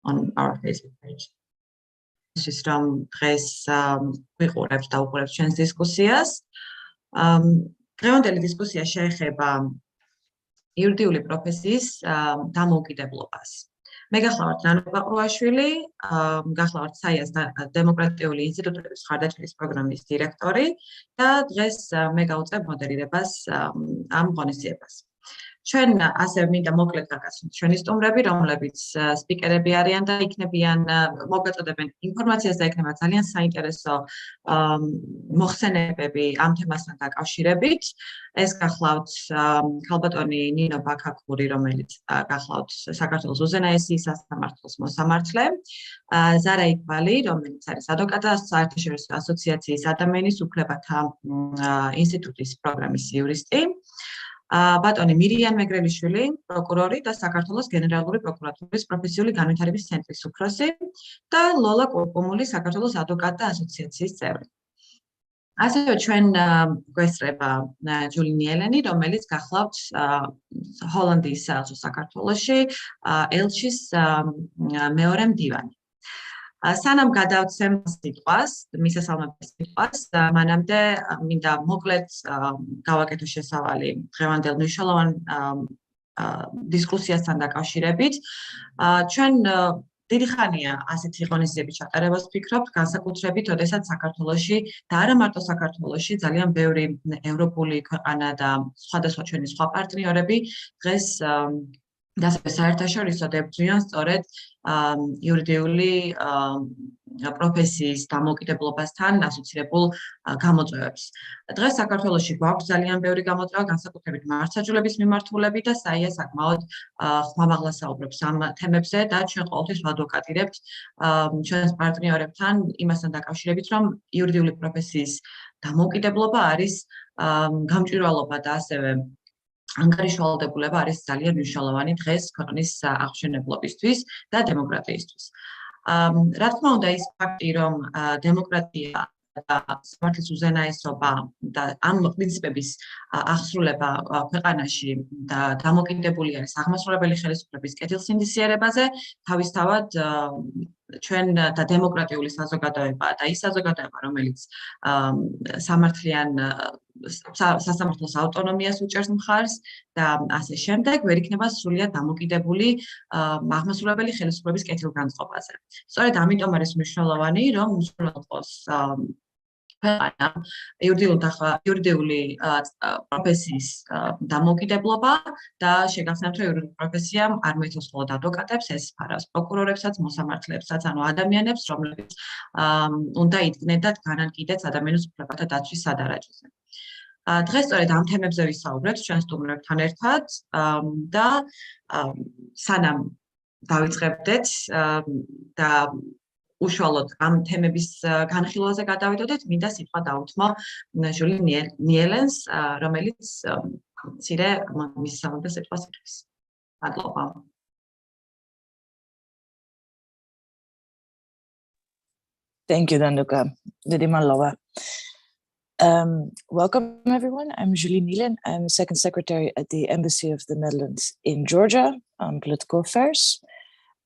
on our Facebook page. From დღეს ვიყურებთ და უყურებთ ჩვენს დისკუსიას. დღევანდელი დისკუსია შეეხება იურიდიული პროფესიის დამოუკიდებლობას. მე გახლავართ ნანო ბაყრუაშვილი, გახლავართ საიას დემოკრატიული ინსტიტუტების ხარდაჭერის პროგრამის დირექტორი და დღეს მე გავუწევ მოდერირებას ამ ღონისძიებას. ჩვენ ასევე მინდა მოკლედ გაგაცნოთ ჩვენი სტუმრები, რომლებიც სპიკერები არიან და იქნებიან მოგაწოდებენ ინფორმაციას და იქნება ძალიან საინტერესო მოხსენებები ამ თემასთან დაკავშირებით. ეს გახლავთ ქალბატონი ნინო ბაქაქური, რომელიც გახლავთ საქართველოს უზენაესი სასამართლოს მოსამართლე, ზარა იკვალი, რომელიც არის ადვოკატი საერთაშორისო ასოციაციის ადამიანის უფლებათა ინსტიტუტის პროგრამის იურისტი. ბატონი მირიან მეგრელიშვილი, პროკურორი და საქართველოს გენერალური პროკურატურის პროფესიული განვითარების ცენტრის უფროსი და ლოლა კურკუმული, საქართველოს ადვოკატთა ასოციაციის წევრი. ასევე ჩვენ გვესწრება ჯულინი ელენი, რომელიც გახლავთ ჰოლანდიის საელჩოს საქართველოში ელჩის მეორე მდივანი. სანამ გადავცემ სიტყვას, მისასალმების სიტყვას, მანამდე მინდა მოკლედ გავაკეთო შესავალი დღევანდელ მნიშვნელოვან დისკუსიასთან დაკავშირებით. ჩვენ დიდი ხანია ასეთი ღონისძიების ჩატარებას ვფიქრობთ, განსაკუთრებით, როდესაც საქართველოში და არა მარტო საქართველოში ძალიან ბევრი ევროპული ქვეყანა და სხვადასხვა ჩვენი სხვა პარტნიორები დღეს და საერთაშორისო დებრძვიან სწორედ იურიდიული პროფესიის დამოუკიდებლობასთან ასოცირებულ გამოწვევებს. დღეს საქართველოში გვაქვს ძალიან ბევრი გამოწვევა, განსაკუთრებით მართლმსაჯულების მიმართულებით და საია საკმაოდ ხმამაღლა საუბრობს ამ თემებზე და ჩვენ ყოველთვის ვადვოკატირებთ ჩვენს პარტნიორებთან იმასთან დაკავშირებით, რომ იურიდიული პროფესიის დამოუკიდებლობა არის გამჭვირვალობა და ასევე ანგარიშვალდებულება არის ძალიან მნიშვნელოვანი დღეს ქვეყნის აღმშენებლობისთვის და დემოკრატიისთვის. რა თქმა უნდა, ის ფაქტი, რომ დემოკრატია და სამართლის უზენაესობა და ამ პრინციპების აღსრულება ქვეყანაში და დამოკიდებული არის აღმასრულებელი ხელისუფლების კეთილსინდისიერებაზე, თავისთავად ჩვენ და დემოკრატიული საზოგადოება და ის საზოგადოება, რომელიც სასამართლოს ავტონომიას უჭერს მხარს და ასე შემდეგ, ვერ იქნება სრულიად დამოკიდებული აღმასრულებელი ხელისუფლების კეთილგანწყობაზე. სწორედ ამიტომ არის მნიშვნელოვანი, რომ უზრუნველყოს ქვეყანა იურიდიული პროფესიის დამოუკიდებლობა და შეგახსენებთ, რომ იურიდიული პროფესია არ მოიცავს მხოლოდ ადვოკატებს, ეს ფარავს პროკურორებსაც, მოსამართლეებსაც, ანუ ადამიანებს, რომლებიც უნდა იდგნენ და დგანან კიდეც ადამიანის უფლებათა დაცვის სადარაჯოზე. დღეს სწორედ ამ თემებზე ვისაუბრებთ ჩვენ სტუმრებთან ერთად და სანამ დავიწყებდეთ და უშუალოდ ამ თემების განხილვაზე გადავიდოდეთ, მინდა სიტყვა დაუთმო ჟული ნიელენს, რომელიც მცირე მის სამოქმედო სიტყვას იღებს. მადლობა. Thank you, Danuka. Დიდი მადლობა. Welcome, everyone. I'm Julie Nielen. I'm Second Secretary at the Embassy of the Netherlands in Georgia on political affairs.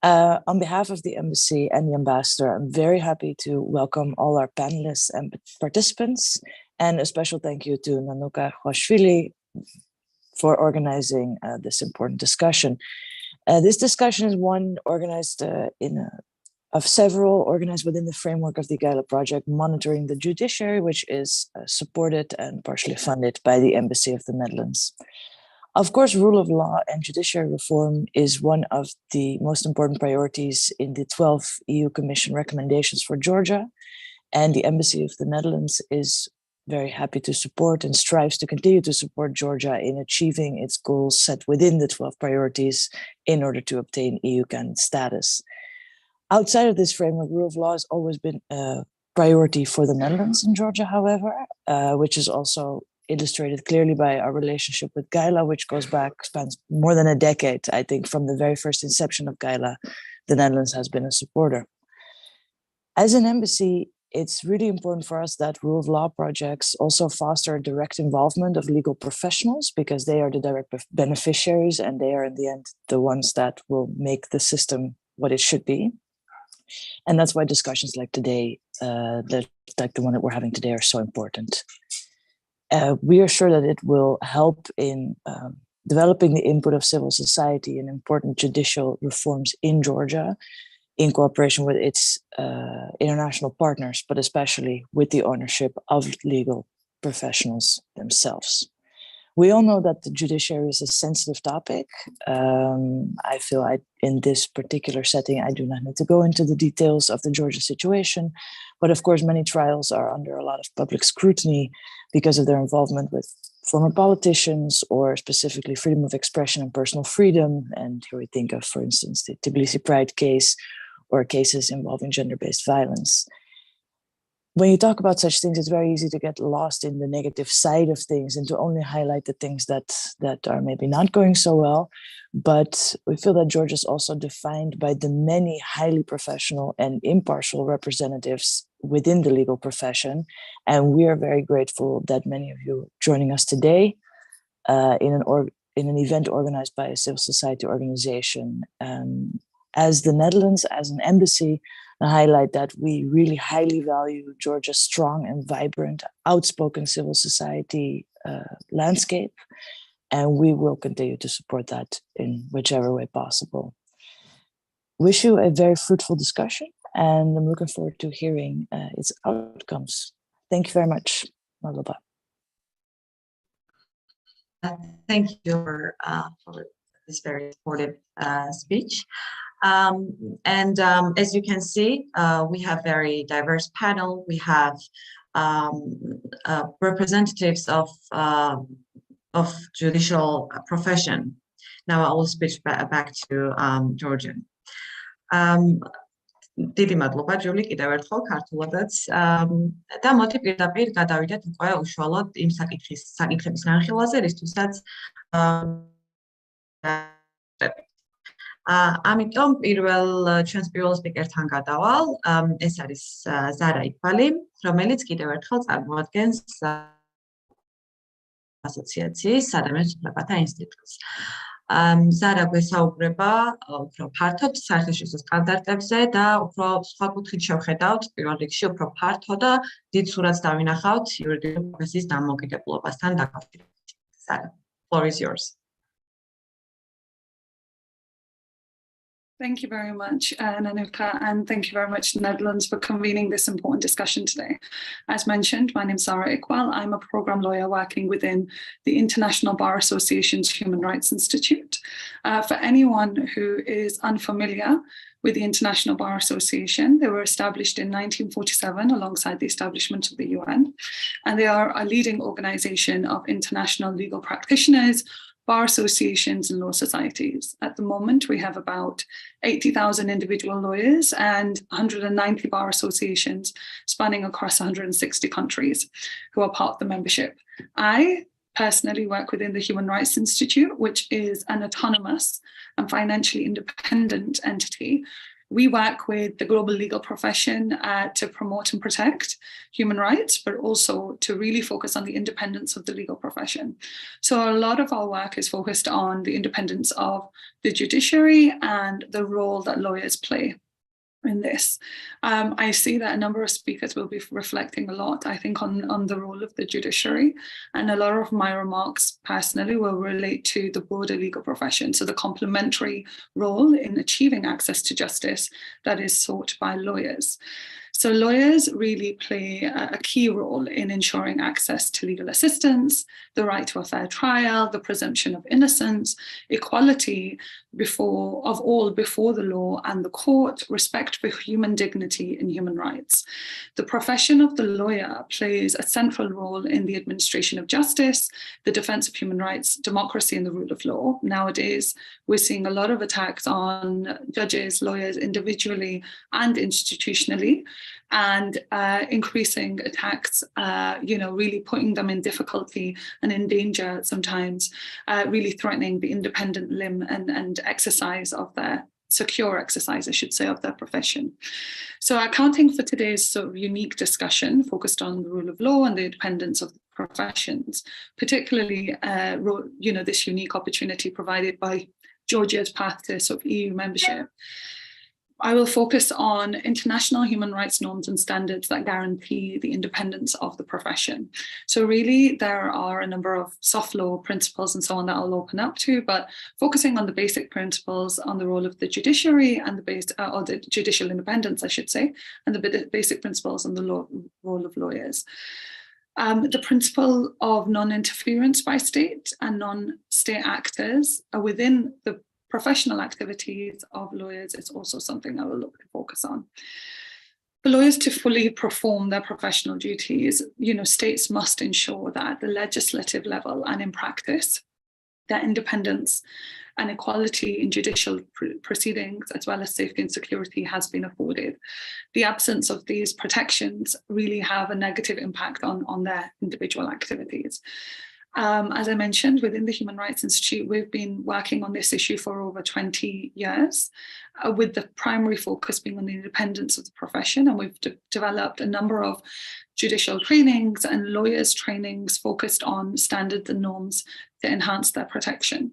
On behalf of the Embassy and the Ambassador, I'm very happy to welcome all our panelists and participants, and a special thank you to Nanuka Khwashvili for organizing this important discussion. This discussion is one organized of several organized within the framework of the Gaila project, monitoring the judiciary, which is supported and partially funded by the Embassy of the Netherlands. Of course, rule of law and judiciary reform is one of the most important priorities in the 12 EU Commission recommendations for Georgia, and the Embassy of the Netherlands is very happy to support and strives to continue to support Georgia in achieving its goals set within the 12 priorities in order to obtain EU candidate status. Outside of this framework, rule of law has always been a priority for the Netherlands and Georgia, however, which is also illustrated clearly by our relationship with Gaila, which spans more than a decade. I think from the very first inception of Gaila, the Netherlands has been a supporter. As an embassy, it's really important for us that rule of law projects also foster direct involvement of legal professionals, because they are the direct beneficiaries and they are in the end the ones that will make the system what it should be. And that's why discussions like today, like the one that we're having today, are so important. We are sure that it will help in developing the input of civil society and important judicial reforms in Georgia, in cooperation with its international partners, but especially with the ownership of legal professionals themselves. We all know that the judiciary is a sensitive topic. I feel in this particular setting, I do not need to go into the details of the Georgia situation, but of course, many trials are under a lot of public scrutiny because of their involvement with former politicians, or specifically freedom of expression and personal freedom. And here we think of, for instance, the Tbilisi Pride case, or cases involving gender-based violence. When you talk about such things, it's very easy to get lost in the negative side of things and to only highlight the things that are maybe not going so well. But we feel that Georgia is also defined by the many highly professional and impartial representatives within the legal profession. And we are very grateful that many of you joining us today in an event organized by a civil society organization. As the Netherlands, as an embassy, I highlight that we really highly value Georgia's strong and vibrant, outspoken civil society landscape, and we will continue to support that in whichever way possible. Wish you a very fruitful discussion, and I'm looking forward to hearing its outcomes. Thank you very much, Marloba. Thank you for this very supportive speech. As you can see, we have very diverse panel. We have representatives of judicial profession. Now I will switch back to Georgian. დიდი მადლობა ჯული კიდევ ერთხელ ქართულადაც და მოდი პირდაპირ გადავიდეთ უკვე უშუალოდ იმ საკითხების განხილვაზე, რისთვისაც ამიტომ ჩვენს პირველ სპიკერთან გადავალ. ეს არის ზარა იფალი, რომელიც კიდევ ერთხელ წარმოადგენს ასოციაციის ადამიანის უფლებათა ინსტიტუტს. ზარა გვესაუბრება უფრო ფართოდ საერთაშორისო სტანდარტებზე და უფრო სხვა კუთხით შევხედავთ პირველ რიგში უფრო ფართო და დიდ სურათს დავინახავთ იურიდიული პროფესიის დამოუკიდებლობასთან დაკავშირებით. Zara, floor is yours. Thank you very much, Nanuka, and thank you very much, Netherlands, for convening this important discussion today. As mentioned, my name is Zara Iqbal. I'm a program lawyer working within the International Bar Association's Human Rights Institute. For anyone who is unfamiliar with the International Bar Association, they were established in 1947 alongside the establishment of the UN, and they are a leading organization of international legal practitioners, bar associations and law societies. At the moment, we have about 80,000 individual lawyers and 190 bar associations spanning across 160 countries who are part of the membership. I personally work within the Human Rights Institute, which is an autonomous and financially independent entity. We work with the global legal profession to promote and protect human rights, but also to really focus on the independence of the legal profession. So a lot of our work is focused on the independence of the judiciary and the role that lawyers play in this. I see that a number of speakers will be reflecting a lot, I think, on the role of the judiciary, and a lot of my remarks personally will relate to the broader legal profession, so the complementary role in achieving access to justice that is sought by lawyers. So lawyers really play a key role in ensuring access to legal assistance, the right to a fair trial, the presumption of innocence, equality of all before the law and the court, respect for human dignity and human rights. The profession of the lawyer plays a central role in the administration of justice, the defense of human rights, democracy and the rule of law. Nowadays, we're seeing a lot of attacks on judges, lawyers individually and institutionally, and increasing attacks, really putting them in difficulty and in danger sometimes, really threatening the independent limb and exercise of their secure exercise, I should say, of their profession. So accounting for today's sort of unique discussion focused on the rule of law and the independence of the professions, particularly, this unique opportunity provided by Georgia's path to sort of EU membership. I will focus on international human rights norms and standards that guarantee the independence of the profession. So really, there are a number of soft law principles and so on that I'll open up to, but focusing on the basic principles on the role of the judiciary and or the judicial independence, I should say, and the basic principles on the role of lawyers. The principle of non-interference by state and non-state actors within the professional activities of lawyers is also something I will look to focus on. For lawyers to fully perform their professional duties, states must ensure that at the legislative level and in practice, their independence and equality in judicial proceedings, as well as safety and security, has been afforded. The absence of these protections really have a negative impact on their individual activities. As I mentioned, within the Human Rights Institute, we've been working on this issue for over 20 years, with the primary focus being on the independence of the profession. And we've developed a number of judicial trainings and lawyers trainings focused on standards and norms to enhance their protection.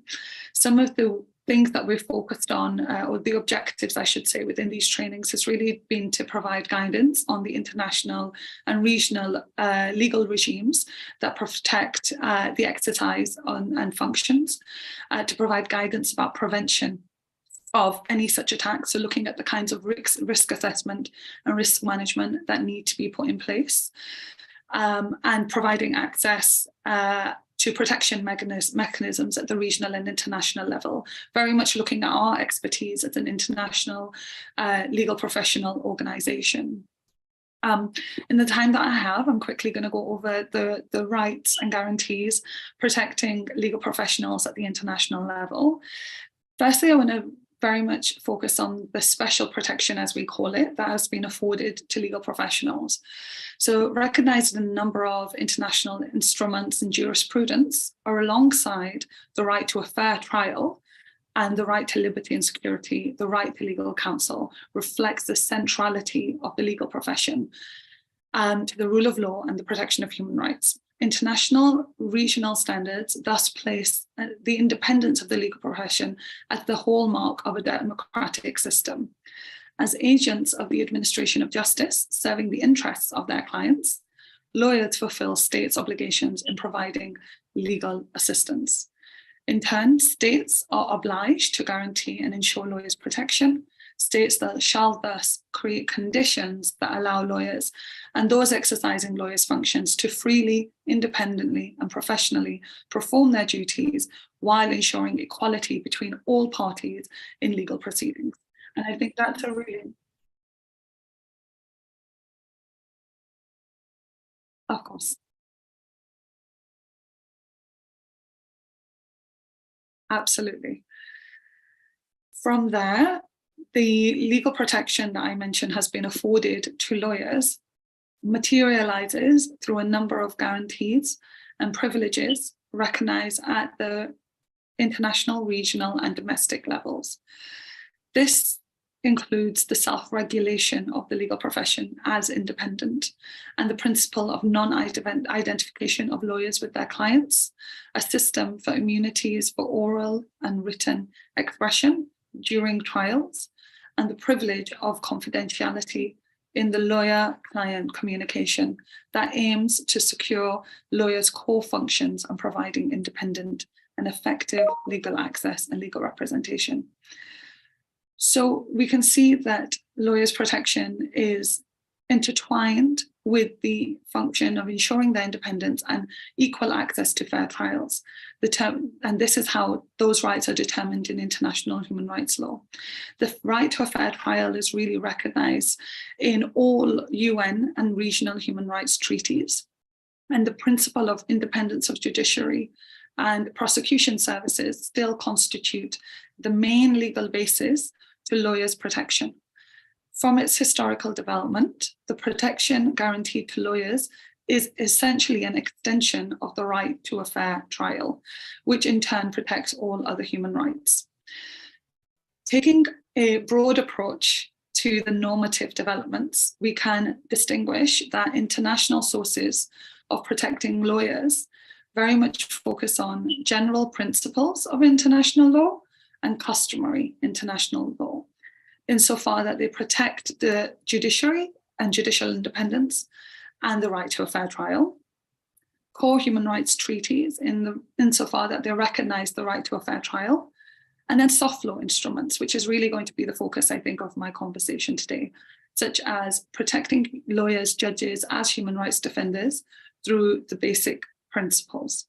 Some of the things that we've focused on, or the objectives, I should say, within these trainings has really been to provide guidance on the international and regional legal regimes that protect the exercise and functions, to provide guidance about prevention of any such attacks, so looking at the kinds of risk assessment and risk management that need to be put in place, and providing access to protection mechanisms at the regional and international level, very much looking at our expertise as an international legal professional organisation. In the time that I have, I'm quickly going to go over the rights and guarantees protecting legal professionals at the international level. Firstly, I want to very much focus on the special protection, as we call it, that has been afforded to legal professionals. So recognized in a number of international instruments and jurisprudence are alongside the right to a fair trial and the right to liberty and security, the right to legal counsel, reflects the centrality of the legal profession and the rule of law and the protection of human rights. International regional standards thus place the independence of the legal profession as the hallmark of a democratic system. As agents of the administration of justice, serving the interests of their clients, lawyers fulfill states' obligations in providing legal assistance. In turn, states are obliged to guarantee and ensure lawyers' protection. States that shall thus create conditions that allow lawyers and those exercising lawyers' functions to freely, independently, and professionally perform their duties while ensuring equality between all parties in legal proceedings. And I think that's a really, of course. Absolutely. From there, the legal protection that I mentioned has been afforded to lawyers materializes through a number of guarantees and privileges recognized at the international, regional, and domestic levels. This includes the self-regulation of the legal profession as independent and the principle of non-identification of lawyers with their clients, a system for immunities for oral and written expression during trials, and the privilege of confidentiality in the lawyer-client communication that aims to secure lawyers' core functions and providing independent and effective legal access and legal representation. So we can see that lawyers' protection is intertwined with the function of ensuring their independence and equal access to fair trials. And this is how those rights are determined in international human rights law. The right to a fair trial is really recognized in all UN and regional human rights treaties. And the principle of independence of judiciary and prosecution services still constitute the main legal basis to lawyers' protection. From its historical development, the protection guaranteed to lawyers is essentially an extension of the right to a fair trial, which in turn protects all other human rights. Taking a broad approach to the normative developments, we can distinguish that international sources of protecting lawyers very much focus on general principles of international law and customary international law. insofar that they protect the judiciary and judicial independence and the right to a fair trial. Core human rights treaties insofar that they recognize the right to a fair trial. And then soft law instruments, which is really going to be the focus, I think, of my conversation today, such as protecting lawyers, judges as human rights defenders through the basic principles.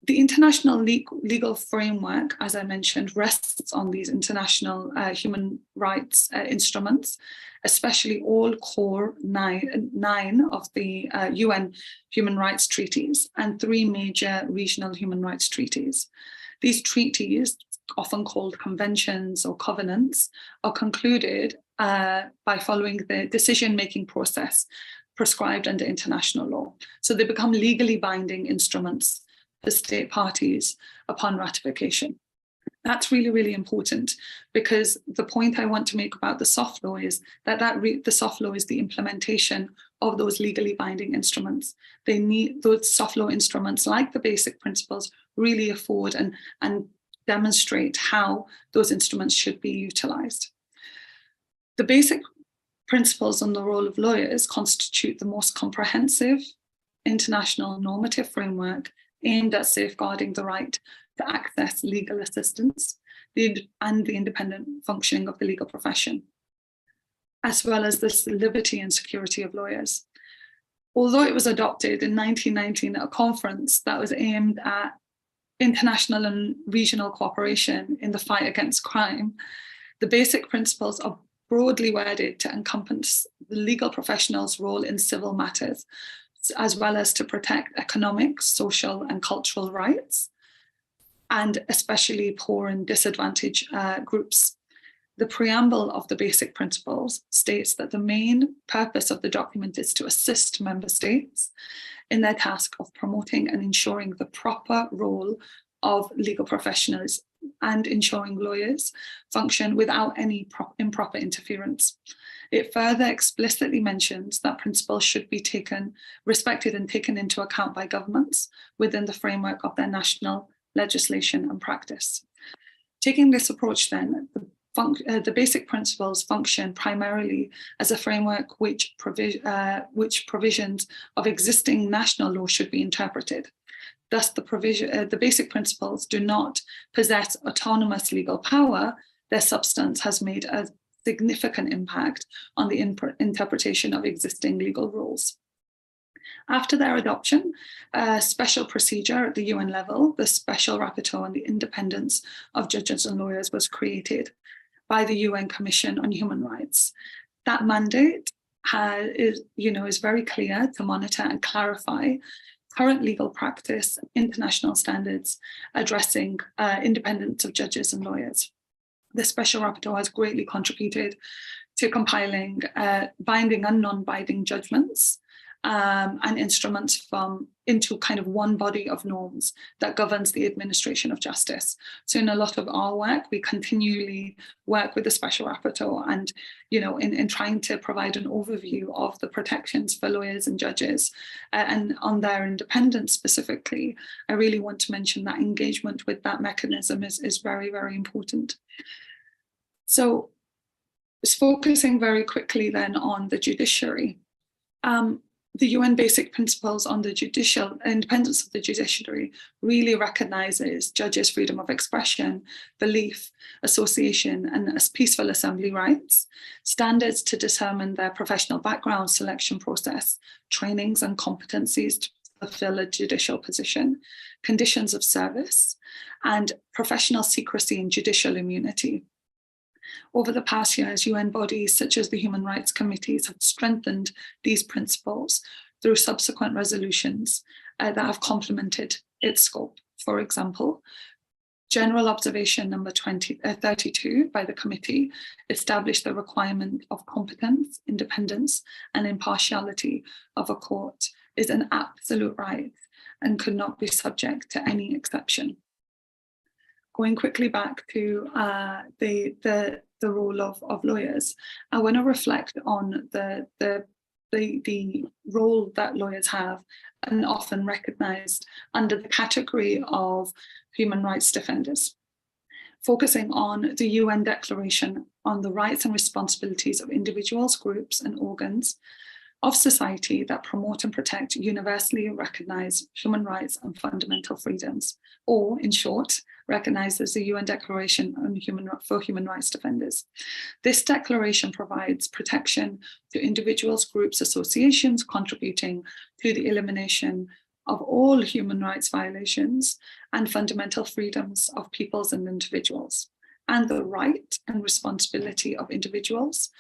The international legal framework, as I mentioned, rests on these international human rights instruments, especially all core nine of the UN human rights treaties and 3 major regional human rights treaties. These treaties, often called conventions or covenants, are concluded by following the decision-making process prescribed under international law. So they become legally binding instruments for state parties upon ratification. That's really, really important, because the point I want to make about the soft law is that the soft law is the implementation of those legally binding instruments. They need those soft law instruments, like the basic principles, really afford and demonstrate how those instruments should be utilized. The basic principles on the role of lawyers constitute the most comprehensive international normative framework aimed at safeguarding the right to access legal assistance and the independent functioning of the legal profession, as well as the liberty and security of lawyers. Although it was adopted in 1919 at a conference that was aimed at international and regional cooperation in the fight against crime, the basic principles are broadly worded to encompass the legal professional's role in civil matters, as well as to protect economic, social, and cultural rights, and especially poor and disadvantaged groups. The preamble of the basic principles states that the main purpose of the document is to assist member states in their task of promoting and ensuring the proper role of legal professionals and ensuring lawyers function without any improper interference. It further explicitly mentions that principles should be respected and taken into account by governments within the framework of their national legislation and practice. Taking this approach then, the basic principles function primarily as a framework which provisions of existing national law should be interpreted. Thus, the basic principles do not possess autonomous legal power. Their substance has made a significant impact on the interpretation of existing legal rules. After their adoption, a special procedure at the UN level, the Special Rapporteur on the Independence of Judges and Lawyers, was created by the UN Commission on Human Rights. That mandate is very clear to monitor and clarify current legal practice, international standards addressing independence of judges and lawyers. The Special Rapporteur has greatly contributed to compiling binding and non-binding judgments and instruments into kind of one body of norms that governs the administration of justice. So in a lot of our work, we continually work with the Special Rapporteur and, in trying to provide an overview of the protections for lawyers and judges and on their independence specifically. I really want to mention that engagement with that mechanism is very, very important. So it's focusing very quickly then on the judiciary. The UN Basic Principles on the Judicial Independence of the Judiciary really recognizes judges' freedom of expression, belief, association, and peaceful assembly rights, standards to determine their professional background selection process, trainings and competencies to fulfill a judicial position, conditions of service, and professional secrecy and judicial immunity. Over the past years, UN bodies such as the Human Rights Committees have strengthened these principles through subsequent resolutions that have complemented its scope. For example, General Observation number 32 by the committee established the requirement of competence, independence, and impartiality of a court is an absolute right and could not be subject to any exception. Going quickly back to the role of lawyers, I want to reflect on the role that lawyers have and often recognized under the category of human rights defenders. focusing on the UN Declaration on the Rights and Responsibilities of Individuals, Groups, and Organs of Society that promote and protect universally recognized human rights and fundamental freedoms, or in short, recognized as the UN Declaration on for Human Rights Defenders. This declaration provides protection to individuals, groups, associations contributing to the elimination of all human rights violations and fundamental freedoms of peoples and individuals, and the right and responsibility of individuals,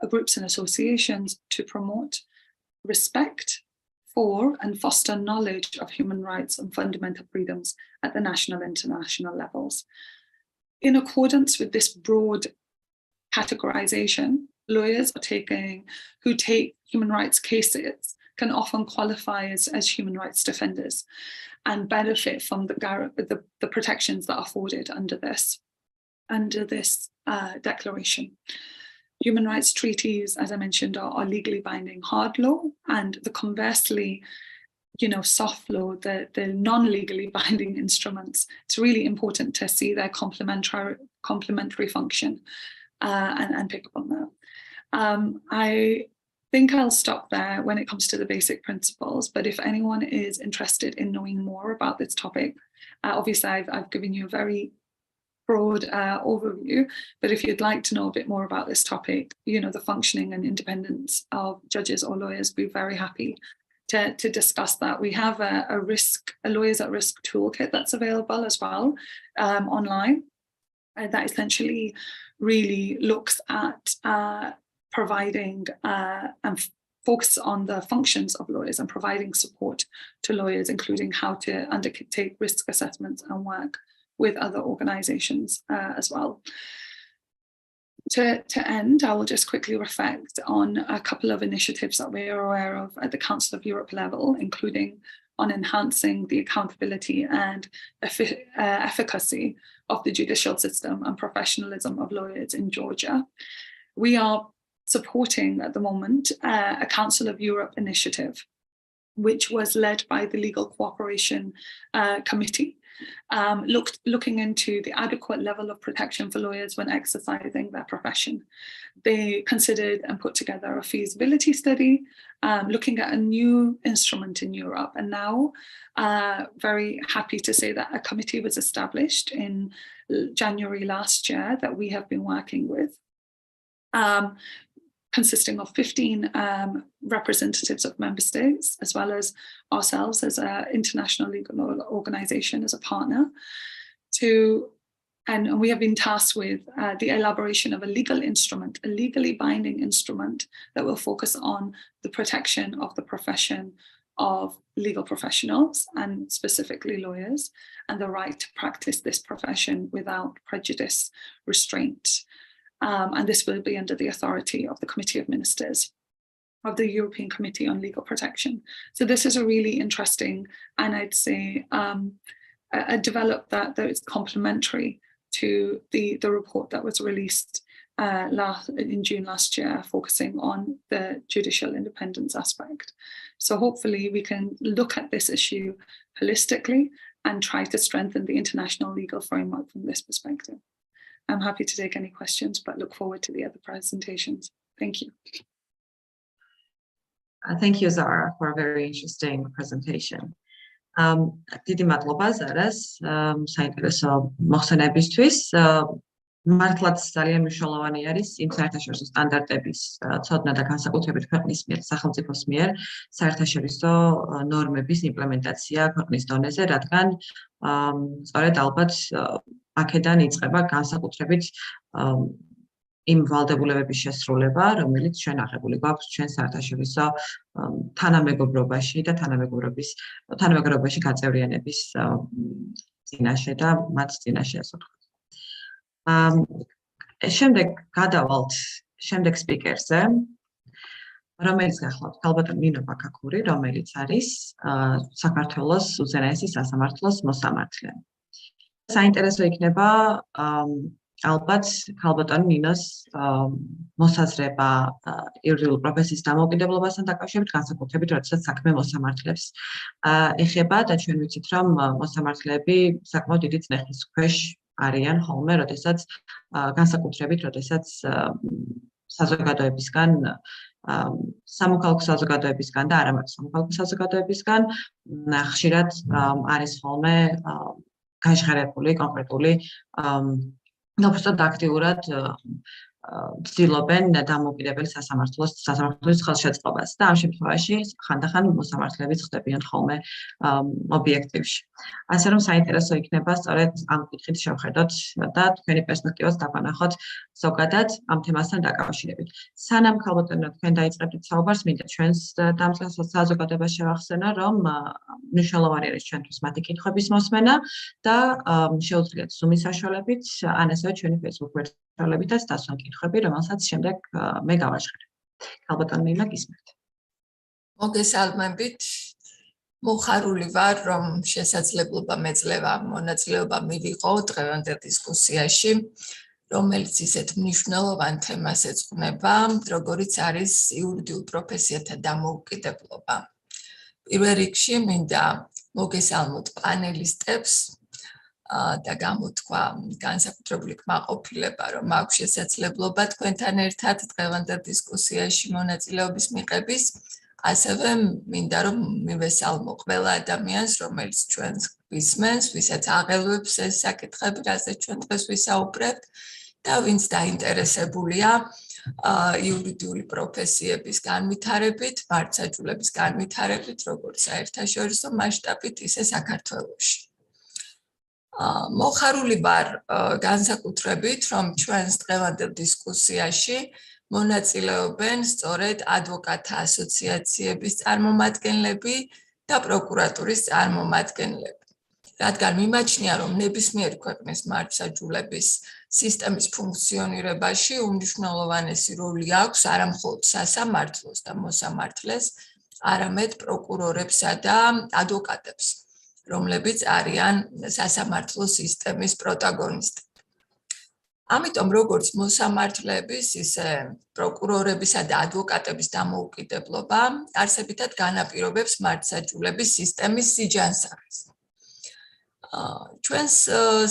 groups, and associations to promote respect for and foster knowledge of human rights and fundamental freedoms at the national and international levels. In accordance with this broad categorization, lawyers who take human rights cases can often qualify as human rights defenders and benefit from the protections that are afforded under this declaration. Human rights treaties, as I mentioned, are legally binding hard law, and the conversely, soft law, the non-legally binding instruments. It's really important to see their complementary function and pick up on that. I think I'll stop there when it comes to the basic principles, but if anyone is interested in knowing more about this topic, obviously I've given you a very broad overview, but if you'd like to know a bit more about this topic, the functioning and independence of judges or lawyers, we're very happy to discuss that. We have a lawyers at risk toolkit that's available as well online that essentially really looks at providing and focus on the functions of lawyers and providing support to lawyers, including how to undertake risk assessments and work with other organizations as well. To end, I will just quickly reflect on a couple of initiatives that we are aware of at the Council of Europe level, including on enhancing the accountability and efficacy of the judicial system and professionalism of lawyers in Georgia. We are supporting at the moment a Council of Europe initiative, which was led by the Legal Cooperation Committee, looking into the adequate level of protection for lawyers when exercising their profession. They considered and put together a feasibility study, looking at a new instrument in Europe. And now, very happy to say that a committee was established in January last year that we have been working with, consisting of 15 representatives of member states, as well as ourselves as an international legal organization as a partner, and we have been tasked with the elaboration of a legal instrument, a legally binding instrument that will focus on the protection of the profession of legal professionals, and specifically lawyers, and the right to practice this profession without prejudice, restraint. And this will be under the authority of the Committee of Ministers of the European Committee on Legal Protection. So this is a really interesting, and I'd say a develop that is complementary to the report that was released in June last year, focusing on the judicial independence aspect. So hopefully we can look at this issue holistically and try to strengthen the international legal framework from this perspective. I'm happy to take any questions, but look forward to the other presentations. Thank you. Thank you, Zara, for a very interesting presentation. Დიდი მადლობა ზარას საინტერესო მოხსენებისთვის. მართლაც ძალიან მნიშვნელოვანი არის იმ საერთაშორისო სტანდარტების ცოდნა და განსაკუთრებით ქვეყნის მიერ, სახელმწიფოს მიერ საერთაშორისო ნორმების იმპლემენტაცია ქვეყნის დონეზე, რადგან სწორედ ალბათ აქედან იწყება განსაკუთრებით იმ ვალდებულებების შესრულება, რომელიც ჩვენ აღებული გვაქვს ჩვენ საერთაშორისო თანამეგობრობაში და თანამეგობრობაში გაწევრიანების წინაშე და მათ წინაშე, ასე ვთქვათ. შემდეგ გადავალთ შემდეგ სპიკერზე, რომელიც გახლავთ ქალბატონ ნინო ბაქაქური, რომელიც არის საქართველოს უზენაესი სასამართლოს მოსამართლე. საინტერესო იქნება ალბათ ქალბატონ ნინოს მოსაზრება იურიდიულ პროფესიის დამოუკიდებლობასთან დაკავშირებით, განსაკუთრებით როდესაც საქმე მოსამართლებს ეხება და ჩვენ ვიცით, რომ მოსამართლეები საკმაოდ დიდი წნეხის ქვეშ არიან ხოლმე, როდესაც განსაკუთრებით, როდესაც საზოგადოებისგან სამოქალაქო საზოგადოებისგან და არა მარტო სამოქალაქო საზოგადოებისგან ხშირად არის ხოლმე გაჟღერებული კონკრეტული უბრალოდ აქტიურად ცდილობენ დამოუკიდებელი სასამართლოს ხელშეწყობას და ამ შემთხვევაში ხანდახან მოსამართლეებიც ხდებიან ხოლმე ობიექტივში. ასე რომ საინტერესო იქნება სწორედ ამ კუთხით შევხედოთ და თქვენი პერსპექტივას დაგვანახოთ ზოგადად ამ თემასთან დაკავშირებით. სანამ ქალბატონო თქვენ დაიწყებთ საუბარს, მინდა ჩვენს საზოგადოებას შევახსენო, რომ მნიშვნელოვანი არის ჩვენთვის მათი კითხვების მოსმენა და შეუძლიათ Zoom-ის საშუალებით ან ასევე ჩვენი Facebook ვებსაიტებითაც დასვან კითხვები, რომელსაც შემდეგ მე გავაჟღერებ. ქალბატონ მილა გისმენთ. მოგესალმებით. მოხარული ვარ, რომ შესაძლებლობა მეძლევა მონაწილეობა მივიღო დღევანდელ დისკუსიაში, რომელიც ისეთ მნიშვნელოვან თემას ეძღვნება, როგორიც არის იურიდიულ პროფესიათა დამოუკიდებლობა. პირველ რიგში მინდა მოგესალმოთ პანელისტებს და გამოთქვა განსაკუთრებული კმაყოფილება, რომ აქვს შესაძლებლობა თქვენთან ერთად დღევანდელ დისკუსიაში მონაწილეობის მიღების, ასევე მინდა რომ მივესალმო ყველა ადამიანს, რომელიც ჩვენს გვისმენს, ვისაც აღელვებს ეს საკითხები, რაზეც ჩვენ დღეს ვისაუბრებთ და ვინც დაინტერესებულია იურიდიული პროფესიების განვითარებით, მართლმსაჯულების განვითარებით, როგორც საერთაშორისო მასშტაბით, ისე საქართველოში. მოხარული ვარ განსაკუთრებით, რომ ჩვენს დღევანდელ დისკუსიაში მონაწილეობენ სწორედ ადვოკატთა ასოციაციების წარმომადგენლები და პროკურატურის წარმომადგენლები. რადგან მიმაჩნია, რომ ნებისმიერი ქვეყნის მართლმსაჯულების სისტემის ფუნქციონირებაში უმნიშვნელოვანესი როლი აქვს არა მხოლოდ სასამართლოს და მოსამართლეს, არამედ პროკურორებსა და ადვოკატებს, რომლებიც არიან სასამართლო სისტემის პროტაგონისტები. ამიტომ როგორც მოსამართლეების, ისე პროკურორებისა და ადვოკატების დამოუკიდებლობა არსებითად განაპირობებს მართლმსაჯულების სისტემის სიჯანსაღეს. ჩვენს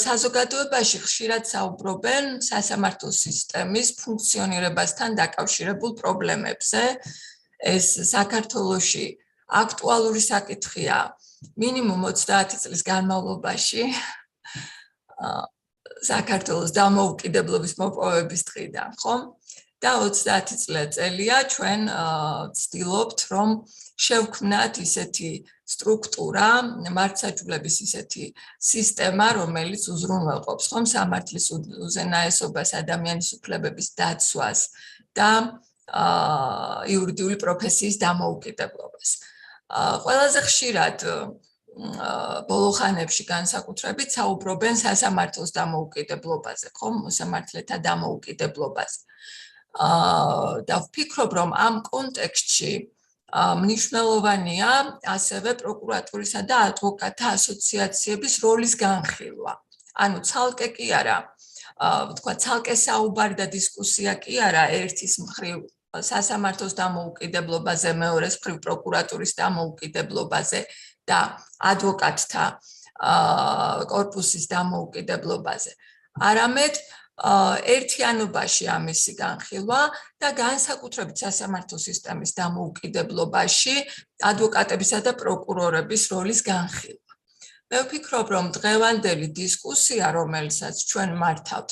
საზოგადოებაში ხშირად საუბრობენ სასამართლო სისტემის ფუნქციონირებასთან დაკავშირებულ პრობლემებზე. ეს საქართველოში აქტუალური საკითხია მინიმუმ 30 წლის განმავლობაში საქართველოს დამოუკიდებლობის მოპოვების დღიდან, ხომ? და 30 წელია ჩვენ ვცდილობთ, რომ შევქმნათ ისეთი სტრუქტურა, მართლმსაჯულების ისეთი სისტემა, რომელიც უზრუნველყოფს ხომ სამართლის უზენაესობას, ადამიანის უფლებების დაცვას და იურიდიული პროფესიის დამოუკიდებლობას. ყველაზე ხშირად ბოლო ხანებში განსაკუთრებით საუბრობენ სასამართლოს დამოუკიდებლობაზე, ხომ, მოსამართლეთა დამოუკიდებლობაზე. და ვფიქრობ, რომ ამ კონტექსტში მნიშვნელოვანია ასევე პროკურატურისა და ადვოკატთა ასოციაციების როლის განხილვა. ანუ ცალკე კი არა, ვთქვა, ცალკე საუბარი და დისკუსია კი არა ერთის მხრივ სასამართლოს დამოუკიდებლობაზე, მეორეს მხრივ პროკურატურის დამოუკიდებლობაზე და ადვოკატთა კორპუსის დამოუკიდებლობაზე. არამედ ერთიანობაში ამისი განხილვა და განსაკუთრებით სასამართლო სისტემის დამოუკიდებლობაში ადვოკატებისა და პროკურორების როლის განხილვა. მე ვფიქრობ, რომ დღევანდელი დისკუსია, რომელსაც ჩვენ მართავთ,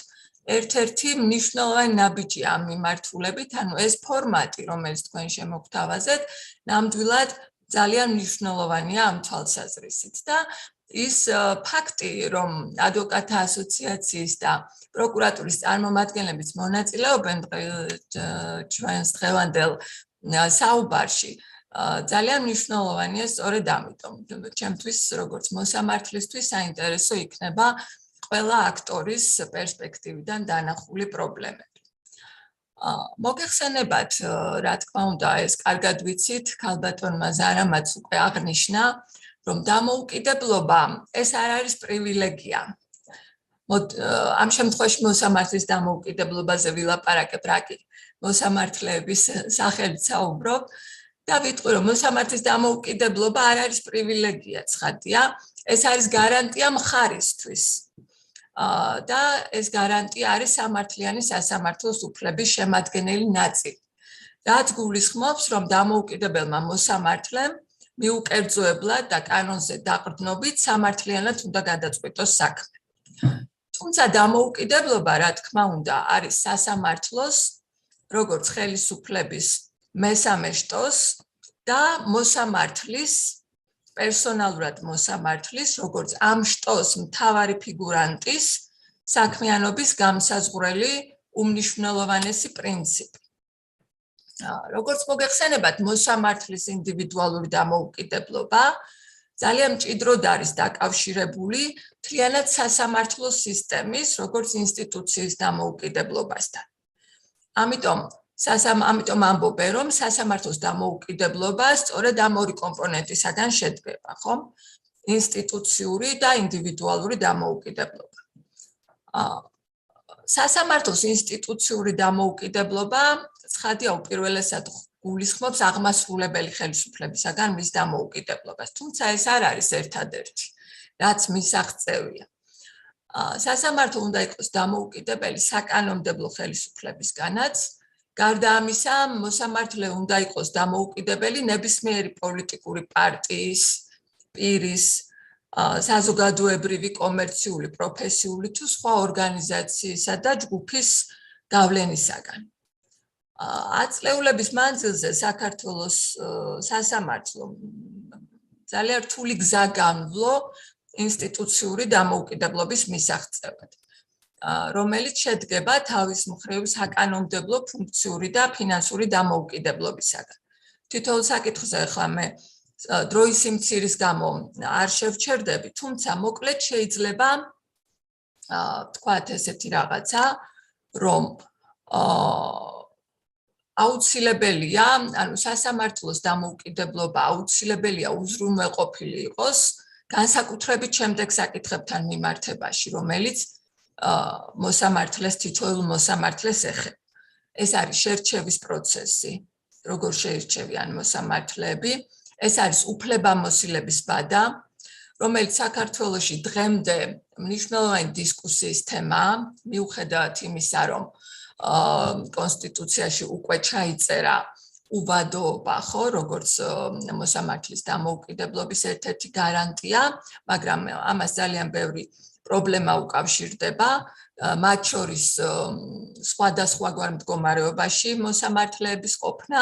ერთ-ერთი მნიშვნელოვანი ნაბიჯია ამ მიმართულებით, ანუ ეს ფორმატი, რომელიც თქვენ შემოგთავაზეთ, ნამდვილად ძალიან მნიშვნელოვანია ამ თვალსაზრისით და ის ფაქტი, რომ ადვოკატთა ასოციაციის და პროკურატურის წარმომადგენლებიც მონაწილეობენ ჩვენს დღევანდელ საუბარში, ძალიან მნიშვნელოვანია სწორედ ამიტომ. ჩემთვის, როგორც მოსამართლისთვის, საინტერესო იქნება ყველა აქტორის პერსპექტივიდან დანახული პრობლემები. მოგეხსენებათ, რა თქმა უნდა, ეს კარგად ვიცით, ქალბატონმა ზარამაც უკვე აღნიშნა, რომ დამოუკიდებლობა ეს არ არის პრივილეგია. ამ შემთხვევაში მოსამართლის დამოუკიდებლობაზე ვილაპარაკებ, რა კი მოსამართლეების სახელით საუბრობ და ვიტყვი, რომ მოსამართლის დამოუკიდებლობა არ არის პრივილეგია, ცხადია, ეს არის გარანტია მხარისთვის. და ეს გარანტია არის სამართლიანი სასამართლოს უფლების შემადგენელი ნაწილი. რაც გულისხმობს, რომ დამოუკიდებელმა მოსამართლემ მიუკერძოებლად და კანონზე დაყრდნობით სამართლიანად უნდა გადაწყვიტოს საქმე. თუმცა დამოუკიდებლობა, რა თქმა უნდა, არის სასამართლოს, როგორც ხელისუფლების მესამე შტოს და მოსამართლის, პერსონალურად მოსამართლის, როგორც ამ შტოს მთავარი ფიგურანტის საქმიანობის გამსაზღვრელი უმნიშვნელოვანესი პრინციპი. როგორც მოგეხსენებათ, მოსამართლის ინდივიდუალური დამოუკიდებლობა ძალიან მჭიდროდ არის დაკავშირებული მთლიანად სასამართლო სისტემის, როგორც ინსტიტუციის დამოუკიდებლობასთან. ამიტომ ამბობენ, რომ სასამართლოს დამოუკიდებლობა სწორედ ამ ორი კომპონენტისაგან შედგება, ხომ? ინსტიტუციური და ინდივიდუალური დამოუკიდებლობა. სასამართლოს ინსტიტუციური დამოუკიდებლობა ცხადია უპირველესად გულისხმობს აღმასრულებელი ხელისუფლებისაგან მის დამოუკიდებლობას, თუმცა ეს არ არის ერთადერთი, რაც მისაღწევია. სასამართლო უნდა იყოს დამოუკიდებელი საკანონმდებლო ხელისუფლებისგანაც, გარდა ამისა, მოსამართლე უნდა იყოს დამოუკიდებელი ნებისმიერი პოლიტიკური პარტიის, პირის, საზოგადოებრივი, კომერციული, პროფესიული თუ სხვა ორგანიზაციისა და ჯგუფის გავლენისაგან. ათწლეულების მანძილზე საქართველოს სასამართლო ძალიან რთული გზა განვლო ინსტიტუციური დამოუკიდებლობის მისაღწევად, რომელიც შედგება თავის მხრივ საკანონმდებლო, ფუნქციური და ფინანსური დამოუკიდებლობისაგან. თითოეულ საკითხზე ახლა მე დროის სიმცირის გამო არ შევჩერდები, თუმცა მოკლედ შეიძლება ვთქვათ ესეთი რაღაცა, რომ აუცილებელია, ანუ სასამართლოს დამოუკიდებლობა აუცილებელია უზრუნველყოფილი იყოს განსაკუთრებით შემდეგ საკითხებთან მიმართებაში, რომელიც მოსამართლეს თითოეულ მოსამართლეს ეხება. ეს არის შერჩევის პროცესი, როგორ შეირჩევიან მოსამართლეები, ეს არის უფლებამოსილების ვადა, რომელიც საქართველოში დღემდე მნიშვნელოვანი დისკუსიის თემაა, მიუხედავად იმისა, რომ კონსტიტუციაში უკვე ჩაიწერა უბადოობა, ხო, როგორც მოსამართლის დამოუკიდებლობის ერთ-ერთი გარანტია, მაგრამ ამას ძალიან ბევრი პრობლემა უკავშირდება, მათ შორის სხვადასხვაგვარ მდგომარეობაში მოსამართლეების ყოფნა,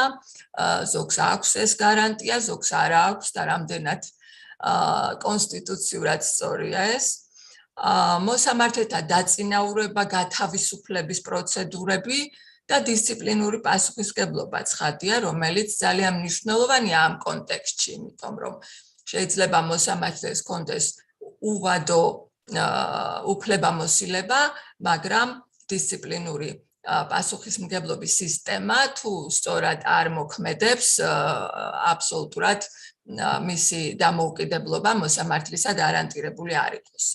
ზოგს აქვს ეს გარანტია, ზოგს არ აქვს და რამდენად კონსტიტუციურად სწორია ეს. მოსამართლეთა დაწინაურება, გათავისუფლების პროცედურები და დისციპლინური პასუხისმგებლობა ცხადია, რომელიც ძალიან მნიშვნელოვანია ამ კონტექსტში, იმიტომ რომ შეიძლება მოსამართლეს ჰქონდეს უვადო უფლებამოსილება, მაგრამ დისციპლინური პასუხისმგებლობის სისტემა თუ სწორად არ მოქმედებს, აბსოლუტურად მისი დამოუკიდებლობა მოსამართლისა გარანტირებული არ იყოს.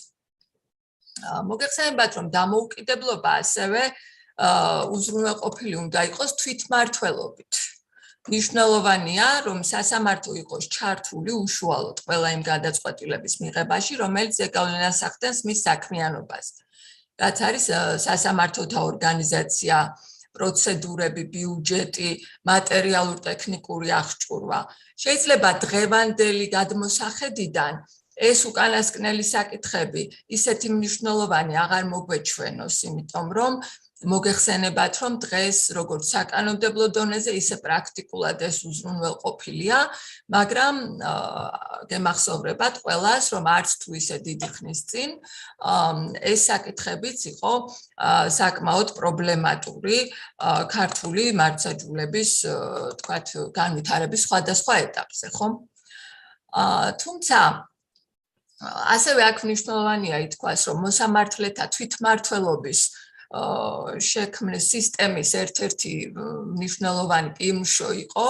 მოგეხსენებათ, რომ დამოუკიდებლობა ასევე უზრუნველყოფილი უნდა იყოს თვითმმართველობით. მნიშვნელოვანია, რომ სასამართლო იყოს ჩართული უშუალოდ ყველა იმ გადაწყვეტილების მიღებაში, რომელიც ზეგავლენას ახდენს მის საქმიანობას. რაც არის სასამართლოთა ორგანიზაცია, პროცედურები, ბიუჯეტი, მატერიალურ-ტექნიკური აღჭურვა. შეიძლება დღევანდელი გადმოსახედიდან ეს უკანასკნელი საკითხები ისეთი მნიშვნელოვანი აღარ მოგვეჩვენოს, იმიტომ რომ მოგეხსენებათ, რომ დღეს როგორც საკანონმდებლო დონეზე, ისე პრაქტიკულად ეს უზრუნველყოფილია, მაგრამ გემახსოვრებათ ყველას, რომ არც თუ ისე დიდი ხნის წინ ეს საკითხებიც იყო საკმაოდ პრობლემატური ქართული მართლმსაჯულების, თქვათ, განვითარების სხვადასხვა ეტაპზე, ხომ? თუმცა ასევე აქ მნიშვნელოვანია ითქვას, რომ მოსამართლეთა თვითმმართველობის შექმნის სისტემის ერთ-ერთი მნიშვნელოვანი პირმშო იყო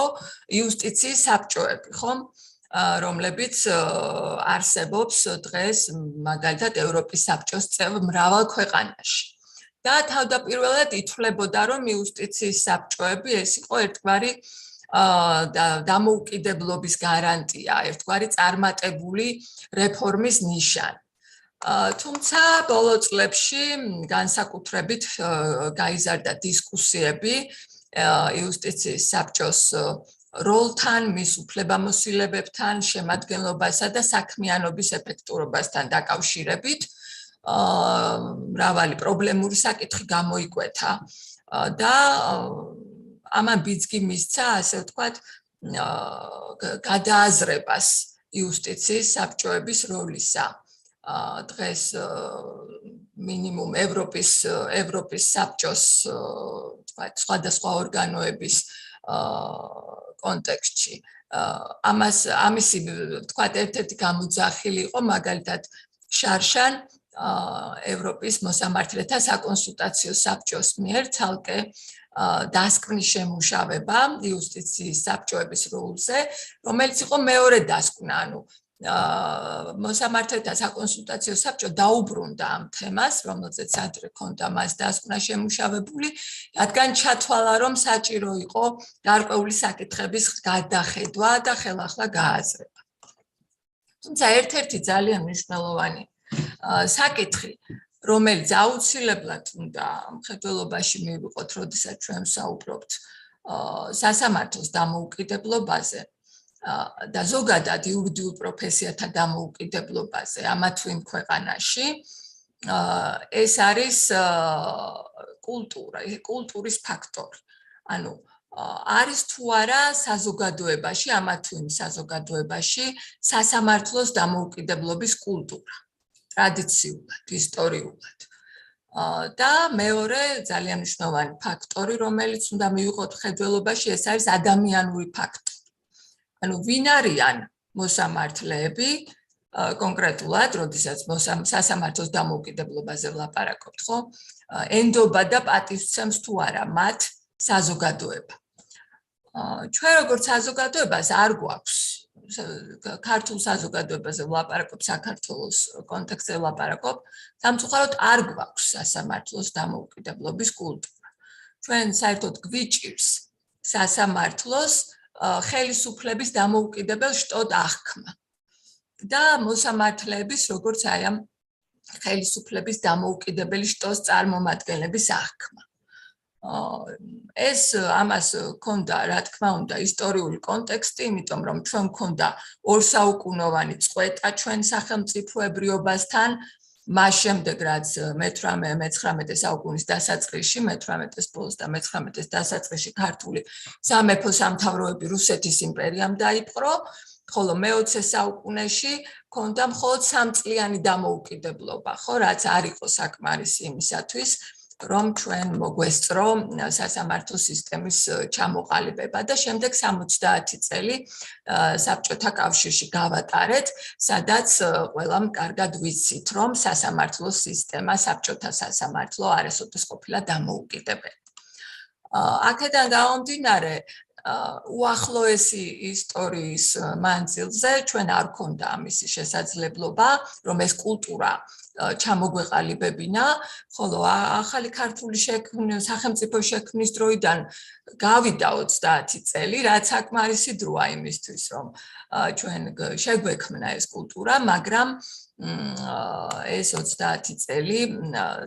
იუსტიციის საბჭოები, ხომ? რომლებიც არსებობს დღეს მაგალითად ევროპის საბჭოს წევრ მრავალ ქვეყანაში. და თავდაპირველად ითვლებოდა, რომ იუსტიციის საბჭოები ეს იყო ერთგვარი დამოუკიდებლობის გარანტია, ერთგვარი წარმატებული რეფორმის ნიშანი. თუმცა ბოლო წლებში განსაკუთრებით გაიზარდა დისკუსიები იუსტიციის საბჭოს როლთან, მის უფლებამოსილებებთან, შემადგენლობასა და საქმიანობის ეფექტურობასთან დაკავშირებით. მრავალი პრობლემური საკითხი გამოიკვეთა და ამან ბიძგი მისცა, ასე ვთქვათ, გადააზრებას იუსტიციის საბჭოების როლისა. დღეს მინიმუმ ევროპის საბჭოს სხვადასხვა ორგანოების კონტექსტში. ამისი ვთქვათ, ერთ-ერთი გამოძახილი იყო მაგალითად შარშან ევროპის მოსამართლეთა საკონსულტაციო საბჭოს მიერ ცალკე დასკვნის შემუშავება იუსტიციის საბჭოების როლზე, რომელიც იყო მეორე დასკვნა, ანუ მოსამართლეთა საკონსულტაციო საბჭო დაუბრუნდა ამ თემას, რომელზეც ადრე ჰქონდა მას დასკვნა შემუშავებული, რადგან ჩათვალა, რომ საჭირო იყო გარკვეული საკითხების გადახედვა და ხელახლა გააზრება. თუმცა ერთ-ერთი ძალიან მნიშვნელოვანი საკითხი, რომელიც აუცილებლად უნდა მხედველობაში მივიღოთ, როდესაც ჩვენ ვსაუბრობთ სასამართლოს დამოუკიდებლობაზე და ზოგადად იურიდიულ პროფესიათა დამოუკიდებლობაზე ამა თუ იმ ქვეყანაში, ეს არის კულტურის ფაქტორი. ანუ არის თუ არა საზოგადოებაში, ამა თუ იმ საზოგადოებაში სასამართლოს დამოუკიდებლობის კულტურა, ტრადიციულად, ისტორიულად. და მეორე ძალიან მნიშვნელოვანი ფაქტორი, რომელიც უნდა მივიღოთ ხედველობაში, ეს არის ადამიანური ფაქტორი. ანუ ვინ არიან მოსამართლეები, კონკრეტულად, როდესაც სასამართლოს დამოუკიდებლობაზე ვლაპარაკობთ, ხო? ენდობა და პატივსცემს თუ არა მათ საზოგადოება. ჩვენ როგორც საზოგადოებას არ გვაქვს ქართულ საზოგადოებაზე ვლაპარაკობ, საქართველოს კონტექსტზე ვლაპარაკობ, სამწუხაროდ არ გვაქვს სასამართლოს დამოუკიდებლობის კულტურა. ჩვენ საერთოდ გვიჭირს სასამართლოს ხელისუფლების დამოუკიდებელ შტოდ აღქმა და მოსამართლეების როგორც აი ამ ხელისუფლების დამოუკიდებელი შტოს წარმომადგენლების აღქმა. ეს ამას ქონდა, რა თქმა უნდა, ისტორიული კონტექსტი, იმიტომ რომ ჩვენ ქონდა ორსაუკუნოვანი წყვეტა ჩვენ სახელმწიფოებრიობასთან, მას შემდეგ რაც მე-19 საუკუნის დასაწყისში, მე-18-ის ბოლოს და მე-19-ის დასაწყისში ქართული სამეფო სამთავროები რუსეთის იმპერიამ დაიპყრო, ხოლო მე-20 საუკუნეში ქონდა მხოლოდ 3 წლიანი დამოუკიდებლობა, ხო, რაც არ იყო საკმარისი იმისათვის, რომ ჩვენ მოგვესწრო სასამართლო სისტემის ჩამოყალიბება და შემდეგ 70 წელი საბჭოთა კავშირში გავატარეთ, სადაც ყველამ კარგად ვიცით, რომ სასამართლო სისტემა, საბჭოთა სასამართლო არასოდეს ყოფილა დამოუკიდებელი. აქედან გამომდინარე, უახლოესი ისტორიის მანძილზე ჩვენ არ ქონდა ამისი შესაძლებლობა, რომ ეს კულტურა ჩამოგვეყალიბებინა, ხოლო ახალი ქართული სახელმწიფო შექმნის დროიდან გავიდა 30 წელი, რაც საკმარისი დროა იმისთვის, რომ ჩვენ შეგვექმნა ეს კულტურა, მაგრამ ეს 30 წელი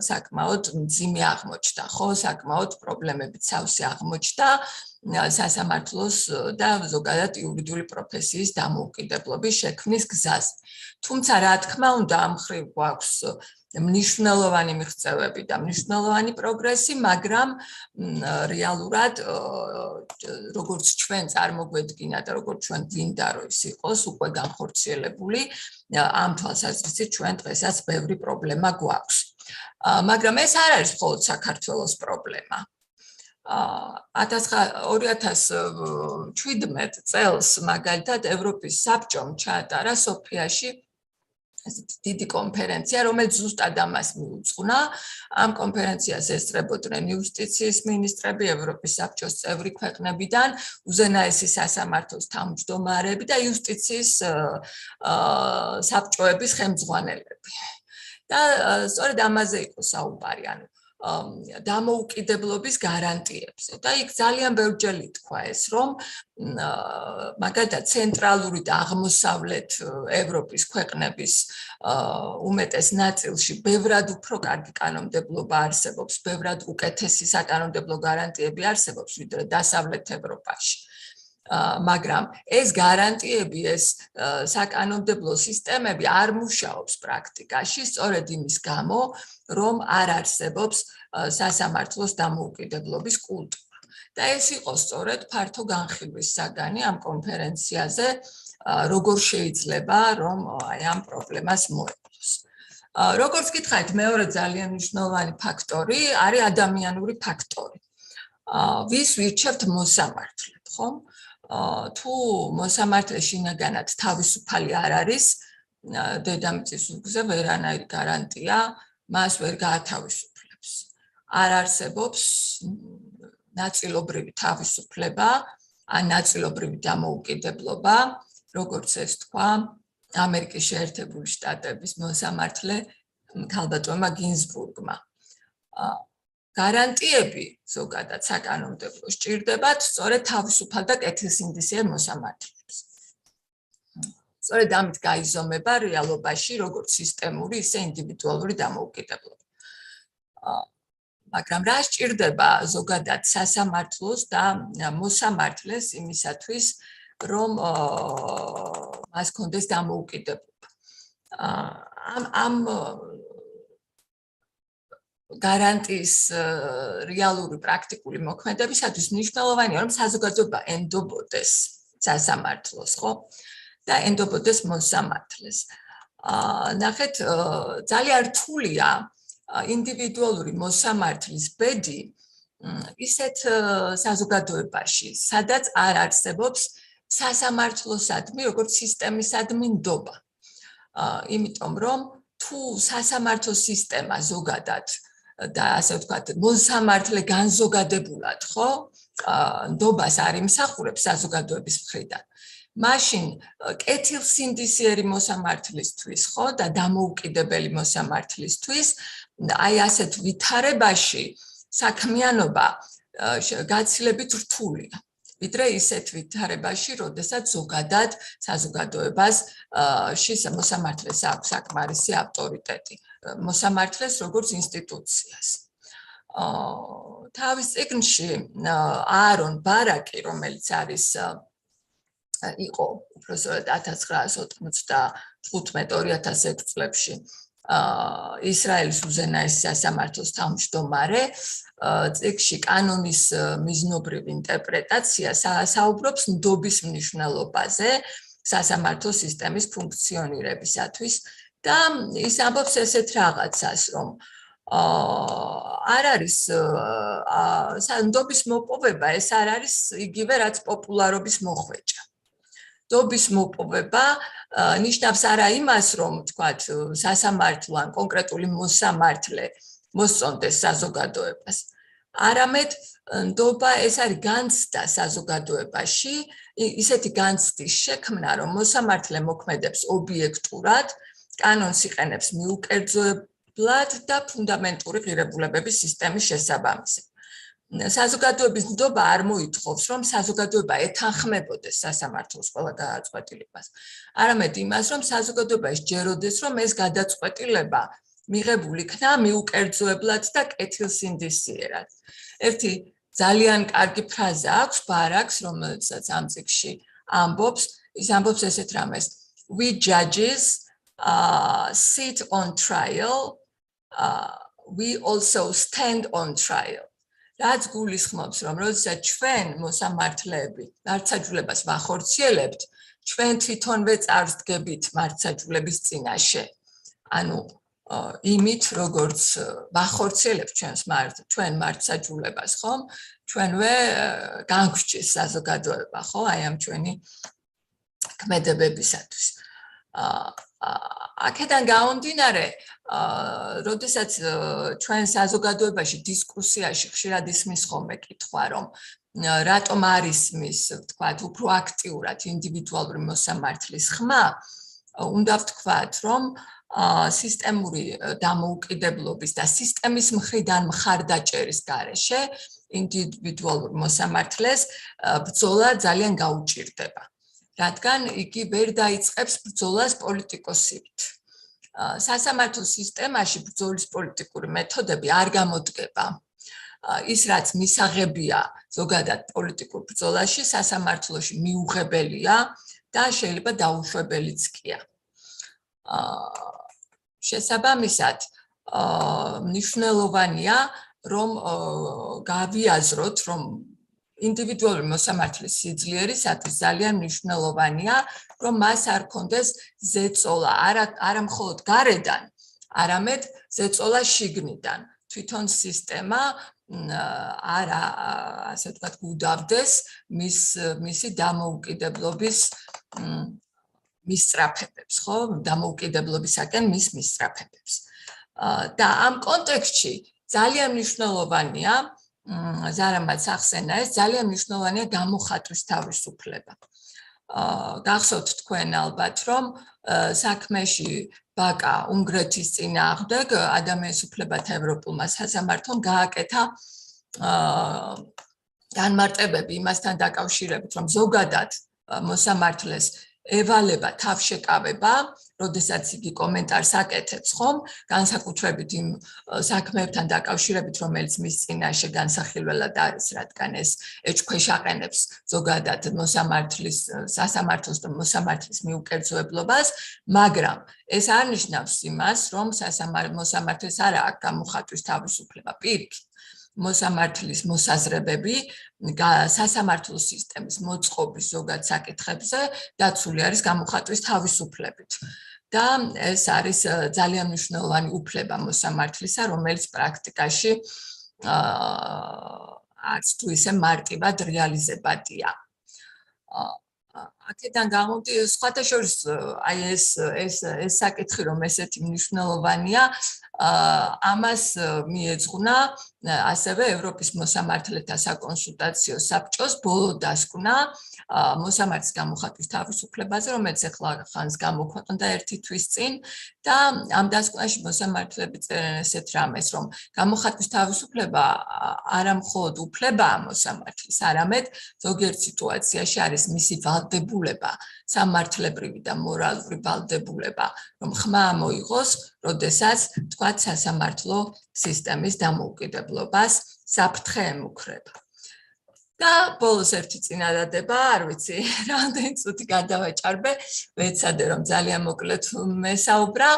საკმაოდ მძიმე აღმოჩნდა, ხო, საკმაოდ პრობლემებით სავსე აღმოჩნდა სასამართლოს და ზოგადად იურიდიული პროფესიის დამოუკიდებლობის შექმნის გზაზე. თუმცა, რა თქმა უნდა, ამ მხრივ გვაქვს მნიშვნელოვანი მიღწევები და მნიშვნელოვანი პროგრესი, მაგრამ რეალურად როგორც ჩვენ წარმოგვედგინა და როგორც ჩვენ გვინდა რომ ის იყოს უკვე განხორციელებული, ამ თვალსაზრისით ჩვენ დღესაც ბევრი პრობლემა გვაქვს. მაგრამ ეს არ არის მხოლოდ საქართველოს პრობლემა. 2017 წელს მაგალითად ევროპის საბჭომ ჩაატარა სოფიაში დიდი კონფერენცია, რომელიც ზუსტად ამას მიუძღვნა. ამ კონფერენციას ესწრებოდნენ იუსტიციის მინისტრები, ევროპის საბჭოს წევრი ქვეყნებიდან, უზენაესი სასამართლოს თავმჯდომარეები და იუსტიციის საბჭოების ხელმძღვანელები. და სწორედ ამაზე იყო საუბარი, ანუ დამოუკიდებლობის გარანტიებზე და იქ ძალიან ბევრჯერ ითქვა ეს, რომ მაგალითად ცენტრალური და აღმოსავლეთ ევროპის ქვეყნების უმეტეს ნაწილში ბევრად უფრო კარგი კანონმდებლობა არსებობს, ბევრად უკეთესი საკანონმდებლო გარანტიები არსებობს, ვიდრე დასავლეთ ევროპაში. მაგრამ ეს გარანტიები, ეს საკანონმდებლო სისტემები არ მუშაობს პრაქტიკაში, სწორედ იმის გამო, რომ არ არსებობს სასამართლოს დამოუკიდებლობის კულტურა. და ეს იყო სწორედ ფართო განხილვის საგანი ამ კონფერენციაზე, როგორ შეიძლება, რომ აი ამ პრობლემას მოევლოს. როგორც გითხარით, მეორე ძალიან მნიშვნელოვანი ფაქტორი არის ადამიანური ფაქტორი. ვის ვირჩევთ მოსამართლედ, ხო? თუ მოსამართლე შინაგანად თავისუფალი არ არის, დედამიწის ზურგზე ვერანაირი გარანტია მას ვერ გაათავისუფლებს. არ არსებობს ნაწილობრივი თავისუფლება, ან ნაწილობრივი დამოუკიდებლობა, როგორც ეს თქვა ამერიკის შეერთებული შტატების მოსამართლე ქალბატონმა გინზბურგმა. გარანტიები ზოგადად საკანონმდებლო სჭირდებათ სწორედ თავისუფალ და კეთილსინდისიერ მოსამართლეებს. სწორედ ამით გაიზომება რეალობაში როგორც სისტემური, ისე ინდივიდუალური დამოუკიდებლობა. მაგრამ რა სჭირდება ზოგადად სასამართლოს და მოსამართლეს იმისათვის, რომ მას კონდეს დამოუკიდებლობა. ამ გარანტიის რეალური პრაქტიკული მოქმედებისათვის მნიშვნელოვანია, რომ საზოგადოება ენდობოდეს სასამართლოს, ხო? და ენდობოდეს მოსამართლეს. ნახეთ, ძალიან რთულია ინდივიდუალური მოსამართლის ბედი ისეთ საზოგადოებაში, სადაც არ არსებობს სასამართლოსადმი, როგორც სისტემისადმი ნდობა. იმიტომ რომ თუ სასამართლო სისტემა ზოგადად და ასე ვთქვათ, მოსამართლე განზოგადებულად, ხო, ნდობას არ იმსახურებს საზოგადოების მხრიდან. მაშინ კეთილსინდისიერი მოსამართლისთვის, ხო, და დამოუკიდებელი მოსამართლისთვის, აი ასეთ ვითარებაში საქმიანობა გაცილებით რთულია. ვიდრე ისეთ ვითარებაში, როდესაც ზოგადად საზოგადოებას მოსამართლეს აქვს საკმარისი ავტორიტეტი, მოსამართლეს როგორც ინსტიტუციას. თავის წიგნში აარონ ბარაკი, რომელიც იყო უბრალოდ 1995-2006 წლებში ისრაელის უზენაესი სასამართლოს თავმჯდომარე, წიგნში კანონის მიზნობრივ ინტერპრეტაცია საუბრობს ნდობის მნიშვნელობაზე სასამართლო სისტემის ფუნქციონირებისათვის და ის ამბობს ესეთ რაღაცას, რომ არ არის ნდობის მოპოვება, ეს არ არის იგივე რაც პოპულარობის მოხვეჭა. ნდობის მოპოვება ნიშნავს არა იმას, რომ თქვათ სასამართლო ან კონკრეტული მოსამართლე მოსწონდეს საზოგადოებას. არამედ ნდობა ეს არის განცდა საზოგადოებაში, ისეთი განცდის შექმნა, რომ მოსამართლე მოქმედებს ობიექტურად, კანონს იყენებს მიუკერძოებლად და ფუნდამენტური ღირებულებების სისტემის შესაბამისად. საზოგადოების ნდობა არ მოითხოვს, რომ საზოგადოება ეთანხმებოდეს სასამართლოს ყველა გადაწყვეტილებას. არამედ იმას, რომ საზოგადოება სჯეროდეს, რომ ეს გადაწყვეტილება მიღებული იქნა მიუკერძოებლად და კეთილსინდისიერად. ერთი ძალიან კარგი ფრაზა აქვს ბარაკს, რომელსაც ამ წიგნში ამბობს, ის ამბობს ესეთ რამეს: We judges sit on trial, we also stand on trial. რაც გულისხმობს, რომ როდესაც ჩვენ მოსამართლეები მართლმსაჯულებას ვახორციელებთ, ჩვენ თვითონვე წარსდგებით მართლმსაჯულების წინაშე. ანუ იმით, როგორც ვახორციელებთ ჩვენ მართლმსაჯულებას, ხომ? ჩვენვე განგვჭირს საზოგადოება, ხო? აი ამ ჩვენი ქმედებებისათვის. აქედან გამომდინარე, როდესაც ჩვენ საზოგადოებაში დისკუსიაში ხშირად ისმის ხოლმე კითხვა, რომ რატომ არ ისმის, ვთქვათ, უფრო აქტიურად ინდივიდუალური მოსამართლის ხმა, უნდა ვთქვათ, რომ სისტემური დამოუკიდებლობის და სისტემის მხრიდან მხარდაჭერის გარეშე ინდივიდუალურ მოსამართლეს ბრძოლა ძალიან გაუჭირდება, რადგან იგი ვერ დაიწყებს ბრძოლას პოლიტიკოსივით. სასამართლო სისტემაში ბრძოლის პოლიტიკური მეთოდები არ გამოდგება. ის რაც მისაღებია ზოგადად პოლიტიკურ ბრძოლაში, სასამართლოში მიუღებელია და შეიძლება დაუშვებელიც კია. შესაბამისად, მნიშვნელოვანია, რომ გავიაზროთ, რომ ინდივიდუალური მოსამართლის სიძლიერისათვის ძალიან მნიშვნელოვანია, რომ მას არ ქონდეს ზეწოლა, არა მხოლოდ გარედან, არამედ ზეწოლა შიგნიდან. თვითონ სისტემა არა, ასე ვთქვათ, გუდავდეს მისი დამოუკიდებლობის მისწრაფებებს, ხო? დამოუკიდებლობისაკენ მის მისწრაფებებს. და ამ კონტექსტში ძალიან მნიშვნელოვანია, ზარამაც ახსენა ეს, ძალიან მნიშვნელოვანია გამოხატვის თავისუფლება. გახსოვთ თქვენ ალბათ, რომ საქმეში ბაკა უნგრეთის წინააღმდეგ ადამიანის უფლებათა ევროპულმა სასამართლომ გააკეთა განმარტებები იმასთან დაკავშირებით, რომ ზოგადად მოსამართლეს ევალება თავშეკავება, როდესაც იგი კომენტარს აკეთებს, ხომ, განსაკუთრებით იმ საქმეებთან დაკავშირებით, რომელიც მის წინაშე განსახილველად არის, რადგან ეს ეჭვქვეშაყენებს ზოგადად სასამართლოს და მოსამართლის მიუკერძოებლობას, მაგრამ ეს არ ნიშნავს იმას, რომ მოსამართლეს არ აქვს გამოხატვის თავისუფლება. პირიქით, მოსამართლის მოსაზრებები სასამართლო სისტემის მოწყობის ზოგად საკითხებზე დაცული არის გამოხატვის თავისუფლებით. და ეს არის ძალიან მნიშვნელოვანი უფლება მოსამართლისა, რომელიც პრაქტიკაში არც თუ ისე მარტივად რეალიზებადია. აქედან გამოდის სხვათა შორის აი ეს საკითხი, რომ ესეთი მნიშვნელოვანია, ამას მიეძღვნა ასევე ევროპის მოსამართლეთა საკონსულტაციო საბჭოს ბოლო დასკვნა მოსამართლის გამოხატვის თავისუფლებაზე, რომელიც ახლა ხანს გამოქვეყნდა 1 თვის წინ და ამ დასკვნაში მოსამართლეები წერენ ესეთ რამეს, რომ გამოხატვის თავისუფლება არა მხოლოდ უფლებაა მოსამართლის, არამედ ზოგიერთ სიტუაციაში არის მისი ვალდებულება, სამართლებრივი და მორალური ვალდებულება, რომ ხმა მოიღოს, როდესაც თქვათ სასამართლო სისტემის დამოუკიდებლობას საფრთხე ემუქრება. და ბოლოს ერთი წინადადება, არ ვიცი, რამდენი წუთი გადავაჭარბე, ვეცადე რომ ძალიან მოკლედ მესაუბრა.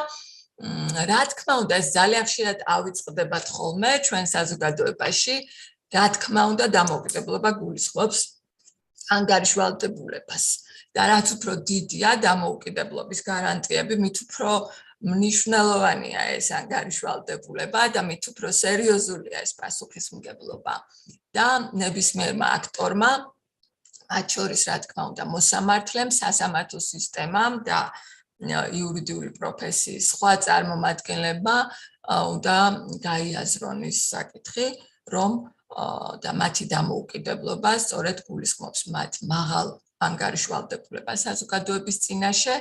რა თქმა უნდა, ეს ძალიან ხშირად ავიწყდებათ ხოლმე ჩვენ საზოგადოებაში, რა თქმა უნდა, დამოუკიდებლობა გულისხმობს ანგარიშვალდებულებას. და რაც უფრო დიდია დამოუკიდებლობის გარანტიები, მით უფრო მნიშვნელოვანია ეს ანგარიშვალდებულება და მით უფრო სერიოზულია ეს პასუხისმგებლობა. და ნებისმიერმა აქტორმა, მათ შორის რა თქმა უნდა მოსამართლემ, სასამართლო სისტემამ და იურიდიული პროფესიის სხვა წარმომადგენლებმა უნდა გაიაზრონ ის საკითხი, რომ და მათი დამოუკიდებლობა სწორედ გულისხმობს მათ მაღალ ანგარიშვალდებულებას საზოგადოების წინაშე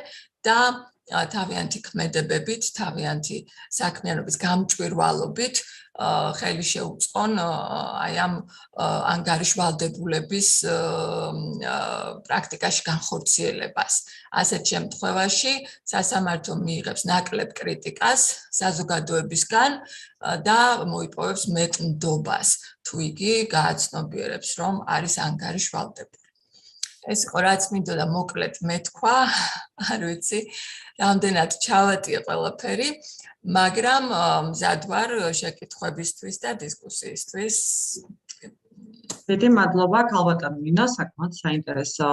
და თავიანთი ქმედებებით, თავიანთი საქმიანობის გამჭვირვალობით ხელი შეუწყონ აი ამ ანგარიშვალდებულების პრაქტიკაში განხორციელებას. ასეთ შემთხვევაში სასამართლო მიიღებს ნაკლებ კრიტიკას საზოგადოებისგან და მოიპოვებს მეტ ნდობას, თუ იგი გააცნობიერებს, რომ არის ანგარიშვალდებული. ეს იყო რაც მინდოდა მოკლედ მეთქვა, არ ვიცი, რამდენად ჩავატია ყველაფერი, მაგრამ მზად ვარ შეკითხვებისთვის და დისკუსიისთვის. დიდი მადლობა ქალბატონ მინო, საკმაოდ საინტერესო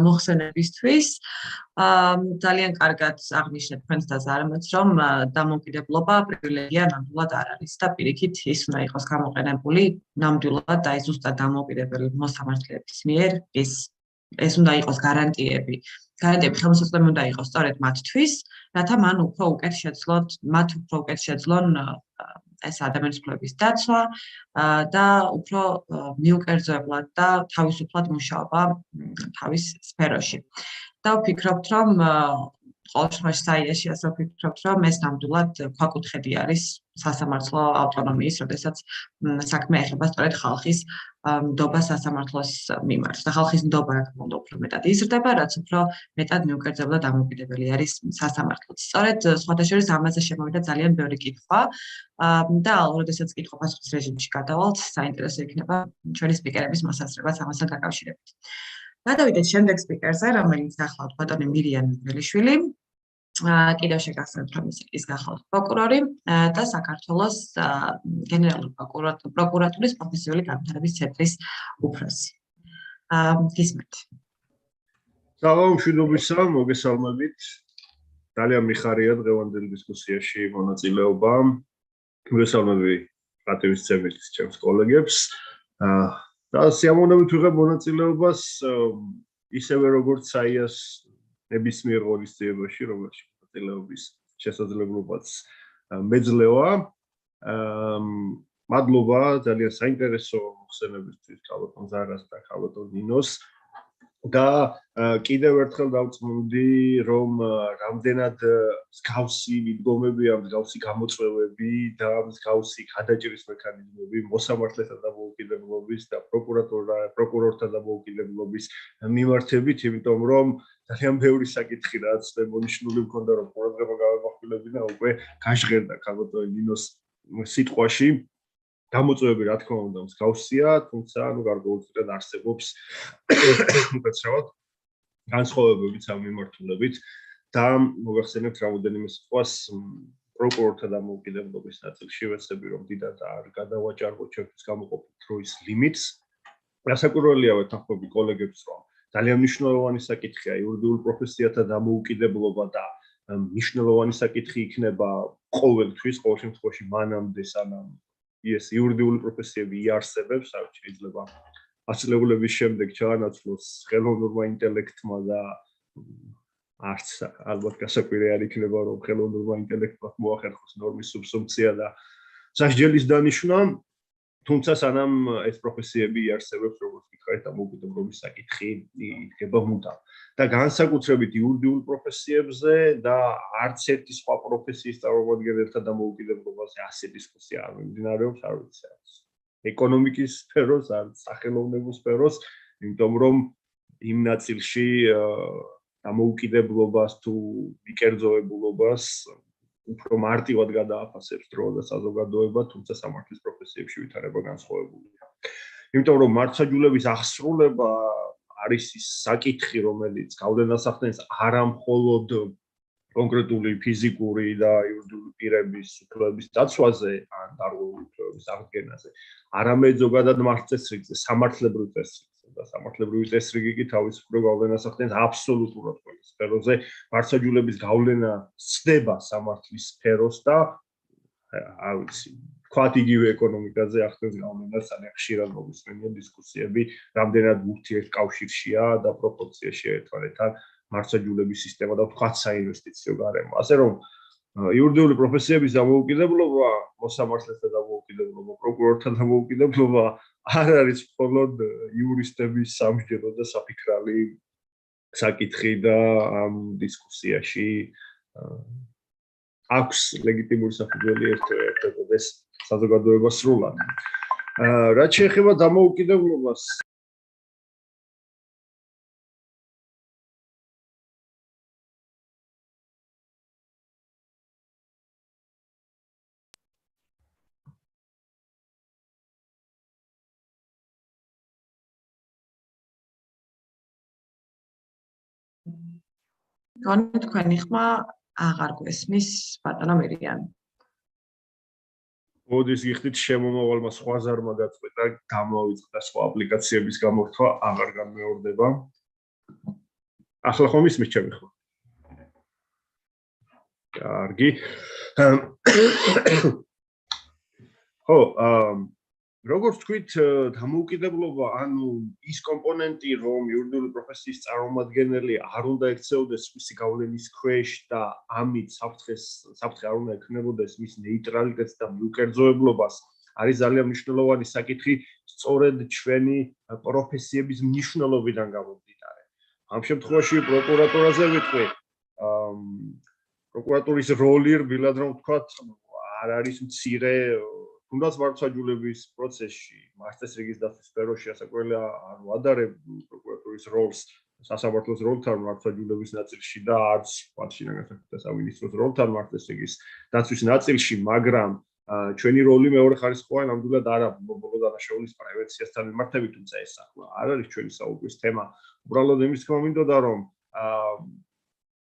მოხსენებისთვის. ძალიან კარგად აღნიშნეთ თქვენს და ზარამაც, რომ დამოუკიდებლობა პრივილეგია ნამდვილად არ არის და პირიქით ის უნდა იყოს გამოყენებული ნამდვილად და ზუსტად დამოუკიდებელი მოსამართლეების მიერ ეს უნდა იყოს გარანტიები ხელმისაწვდომი უნდა იყოს სწორედ მათთვის, რათა მათ უფრო უკეთ შეძლონ ეს ადამიანის უფლებების დაცვა და უფრო მიუკერძოებლად და თავისუფლად მუშაობა თავის სფეროში. და ვფიქრობთ, რომ ყოველ შემთხვევაში საიაში ასე ვფიქრობთ, რომ ეს ნამდვილად ქვაკუთხედი არის სასამართლო ავტონომიის, როდესაც საქმე ეხება სწორედ ხალხის ნდობა სასამართლოს მიმართ. და ხალხის ნდობა რა თქმა უნდა უფრო მეტად იზრდება, რაც უფრო მეტად მიუკერძებლა დამოუკიდებელი არის სასამართლოც. სწორედ სხვათა შორის ამაზე შემოვიდა ძალიან ბევრი კითხვა და როდესაც კითხვა-პასუხის რეჟიმში გადავალთ, საინტერესო იქნება ჩვენი სპიკერების მოსაზრებაც ამასთან დაკავშირებით. გადავიდეთ შემდეგ სპიკერზე, რომელიც გახლავთ ბატონი მირიან მიგრელიშვილი. კიდევ შეგახსენებთ, რომ ის გახლავთ პროკურორი და საქართველოს გენერალური პროკურატურის პროფესიული განვითარების ცენტრის უფროსი. გისმენთ. სალამ, მშვიდობისა, მოგესალმებით. ძალიან მიხარია დღევანდელ დისკუსიაში მონაწილეობა. მოგესალმები პატივისცემით ჩემს კოლეგებს. და სიამოვნებით ვიღებ მონაწილეობას ისევე როგორც საიას ნებისმიერ ღონისძიებაში, რომელშიც მონაწილეობის შესაძლებლობაც მეძლევა. მადლობა ძალიან საინტერესო მოხსენებისთვის ქალბატონ ზარას და ქალბატონ ნინოს. და კიდევ ერთხელ დავწმუნდი, რომ რამდენად მსგავსი მიდგომები, მსგავსი გამოწვევები და მსგავსი გადაჭრის მექანიზმები მოსამართლეთა დამოუკიდებლობის და პროკურორთა დამოუკიდებლობის მიმართებით, იმიტომ რომ ძალიან ბევრი საკითხი რაც მონიშნული მქონდა, რომ ყურადღება გავემახვილებინა, უკვე გაჟღერდა ქალბატონ ნინოს სიტყვაში. გამოწვევები რა თქმა უნდა მსგავსია, თუმცა გარკვეულწილად არსებობს უკაცრავად განსხვავებებიც ამ მიმართულებით და მოგახსენებთ რამოდენიმე სიტყვას პროკურორთა დამოუკიდებლობის ნაწილში ვეცდები რომ დიდად არ გადავაჭარბოთ ჩემთვის გამოყოფილ დროის ლიმიტს. გასაკვირველია ვეთანხმები კოლეგებს, რომ ძალიან მნიშვნელოვანი საკითხია იურიდიულ პროფესიათა დამოუკიდებლობა და მნიშვნელოვანი საკითხი იქნება ყოველთვის, ყოველ შემთხვევაში მანამდე სანამ ეს იურიდიული პროფესიები იარსებებს, შეიძლება აცილებლების შემდეგ ჩაანაცვლოს ხელოვნურმა ინტელექტმა და არც ალბათ გასაკვირი არ იქნება, რომ ხელოვნურმა ინტელექტმა მოახერხოს ნორმის სუბსუმცია და სასჯელის დანიშვნა, თუმცა სანამ ეს პროფესიები იარსებებს, როგორც ვიქრეთ, დამოუკიდებლობის საკითხი იდგება მუდამ. და განსაკუთრებით იურიდიულ პროფესიებზე და არც ერთი სხვა პროფესიის წარმომადგენელთა დამოუკიდებლობაზე ასე დისკუსია არ მიმდინარეობს, არ ვიცი, არც ეკონომიკის სფეროს, არც სახელოვნებო სფეროს, იმიტომ რომ იმ ნაწილში დამოუკიდებლობას თუ მიკერძოებულობას უფრო მარტივად გადააფასებს დრო და საზოგადოება, თუმცა სამართლის პროფესიებში ვითარება განსხვავებულია. იმიტომ რომ მართლმსაჯულების აღსრულება არის ის საკითხი, რომელიც გავლენას ახდენს არა მხოლოდ კონკრეტული ფიზიკური და იურიდიული პირების უფლებების დაცვაზე ან დარღვეული უფლებების აღდგენაზე, არამედ ზოგადად მართლწესრიგზე, სამართლებრივ წესრიგზე და სამართლებრივი წესრიგი კი თავისუფლად გავლენას ახდენს აბსოლუტურად ყველა სფეროზე. მართლმსაჯულების გავლენა სცდება სამართლის სფეროს და არ ვიცი, თქვათ იგივე ეკონომიკაზე ახდენს გავლენას, ძალიან ხშირად მოგვისმენია დისკუსიები, რამდენად ურთიერთკავშირშია და პროპორციაშია ერთმანეთთან მართლმსაჯულების სისტემა და თქვათ საინვესტიციო გარემო. ასე რომ იურიდიული პროფესიების დამოუკიდებლობა, მოსამართლეთა დამოუკიდებლობა, პროკურორთა დამოუკიდებლობა არ არის მხოლოდ იურისტების სამსჯელო და საფიქრალი საკითხი და ამ დისკუსიაში აქვს ლეგიტიმური საფუძველი ერთადერთად საზოგადოებას სრულად. რაც შეეხება დამოუკიდებლობას, გონი თქვენი ხმა აღარ გვესმის ბატონო მირიან. მოდის გიხდით შემომავალმა სხვა ზარმა გაწყვეტა გამოვიწყდა სხვა აპლიკაციების გამორთვა აღარ განმეორდება. ახლა ხომ ისმის ჩემი ხმა? კარგი. ხო, როგორც თქვით, დამოუკიდებლობა, ანუ ის კომპონენტი, რომ იურიდიული პროფესიის წარმომადგენელი არ უნდა ექცეოდეს მისი გავლენის ქვეშ და ამით საფრთხე არ უნდა ექმნებოდეს მის ნეიტრალიტეტს და მიუკერძოებლობას, არის ძალიან მნიშვნელოვანი საკითხი სწორედ ჩვენი პროფესიების მნიშვნელობიდან გამომდინარე. ამ შემთხვევაში პროკურატურაზე ვიტყვი, პროკურატურის როლი რბილად რომ ვთქვათ, არ არის მცირე, თუნდაც მართლმსაჯულების პროცესში, მასწეს რიგის დაცვის სფეროში ასაკვლელი არ ვადარებ პროკურატურის როლს სასამართლოს როლთან მართლმსაჯულების ნაწილში და არც შინაგან საქმეთა სამინისტროს როლთან მასწეს რიგის დაცვის ნაწილში, მაგრამ ჩვენი როლი მეორე ხარისხოვანი ნამდვილად არა ბოლო დანაშაულის პრევენციასთან მიმართებით, თუმცა ეს ახლა არ არის ჩვენი საუბრის თემა. უბრალოდ იმის თქმა მინდოდა, რომ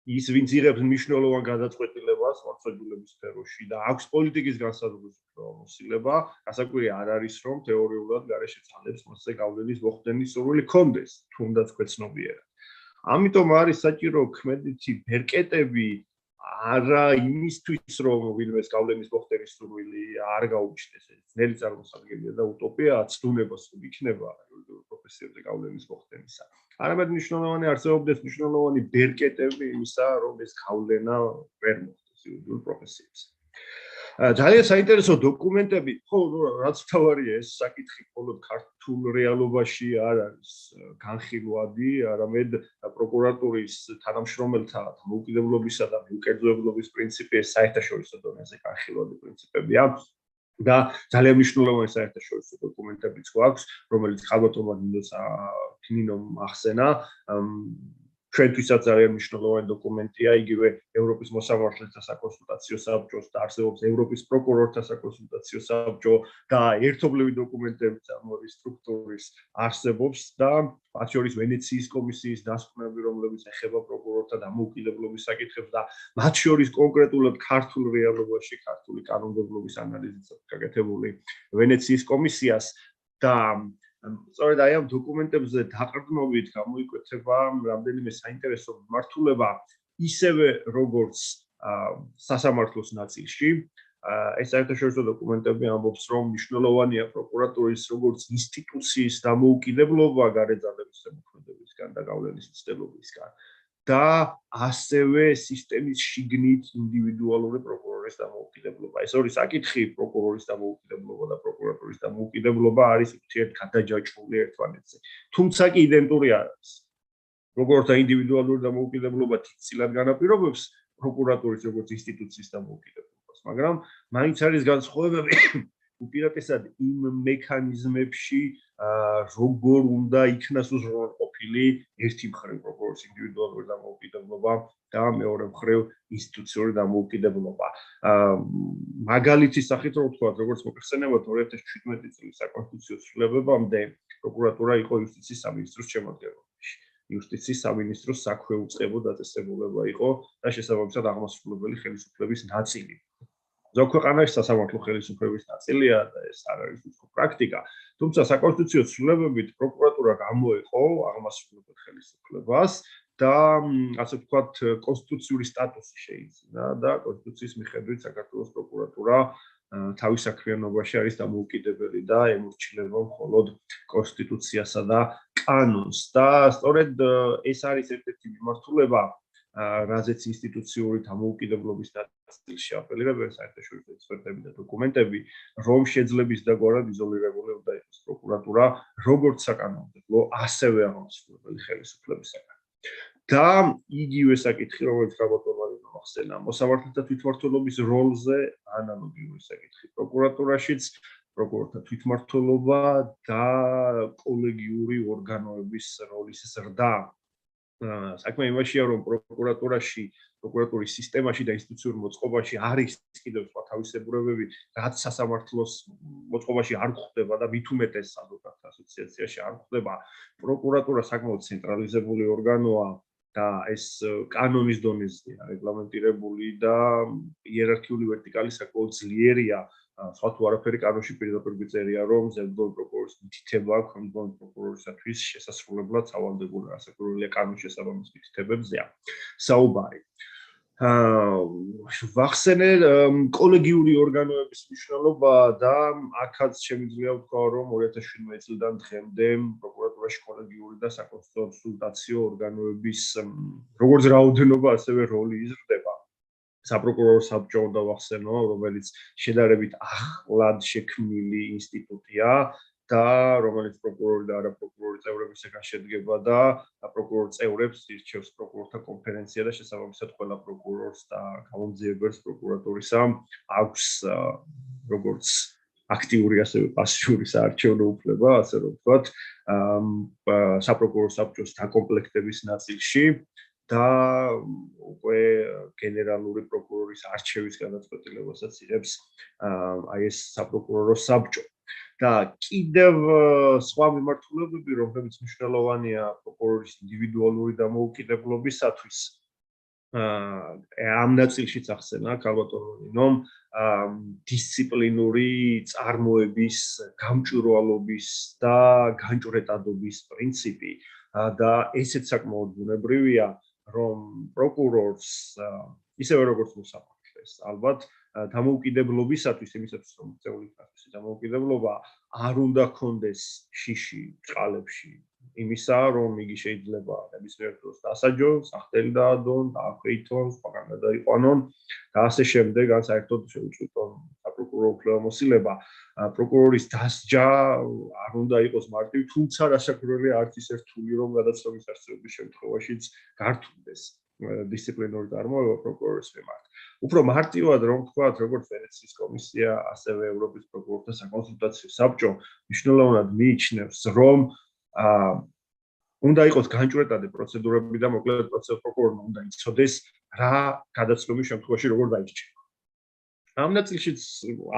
ის ვინც იღებს მნიშვნელოვან გადაწყვეტილებას მართლმსაჯულების სფეროში და აქვს პოლიტიკის განსაზღვრის მოსილება, გასაკვირი არ არის, რომ თეორიულად გარეშე ძალებს მასზე გავლენის მოხდენის სურვილი ჰქონდეს, თუნდაც ქვეცნობიერად. ამიტომ არის საჭირო ქმედითი ბერკეტები არა იმისთვის, რომ ვინმეს გავლენის მოხდენის სურვილი არ გაუჩნდეს, ეს ძნელი წარმოსადგენია და უტოპია, ცდუნება სულ იქნება პროფესიებზე გავლენის მოხდენისა. არამედ მნიშვნელოვანი არსებობდეს მნიშვნელოვანი ბერკეტები იმისა, რომ ეს გავლენა ვერ მოხდეს იურიდიულ პროფესიებზე. ძალიან საინტერესო დოკუმენტები, ხო, რაც თავარია ეს საკითხი მხოლოდ ქართულ რეალობაში არ არის განხილვადი, არამედ პროკურატურის თანამშრომელთა დამოუკიდებლობისა და მიუკერძოებლობის პრინციპი ეს საერთაშორისო დონეზე განხილვადი პრინციპებია. და ძალიან მნიშვნელოვანი საერთაშორისო დოკუმენტებიც გვაქვს, რომელიც ხალბატონმა ნინომ ახსენა. ჩვენთვისაც ძალიან მნიშვნელოვანი დოკუმენტია, იგივე ევროპის მოსამართლეთა საკონსულტაციო საბჭოს და არსებობს ევროპის პროკურორთა საკონსულტაციო საბჭო და ერთობლივი დოკუმენტებიც ამ ორი სტრუქტურის არსებობს და მათ შორის ვენეციის კომისიის დასკვნები, რომლებიც ეხება პროკურორთა დამოუკიდებლობის საკითხებს და მათ შორის კონკრეტულად ქართულ რეალობაში, ქართული კანონმდებლობის ანალიზით გაკეთებული ვენეციის კომისიას და სწორედ აი ამ დოკუმენტებზე დაყრდნობით გამოიკვეთება რამდენიმე საინტერესო მიმართულება, ისევე როგორც სასამართლოს ნაწილში. ეს საერთაშორისო დოკუმენტები ამბობს, რომ მნიშვნელოვანია პროკურატურის როგორც ინსტიტუციის დამოუკიდებლობა გარე ძალების ზემოქმედებისგან და გავლენის მცდელობისგან და ასევე სისტემის შიგნით ინდივიდუალური პროკურორის დამოუკიდებლობა. ეს ორი საკითხი, პროკურორის დამოუკიდებლობა და პროკურატურის დამოუკიდებლობა არის ურთიერთგადაჯაჭვული ერთმანეთზე. თუმცა კი იდენტური არ არის. პროკურორთა ინდივიდუალური დამოუკიდებლობა თითქმის განაპირობებს პროკურატურის როგორც ინსტიტუციის დამოუკიდებლობას, მაგრამ მაინც არის განსხვავებები უპირატესად იმ მექანიზმებში, როგორ უნდა იქნას უზრუნველყოფილი ერთი მხრივ პროკურორის ინდივიდუალური დამოუკიდებლობა და მეორე მხრივ ინსტიტუციური დამოუკიდებლობა. მაგალითის სახით რომ ვთქვათ, როგორც მოიხსენებათ 2017 წლის საკონსტიტუციო ცვლილებებამდე პროკურატურა იყო იუსტიციის სამინისტროს შემადგენლობაში. იუსტიციის სამინისტროს საქვეუწყებო დაწესებულება იყო და შესაბამისად აღმასრულებელი ხელისუფლების ნაწილი. ზოგ ქვეყანაში სასამართლო ხელისუფლების ნაწილია და ეს არ არის უცხო პრაქტიკა. თუმცა საკონსტიტუციო ცვლილებებით პროკურატურა გამოეყო აღმასრულებელ ხელისუფლებას და ასე ვთქვათ კონსტიტუციური სტატუსი შეიძინა და კონსტიტუციის მიხედვით საქართველოს პროკურატურა თავის საქმიანობაში არის დამოუკიდებელი და ემორჩილება მხოლოდ კონსტიტუციასა და კანონს და სწორედ ეს არის ერთ-ერთი მიმართულება, რაზეც ინსტიტუციური დამოუკიდებლობის ნაწილში აპელირებენ საერთაშორისო ექსპერტები და დოკუმენტები, რომ შეძლების დაგვარად იზოლირებული უნდა იყოს პროკურატურა როგორც საკანონმდებლო, ასევე აღმასრულებელი ხელისუფლებისაგან. და იგივე საკითხი, რომელიც ხალბატონმა ახსენა, მოსამართლეთა თვითმმართველობის როლზე ანალოგიური საკითხი პროკურატურაშიც, პროკურორთა თვითმმართველობა და კოლეგიური ორგანოების როლის ზრდა. საქმე იმაშია, რომ პროკურატურის სისტემაში და ინსტიტუციურ მოწყობაში არის კიდევ სხვა თავისებურებები, რაც სასამართლოს მოწყობაში არ გვხვდება და მით უმეტეს ადვოკატთა ასოციაციაში არ გვხვდება. პროკურატურა საკმაოდ ცენტრალიზებული ორგანოა და ეს კანონის დონეზეა რეგლამენტირებული და იერარქიული ვერტიკალი საკმაოდ ძლიერია. სხვა თუ არაფერი კანონში პირდაპირ გვიწერია, რომ ზემოდან პროკურორის მითითება ქვემოდან პროკურორისათვის შესასრულებლად სავალდებულო ასაკურველია კანონის შესაბამის მითითებებზეა საუბარი. ვახსენე კოლეგიური ორგანოების მნიშვნელობა და აქაც შემიძლია ვთქვა, რომ 2017 წლიდან დღემდე პროკურატურაში კოლეგიური და საკონსულტაციო ორგანოების როგორც რაოდენობა, ასევე როლი იზრდება. საპროკურორო საბჭო უნდა ვახსენო, რომელიც შედარებით ახლად შექმნილი ინსტიტუტია და რომელიც პროკურორი და არაპროკურორი წევრებისგან შედგება და პროკურორ წევრებს ირჩევს პროკურორთა კონფერენცია და შესაბამისად ყველა პროკურორს და გამომძიებელს პროკურატურისა აქვს როგორც აქტიური ასევე პასიური საარჩევნო უფლება, ასე რომ ვთქვათ, საპროკურორო საბჭოს დაკომპლექტების ნაწილში და უკვე გენერალური პროკურორის არჩევის გადაწყვეტილებასაც იღებს აი ეს საპროკურორო საბჭო. და კიდევ სხვა მიმართულებები, რომლებიც მნიშვნელოვანია პროკურორის ინდივიდუალური დამოუკიდებლობისათვის, ამ ნაწილშიც ახსენა ქალბატონინომ დისციპლინური წარმოების, გამჭვირვალობის და განჭვრეტადობის პრინციპი და ესეც საკმაოდ ბუნებრივია, რომ პროკურორს ისევე როგორც მოსამართლეს, ალბათ დამოუკიდებლობისათვის, იმისათვის რომ წევრისათვის დამოუკიდებლობა არ უნდა კონდეს შიში წყალებში იმისა, რომ იგი შეიძლება ნებისმიერ დროს დასაჯონ, სახელი დაადონ, დააქვეითონ, სხვაგან გადაიყვანონ და ასე შემდეგ, ან საერთოდ შეუწყვეტონ საპროკურორო უფლებამოსილება. პროკურორის დასჯა არ უნდა იყოს მარტივი, თუმცა რასაკვირველია არც ის რთული, რომ გადაცნობის არსებობის შემთხვევაშიც გართულდეს დისციპლინური წარმოება პროკურორის მიმართ. უფრო მარტივად რომ ვთქვათ, როგორც ვენეციის კომისია, ასევე ევროპის პროკურორთა საკონსულტაციო საბჭო მნიშვნელოვნად მიიჩნევს, რომ უნდა იყოს განჭვრეტადი პროცედურები და მოკლედ პროკურორმა უნდა იცოდეს, რა გადაცნობის შემთხვევაში როგორ დაირჩება. ამ ნაწილშიც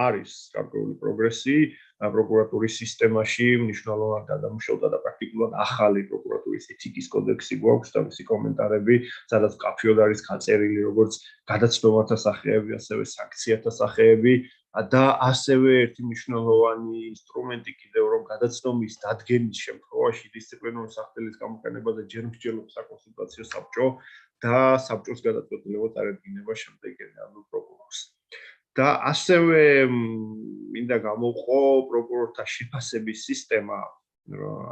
არის გარკვეული პროგრესი პროკურატურის სისტემაში, მნიშვნელოვნად გადამუშავდა და პრაქტიკულად ახალი პროკურატურის ეთიკის კოდექსი გვაქვს და მისი კომენტარები, სადაც მკაფიოდ არის გაწერილი როგორც გადაცნობათა სახეები, ასევე სანქციათა სახეები და ასევე ერთი მნიშვნელოვანი ინსტრუმენტი კიდევ რომ გადაცნობის დადგენის შემთხვევაში დისციპლინური სახდელის გამოყენებაზე ჯერ მსჯელობს საკონსულტაციო საბჭო და საბჭოს გადაწყვეტილება წარედგინება შემდეგ გენერალურ პროკურორს. და ასევე მინდა გამოვყო პროკურორთა შეფასების სისტემა,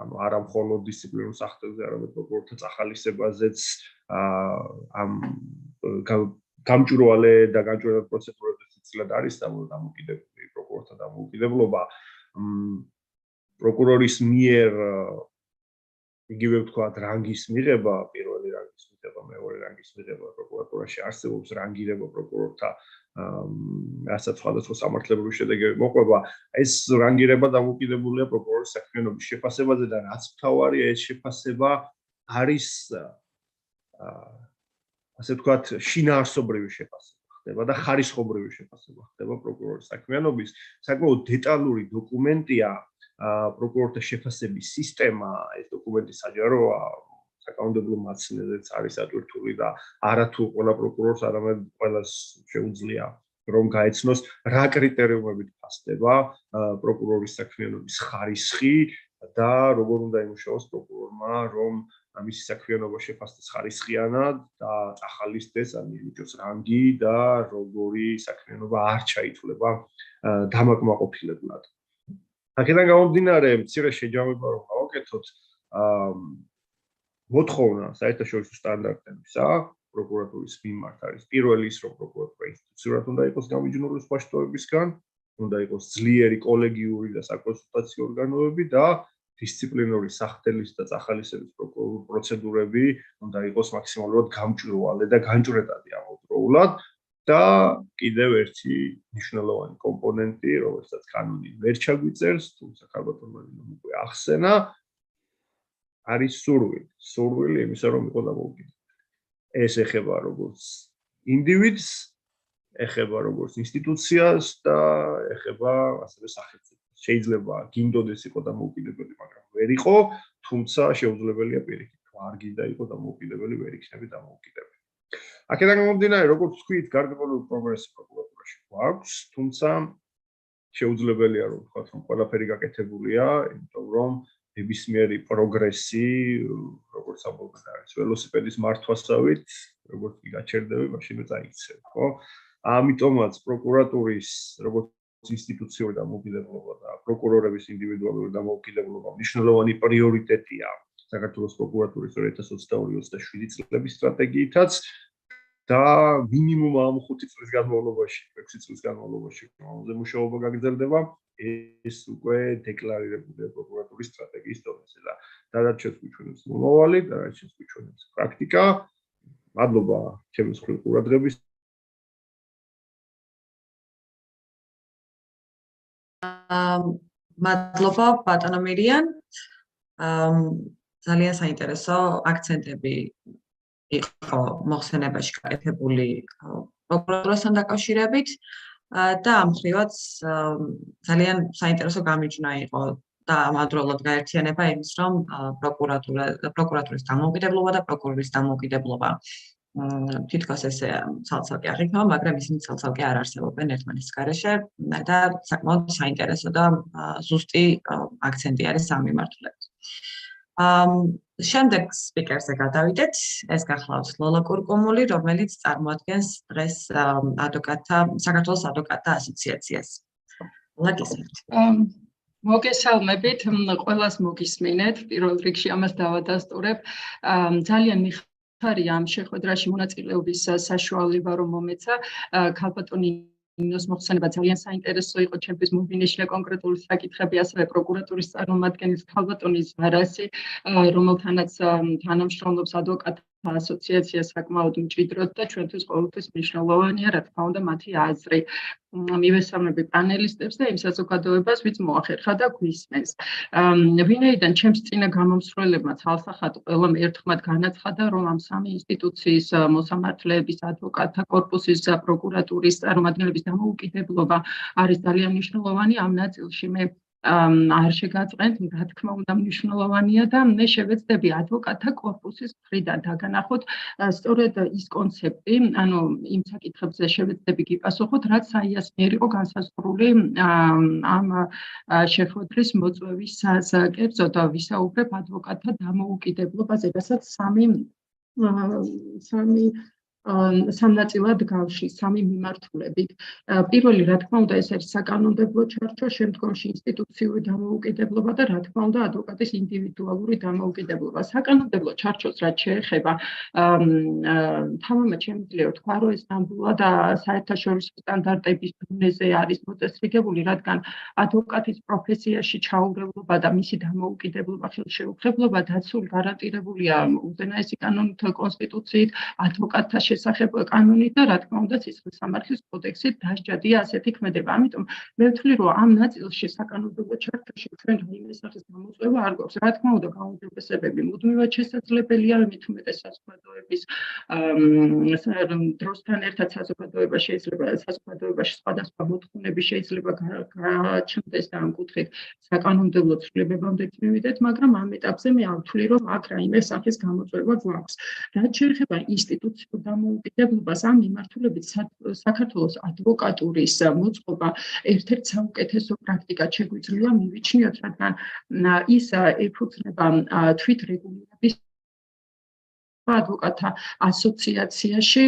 ანუ არა მხოლოდ დისციპლინურ სახდელზე, არამედ პროკურორთა წახალისებაზეც ამ გამჭვირვალე და განჭვრეტად პროცედურებზე ცილად არის დამოუკიდებელი პროკურორთა დამოუკიდებლობა. პროკურორის მიერ იგივე ვთქვათ, რანგის მიღება, პირველი რანგის მიღება, მეორე რანგის მიღება პროკურატურაში არსებობს რანგირება პროკურორთა რასაც სხვადასხვა სამართლებრივი შედეგები მოყვება, ეს რანგირება დამოკიდებულია პროკურორის საქმიანობის შეფასებაზე და რაც მთავარია, ეს შეფასება არის ასე ვთქვათ, შინაარსობრივი შეფასება ხდება და ხარისხობრივი შეფასება ხდება პროკურორის საქმიანობის. საკმაოდ დეტალური დოკუმენტია პროკურორთა შეფასების სისტემა, ეს დოკუმენტი საჯაროა საკანონმდებლო მაცნებელს არის ატვირთული და არათუ ყველა პროკურორს, არამედ ყველას შეუძლია რომ გაეცნოს რა კრიტერიუმებით ფასდება პროკურორის საქმიანობის ხარისხი და როგორ უნდა იმუშაოს პროკურორმა, რომ მისი საქმიანობა შეფასდეს ხარისხიანად და წახალისდეს, ან მივიჭოს რანგი და როგორი საქმიანობა არ ჩაითვლება დამაკმაყოფილებლად. აქედან გამომდინარე, მცირე შეჯამება რომ გავაკეთოთ, მოთხოვნა საერთაშორისო სტანდარტებისა პროკურატურის მიმართ არის პირველი ის, რომ პროკურატურა ინსტიტუციურად უნდა იყოს გამიჯნური სხვა შტოებისგან, უნდა იყოს ძლიერი კოლეგიური და საკონსულტაციო ორგანოები და დისციპლინური სახდელის და წახალისების პროცედურები უნდა იყოს მაქსიმალურად გამჭვირვალე და განჭვრეტადი ამავდროულად და კიდევ ერთი მნიშვნელოვანი კომპონენტი, რომელსაც კანონი ვერ ჩაგვიწერს, თუმცა ქალბატონმა უკვე ახსენა, არის სურვილი იმისა, რომ იყო დამოუკიდებელი. ეს ეხება როგორც ინდივიდს, ეხება როგორც ინსტიტუციას და ეხება ასევე სახელმწიფოს. შეიძლება გინდოდეს იყო დამოუკიდებელი, მაგრამ ვერ იყო, თუმცა შეუძლებელია პირიქით, არ გინდა იყო დამოუკიდებელი, ვერ იქნება დამოუკიდებელი. აქედან გამომდინარე, როგორც ვთქვით, გარკვეული პროგრესი პროკურატურაში გვაქვს, თუმცა შეუძლებელია რომ ვთქვათ, რომ ყველაფერი გაკეთებულია, იმიტომ რომ ნებისმიერი პროგრესი, როგორც ამბობენ, არის ველოსიპედის მართვასავით, როგორც კი გაჩერდები, მაშინვე წაიქცევ, ხო? ამიტომაც პროკურატურის როგორც ინსტიტუციური დამოუკიდებლობა და პროკურორების ინდივიდუალური დამოუკიდებლობა მნიშვნელოვანი პრიორიტეტია საქართველოს პროკურატურის 2022-27 წლების სტრატეგიითაც და მინიმუმ ამ 5 წლის განმავლობაში, 6 წლის განმავლობაში ამაზე მუშაობა გაგრძელდება ეს უკვე დეკლარირებულია პროკურატურის სტრატეგიის დონეზე და რაც შეს გვიჩვენებს მომავალი და რაც შეს გვიჩვენებს პრაქტიკა. მადლობა ჩემი მსხვილი ყურადღების. მადლობა ბატონო მირიან. ძალიან საინტერესო აქცენტები იყო მოხსენებაში გაკეთებული პროკურატურასთან დაკავშირებით და ამ მხრივაც ძალიან საინტერესო გამიჯვნა იყო და ამავდროულად გაერთიანება იმის, რომ პროკურატურის დამოუკიდებლობა და პროკურორის დამოუკიდებლობა თითქოს ესე ცალ-ცალკე აღიქმება, მაგრამ ისინი ცალ-ცალკე არ არსებობენ ერთმანეთის გარეშე და საკმაოდ საინტერესო და ზუსტი აქცენტი არის ამ მიმართულებით. შემდეგ სპიკერზე გადავიდეთ. ეს გახლავს ლოლა კურკუმული, რომელიც წარმოადგენს დღეს საქართველოს ადვოკატთა ასოციაციას. ლაგისმით. მოგესალმებით, ყველას მოგისმინეთ. პირველ რიგში ამას დავადასტურებ. ძალიან მიხარია ამ შეხვედრაში მონაწილეობის საშუალება, რომ მომეცა. ქალბატონი ნინოს მოხსენება ძალიან საინტერესო იყო ჩემთვის მოვინიშნა კონკრეტული საკითხები, ასევე პროკურატურის წარმომადგენლის ქალბატონი ზარასი, რომელთანაც თანამშრომლობს ადვოკატთა ასოციაცია საკმაოდ მჭიდროდ და ჩვენთვის ყოველთვის მნიშვნელოვანია, რა თქმა უნდა, მათი აზრი. მივესალმები პანელისტებს და იმ საზოგადოებას, ვინც მოახერხა და გვისმენს. ვინაიდან ჩემს წინა გამომსვლელებმა თალსახად ყველამ ერთხმად განაცხადა, რომ ამ სამი ინსტიტუციის მოსამართლეების, ადვოკატთა კორპუსის, პროკურატურის წარმომადგენლების დამოუკიდებლობა არის ძალიან მნიშვნელოვანი, ამ ნაწილში მე არ შეგაწყენთ, რა თქმა უნდა მნიშვნელოვანია და მე შევეცდები ადვოკატთა კორპუსის მხრიდან დაგანახოთ სწორედ ის კონცეფტი, ანუ იმ საკითხებზე შევეცდები გიპასუხოთ, რაც საიასნიერ იყო განსაზღვრული ამ შეხვედრის მოწვევის საკითხზე და ვისაუბრებ ადვოკატთა დამოუკიდებლობაზე, რასაც სამ ნაწილად გავში, სამი მიმართულებით. პირველი, რა თქმა უნდა, ეს არის საკანონმდებლო ჩარჩო, შემდგომში ინსტიტუციური დამოუკიდებლობა და რა თქმა უნდა, ადვოკატის ინდივიდუალური დამოუკიდებლობა. საკანონმდებლო ჩარჩოს რაც შეეხება, თამამად შემიძლია ვთქვა, რომ ეს ნამდვილად საერთაშორისო სტანდარტების დონეზე არის მოწესრიგებული, რადგან ადვოკატის პროფესიაში ჩაურევლობა და მისი დამოუკიდებლობა, ხელშეუხებლობა დაცული გარანტირებულია უზენაესი კანონით, კონსტიტუციით, ადვოკატთა შესახებ კანონით და რა თქმა უნდა სისხლის სამართლის კოდექსით დასჯადია ასეთი ქმედება. ამიტომ მე ვთვლი, რომ ამ ნაწილში საკანონმდებლო ჩარჩოში ჩვენ რაიმე სახის გამოწვევა არ გვაქვს. რა თქმა უნდა, გაუმჯობესებები მუდმივად შესაძლებელია, მით უმეტეს საზოგადოების დროსთან ერთად საზოგადოებაში სხვადასხვა მოთხოვნები შეიძლება გაჩნდეს და ამ კუთხით საკანონმდებლო ცვლილებებამდე მივიდეთ, მაგრამ ამ ეტაპზე მე არ ვთვლი, რომ აქ რაიმე სახის გამოწვევა გვაქვს. რაც შეეხება ინსტიტუციურ დამოუკიდებლობას, ამ მიმართულებით საქართველოს ადვოკატურის მოწყობა ერთ-ერთ საუკეთესო პრაქტიკად შეგვიძლია მივიჩნიოთ, რადგან ის ეფუძნება თვითრეგულირების ადვოკატთა ასოციაციაში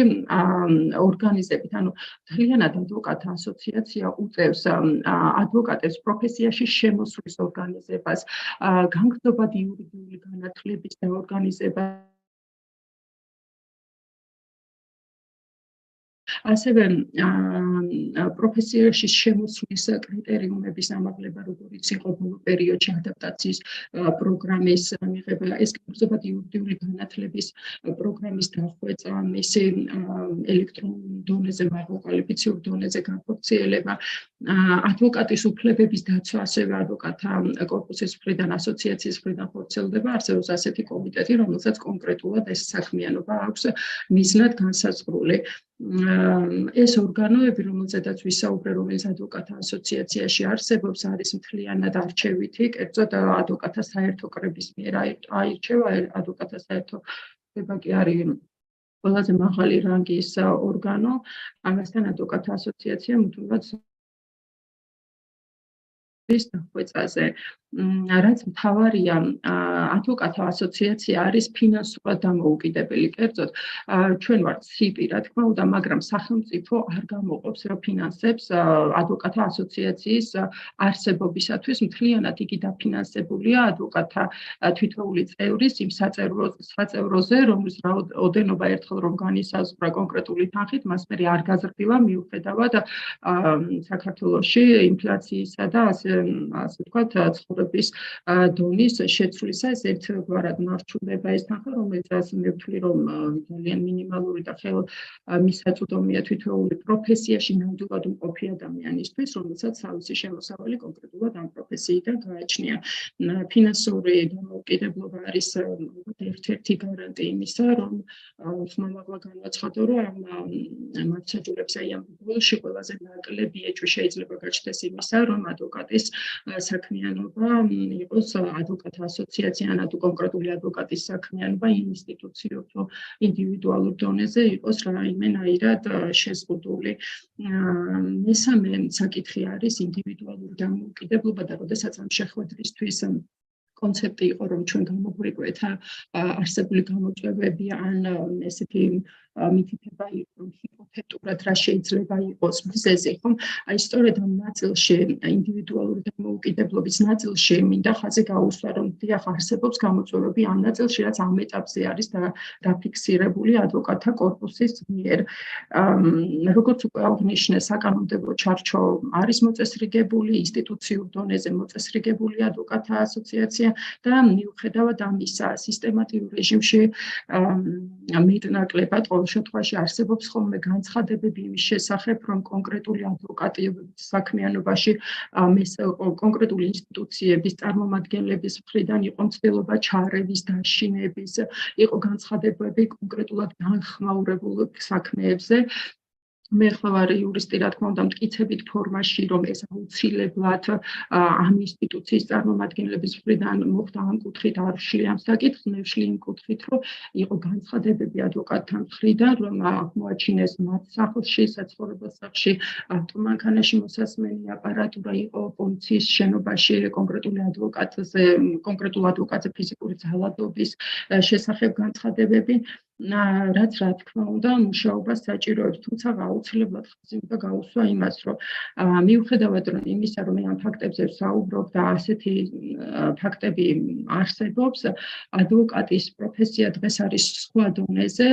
ორგანიზებით, ანუ მთლიანად ადვოკატთა ასოციაცია უწევს ადვოკატებს პროფესიაში შემოსვლის ორგანიზებას, განგრძობადი იურიდიული განათლების ორგანიზებას, ასევე პროფესიაში შემოსვლის კრიტერიუმების ამაღლება, როგორც იყო ბოლო პერიოდში ადაპტაციის პროგრამის მიღება, ეს განგრძობადი იურიდიული განათლების პროგრამის დახვეწა, მისი ელექტრონულ დონეზე, მაღალკვალიფიციურ დონეზე განხორციელება, ადვოკატის უფლებების დაცვა, ასევე ადვოკატთა კორპუსის მხრიდან, ასოციაციის მხრიდან ხორციელდება, არსებობს ასეთი კომიტეტი, რომელსაც კონკრეტულად ეს საქმიანობა აქვს მიზნად განსაზღვრული. ეს ორგანოები, რომელზედაც ვისაუბრე, რომელიც ადვოკატთა ასოციაციაში არსებობს, არის მთლიანად არჩევითი, კერძოდ ადვოკატთა საერთო კრების მიერ აირჩევა, ადვოკატთა საერთო კრება კი არის ყველაზე მაღალი რანგის ორგანო, ამასთან ადვოკატთა ასოციაცია მუდმივად დახვეწაზე. რაც მთავარია ადვოკატთა ასოციაცია არის ფინანსურად დამოუკიდებელი. კერძოდ, ჩვენ ვართ CIP, რა თქმა უნდა, მაგრამ სახელმწიფო არ გამოყოფს ფინანსებს ადვოკატთა ასოციაციის არსებობისათვის. მთლიანად იგი დაფინანსებულია ადვოკატთა თითოეული წევრის იმ საწევროზე, რომლის რაოდენობა ერთხელ რომ განისაზღვრა კონკრეტული თანხით, მას მერე არ გაზრდილა მიუხედავად საქართველოში ინფლაციისა და ასე ვთქვათ, ცხოვრების დონის შეცვლისა. ეს ერთგვარად მარჩულდება ეს თანხა, რომელიც მე ვთვლი, რომ ძალიან მინიმალური და ხელმისაწვდომია თითოეული პროფესიაში ნამდვილად უმყოფი ადამიანისთვის, რომელსაც თავისი შემოსავალი კონკრეტულად ამ პროფესიიდან გააჩნია. ფინანსური დამოუკიდებლობა არის ერთ-ერთი გარანტი იმისა, რომ ხმამაღლა განაცხადო, რომ მართლმსაჯულებს ამ ბოლოში ყველაზე ნაკლები ეჭვი შეიძლება გაჩნდეს იმისა, რომ ადვოკატის საქმიანობა იყოს ადვოკატთა ასოციაცია ან კონკრეტული ადვოკატის საქმიანობა ინსტიტუციურ თუ ინდივიდუალურ დონეზე იყოს რაიმენაირად შეზღუდული. მესამე საკითხი არის ინდივიდუალური დამოუკიდებლობა და როდესაც ამ შეხვედრისთვის კონცეფტი იყო, რომ ჩვენ გამოგვიკვეთ არსებული გამოწვევები ან ესეთი მითითება იყო, რომ ჰიპოთეტურად რა შეიძლება იყოს მიზეზი, ხომ? აი სწორედ ამ ნაწილში, ინდივიდუალური დამოუკიდებლობის ნაწილში მინდა ხაზი გაუსვა, რომ დიახ არსებობს გამოწვევები ამ ნაწილში, რაც ამ ეტაპზე არის დაფიქსირებული ადვოკატთა კორპუსის მიერ. როგორც უკვე აღნიშნე, საკანონმდებლო ჩარჩო არის მოწესრიგებული, ინსტიტუციურ დონეზე მოწესრიგებული ადვოკატთა ასოციაცია და მიუხედავად ამისა, სისტემატიურ რეჟიმში მეტნაკლებად ყოველ შემთხვევაში არსებობს ხოლმე განცხადებები იმის შესახებ, რომ კონკრეტული ადვოკატების საქმიანობაში კონკრეტული ინსტიტუციების წარმომადგენლების მხრიდან იყო მცდელობა ჩარევის, დაშინების, იყო განცხადებები კონკრეტულად განხმაურებულ საქმეებზე. მე ახლა ვარ იურისტი, რა თქმა უნდა, მტკიცებით ფორმაში, რომ ეს აუცილებლად ამ ინსტიტუციის წარმომადგენლების მხრიდან მოხდა ამ კუთხით არ ვშლი ამ საკითხს, მე ვშლი იმ კუთხით, რომ იყო განცხადებები ადვოკატთა მხრიდან, რომ აღმოაჩინეს მათ სახლში, საცხოვრებელ სახლში, ავტომანქანაში მოსასმენი აპარატურა იყო პოლიციის შენობაში კონკრეტულ ადვოკატზე ფიზიკური ძალადობის შესახებ განცხადებები. რაც რა თქმა უნდა მუშაობას საჭიროებს, თუმცა აუცილებლად ხაზი უნდა გაუსვა იმას, რომ მიუხედავად იმისა, რომ ამ ფაქტებზე ვსაუბრობ და ასეთი ფაქტები არსებობს, ადვოკატის პროფესია დღეს არის სხვა დონეზე,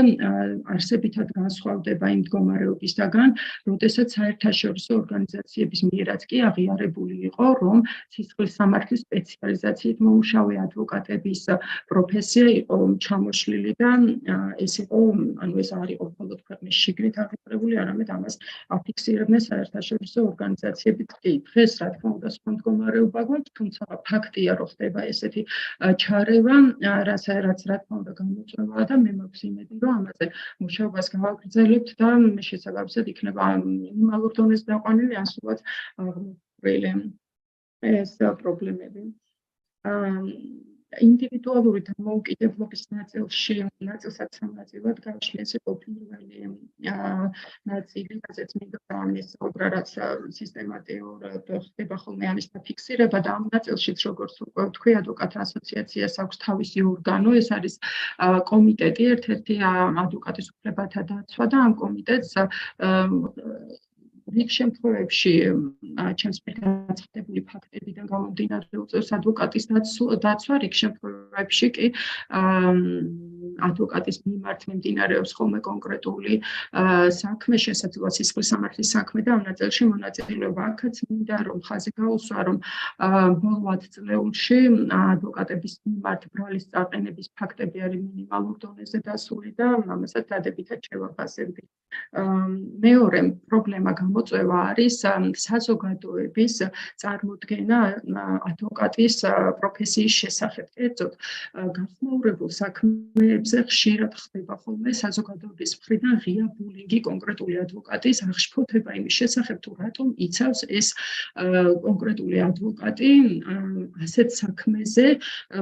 არსებითად განსხვავდება იმ მდგომარეობისგან, როდესაც საერთაშორისო ორგანიზაციების მიერაც კი აღიარებული იყო, რომ სისხლის სამართლის სპეციალიზაციით მომუშავე ადვოკატების პროფესია იყო ჩამოშლილი და ეს იყო, ანუ ეს არ იყო მხოლოდ ქვეყნის შიგნით აღიარებული, არამედ ამას აფიქსირებდნენ საერთაშორისო ორგანიზაციებიც კი. დღეს, რა თქმა უნდა, სხვა მდგომარეობა გვაქვს, თუმცა ფაქტია, რომ ხდება ესეთი ჩარევა, რაც რა თქმა უნდა გამოწვევაა და მე მაქვს იმედი, რომ ამაზე მუშაობას გავაგრძელებთ და შესაბამისად იქნება მინიმალურ დონეზე დაყვანილი, ან სულაც აღმოფხვრილი ეს პრობლემები. ინდივიდუალური დამოუკიდებლობის ნაწილსაც სამნაწილად გავშლი ეს იყო პირველი ნაწილი, რაზეც მინდოდა ამის საუბრა, რაც სისტემატიურად ხდება ხოლმე ამის დაფიქსირება და ამ ნაწილშიც, როგორც უკვე ვთქვი, ადვოკატთა ასოციაციას აქვს თავისი ორგანო, ეს არის კომიტეტი, ერთ-ერთი ადვოკატის უფლებათა დაცვა და ამ კომიტეტს რიგ შემთხვევებში ჩემს მიერ გაცხადებული ფაქტებიდან გამომდინარე უწევს ადვოკატის დაცვა, რიგ შემთხვევებში კი ადვოკატის მიმართ მიმდინარეობს ხოლმე კონკრეტული საქმე, შესაძლოა სისხლის სამართლის საქმე და ამ ნაწილში მონაწილეობა. აქაც მინდა რომ ხაზი გაუსვა, რომ ბოლო 10 წლეულში ადვოკატების მიმართ ბრალის წაყენების ფაქტები არის მინიმალურ დონეზე დასული და ამასაც დადებითად შევაფასებდი. მეორე პრობლემა გამოწვევა არის საზოგადოების წარმოდგენა ადვოკატის პროფესიის შესახებ. კერძოდ, განსხვავებულ საქმეებზე ხშირად ხდება ხოლმე საზოგადოების მხრიდან ღია ბულინგი კონკრეტული ადვოკატის აღშფოთება იმის შესახებ, თუ რატომ იცავს ეს კონკრეტული ადვოკატი ასეთ საქმეზე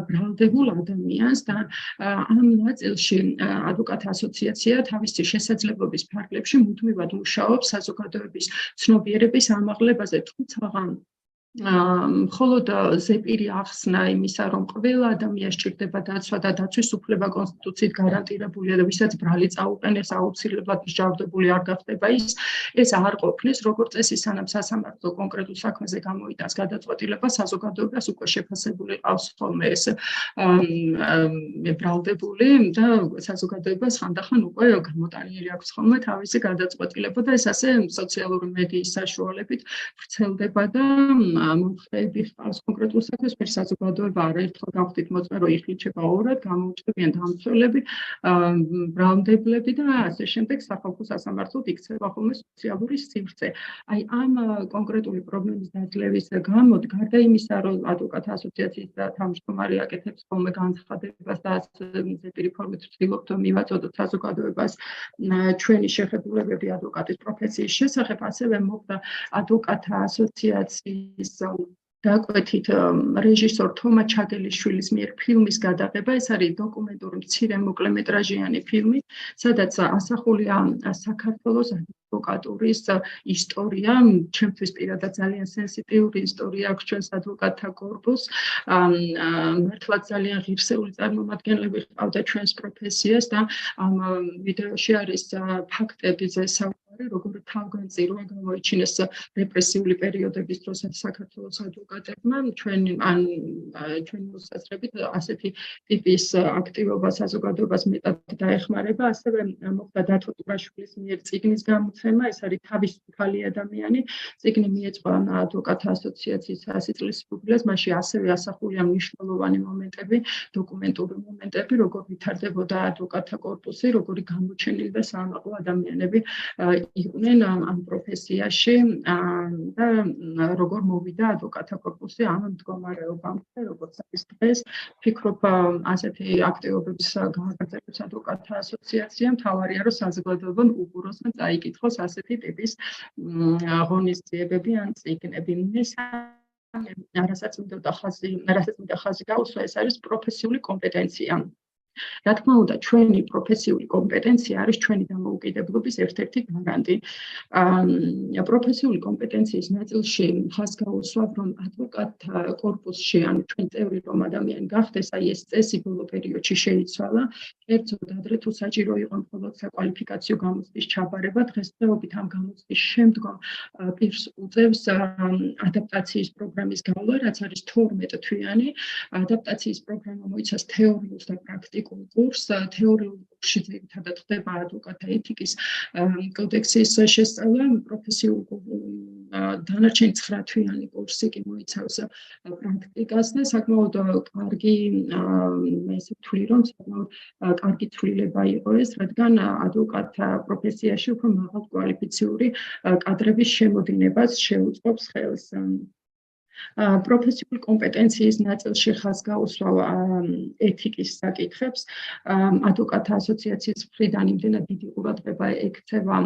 ბრალდებულ ადამიანს და ამ ნაწილში ადვოკატთა ასოციაცია თავისი შესაძლებლობის ფარგლებში მუდმივად მუშაობს საზოგადოების ცნობიერების ამაღლებაზე, თუმცა მხოლოდ ზეპირი ახსნა იმისა, რომ ყველა ადამიანს სჭირდება დაცვა და დაცვის უფლება კონსტიტუციით გარანტირებულია და ვისაც ბრალი წაუყენეს აუცილებლად მსჯავრდებული არ გახდება ეს არ ყოფნის, როგორც წესი, სანამ სასამართლო კონკრეტულ საქმეზე გამოიტანს გადაწყვეტილება, საზოგადოებას უკვე შეფასებული ყავს ხოლმე ეს ბრალდებული და საზოგადოებას ხანდახან უკვე გამოტანილი აქვს ხოლმე თავისი გადაწყვეტილება და ეს ასე სოციალური მედიის საშუალებით ვრცელდება და მომხრეები ხავს კონკრეტულ საქმეს, მე საზოგადოება არაერთხელ გავხდით მოწმე, რომ იხლიჩება ორად, გამოუჩნდებიან დამცველები, ბრალდებლები და ასე შემდეგ სახალხო სასამართლოდ იქცევა ხოლმე სოციალური სივრცე. აი ამ კონკრეტული პრობლემის დაძლევის გამო, გარდა იმისა, რომ ადვოკატთა ასოციაციის თავმჯდომარე აკეთებს ხოლმე განცხადებას და ზეპირი ფორმით ვცდილობთ მივაწოდოთ საზოგადოებას ჩვენი შეხედულებები ადვოკატის პროფესიის შესახებ, ასევე მოხდა ადვოკატთა ასოციაციის დაკვეთით რეჟისორ თომა ჩაგელიშვილის მიერ ფილმის გადაღება. ეს არის დოკუმენტური მცირე მოკლემეტრაჟიანი ფილმი, სადაც ასახულია საქართველოს ადვოკატურის ისტორია. ჩემთვის პირადად ძალიან სენსიტიური ისტორია აქვს ჩვენს ადვოკატთა კორპუსს. მართლაც ძალიან ღირსეული წარმომადგენლები ჰყავდა ჩვენს პროფესიას და ამ ვიდეოში არის ფაქტებზე როგორ თავგანწირვა გამოიჩინეს რეპრესიული პერიოდების დროს საქართველოს ადვოკატებმა, ჩვენი მოსაზრებით ასეთი ტიპის აქტივობა საზოგადოებას მეტად დაეხმარება. ასევე მოხდა დათო ტურაშვილის მიერ წიგნის გამოცემა, ეს არის თავისუფალი ადამიანი. წიგნი მიეძღვნა ადვოკატთა ასოციაციის 100 წლის იუბილეას, მასში ასევე ასახულია მნიშვნელოვანი მომენტები, დოკუმენტური მომენტები, როგორ ვითარდებოდა ადვოკატთა კორპუსი, როგორი გამოჩენილი და საამაყო ადამიანები იყვნენ ამ პროფესიაში და როგორ მოვიდა ადვოკატთა კორპუსი ამ მდგომარეობამდე, როგორც არის დღეს. ვფიქრობ, ასეთი აქტივობების გააგრძელებს ადვოკატთა ასოციაცია. მთავარია, რომ საზოგადოებამ უყუროს და წაიკითხოს ასეთი ტიპის ღონისძიებები ან წიგნები. რასაც მინდოდა ხაზი გაუსვა, ეს არის პროფესიული კომპეტენცია. რა თქმა უნდა, ჩვენი პროფესიული კომპეტენცია არის ჩვენი დამოუკიდებლობის ერთ-ერთი გარანტი. პროფესიული კომპეტენციის ნაწილში ხაზს გაუსვავ, რომ ადვოკატთა კორპუსში, ანუ ჩვენ წევრი რომ ადამიანი გახდეს, აი ეს წესი ბოლო პერიოდში შეიცვალა. კერძოდ ადრე თუ საჭირო იყო მხოლოდ საკვალიფიკაციო გამოცდის ჩაბარება, დღესდღეობით ამ გამოცდის შემდგომ პირს უწევს ადაპტაციის პროგრამის გავლა, რაც არის 12 თვიანი. ადაპტაციის პროგრამა მოიცავს თეორიულს და პრაქტიკულ კურსს. თეორიულ კურსში ძირითადად ხდება ადვოკატთა ეთიკის კოდექსის შესწავლა, პროფესიულ დანარჩენი 9 თვიანი კურსი კი მოიცავს პრაქტიკას და საკმაოდ კარგი, ესე ვთვლი, რომ საკმაოდ კარგი ცვლილება იყო ეს, რადგან ადვოკატთა პროფესიაში უფრო მაღალკვალიფიციური კადრების შემოდინებას შეუწყობს ხელს. პროფესიული კომპეტენციის ნაწილში ხაზს გაუსვავ ეთიკის საკითხებს. ადვოკატთა ასოციაციის მხრიდან იმდენად დიდი ყურადღება ექცევა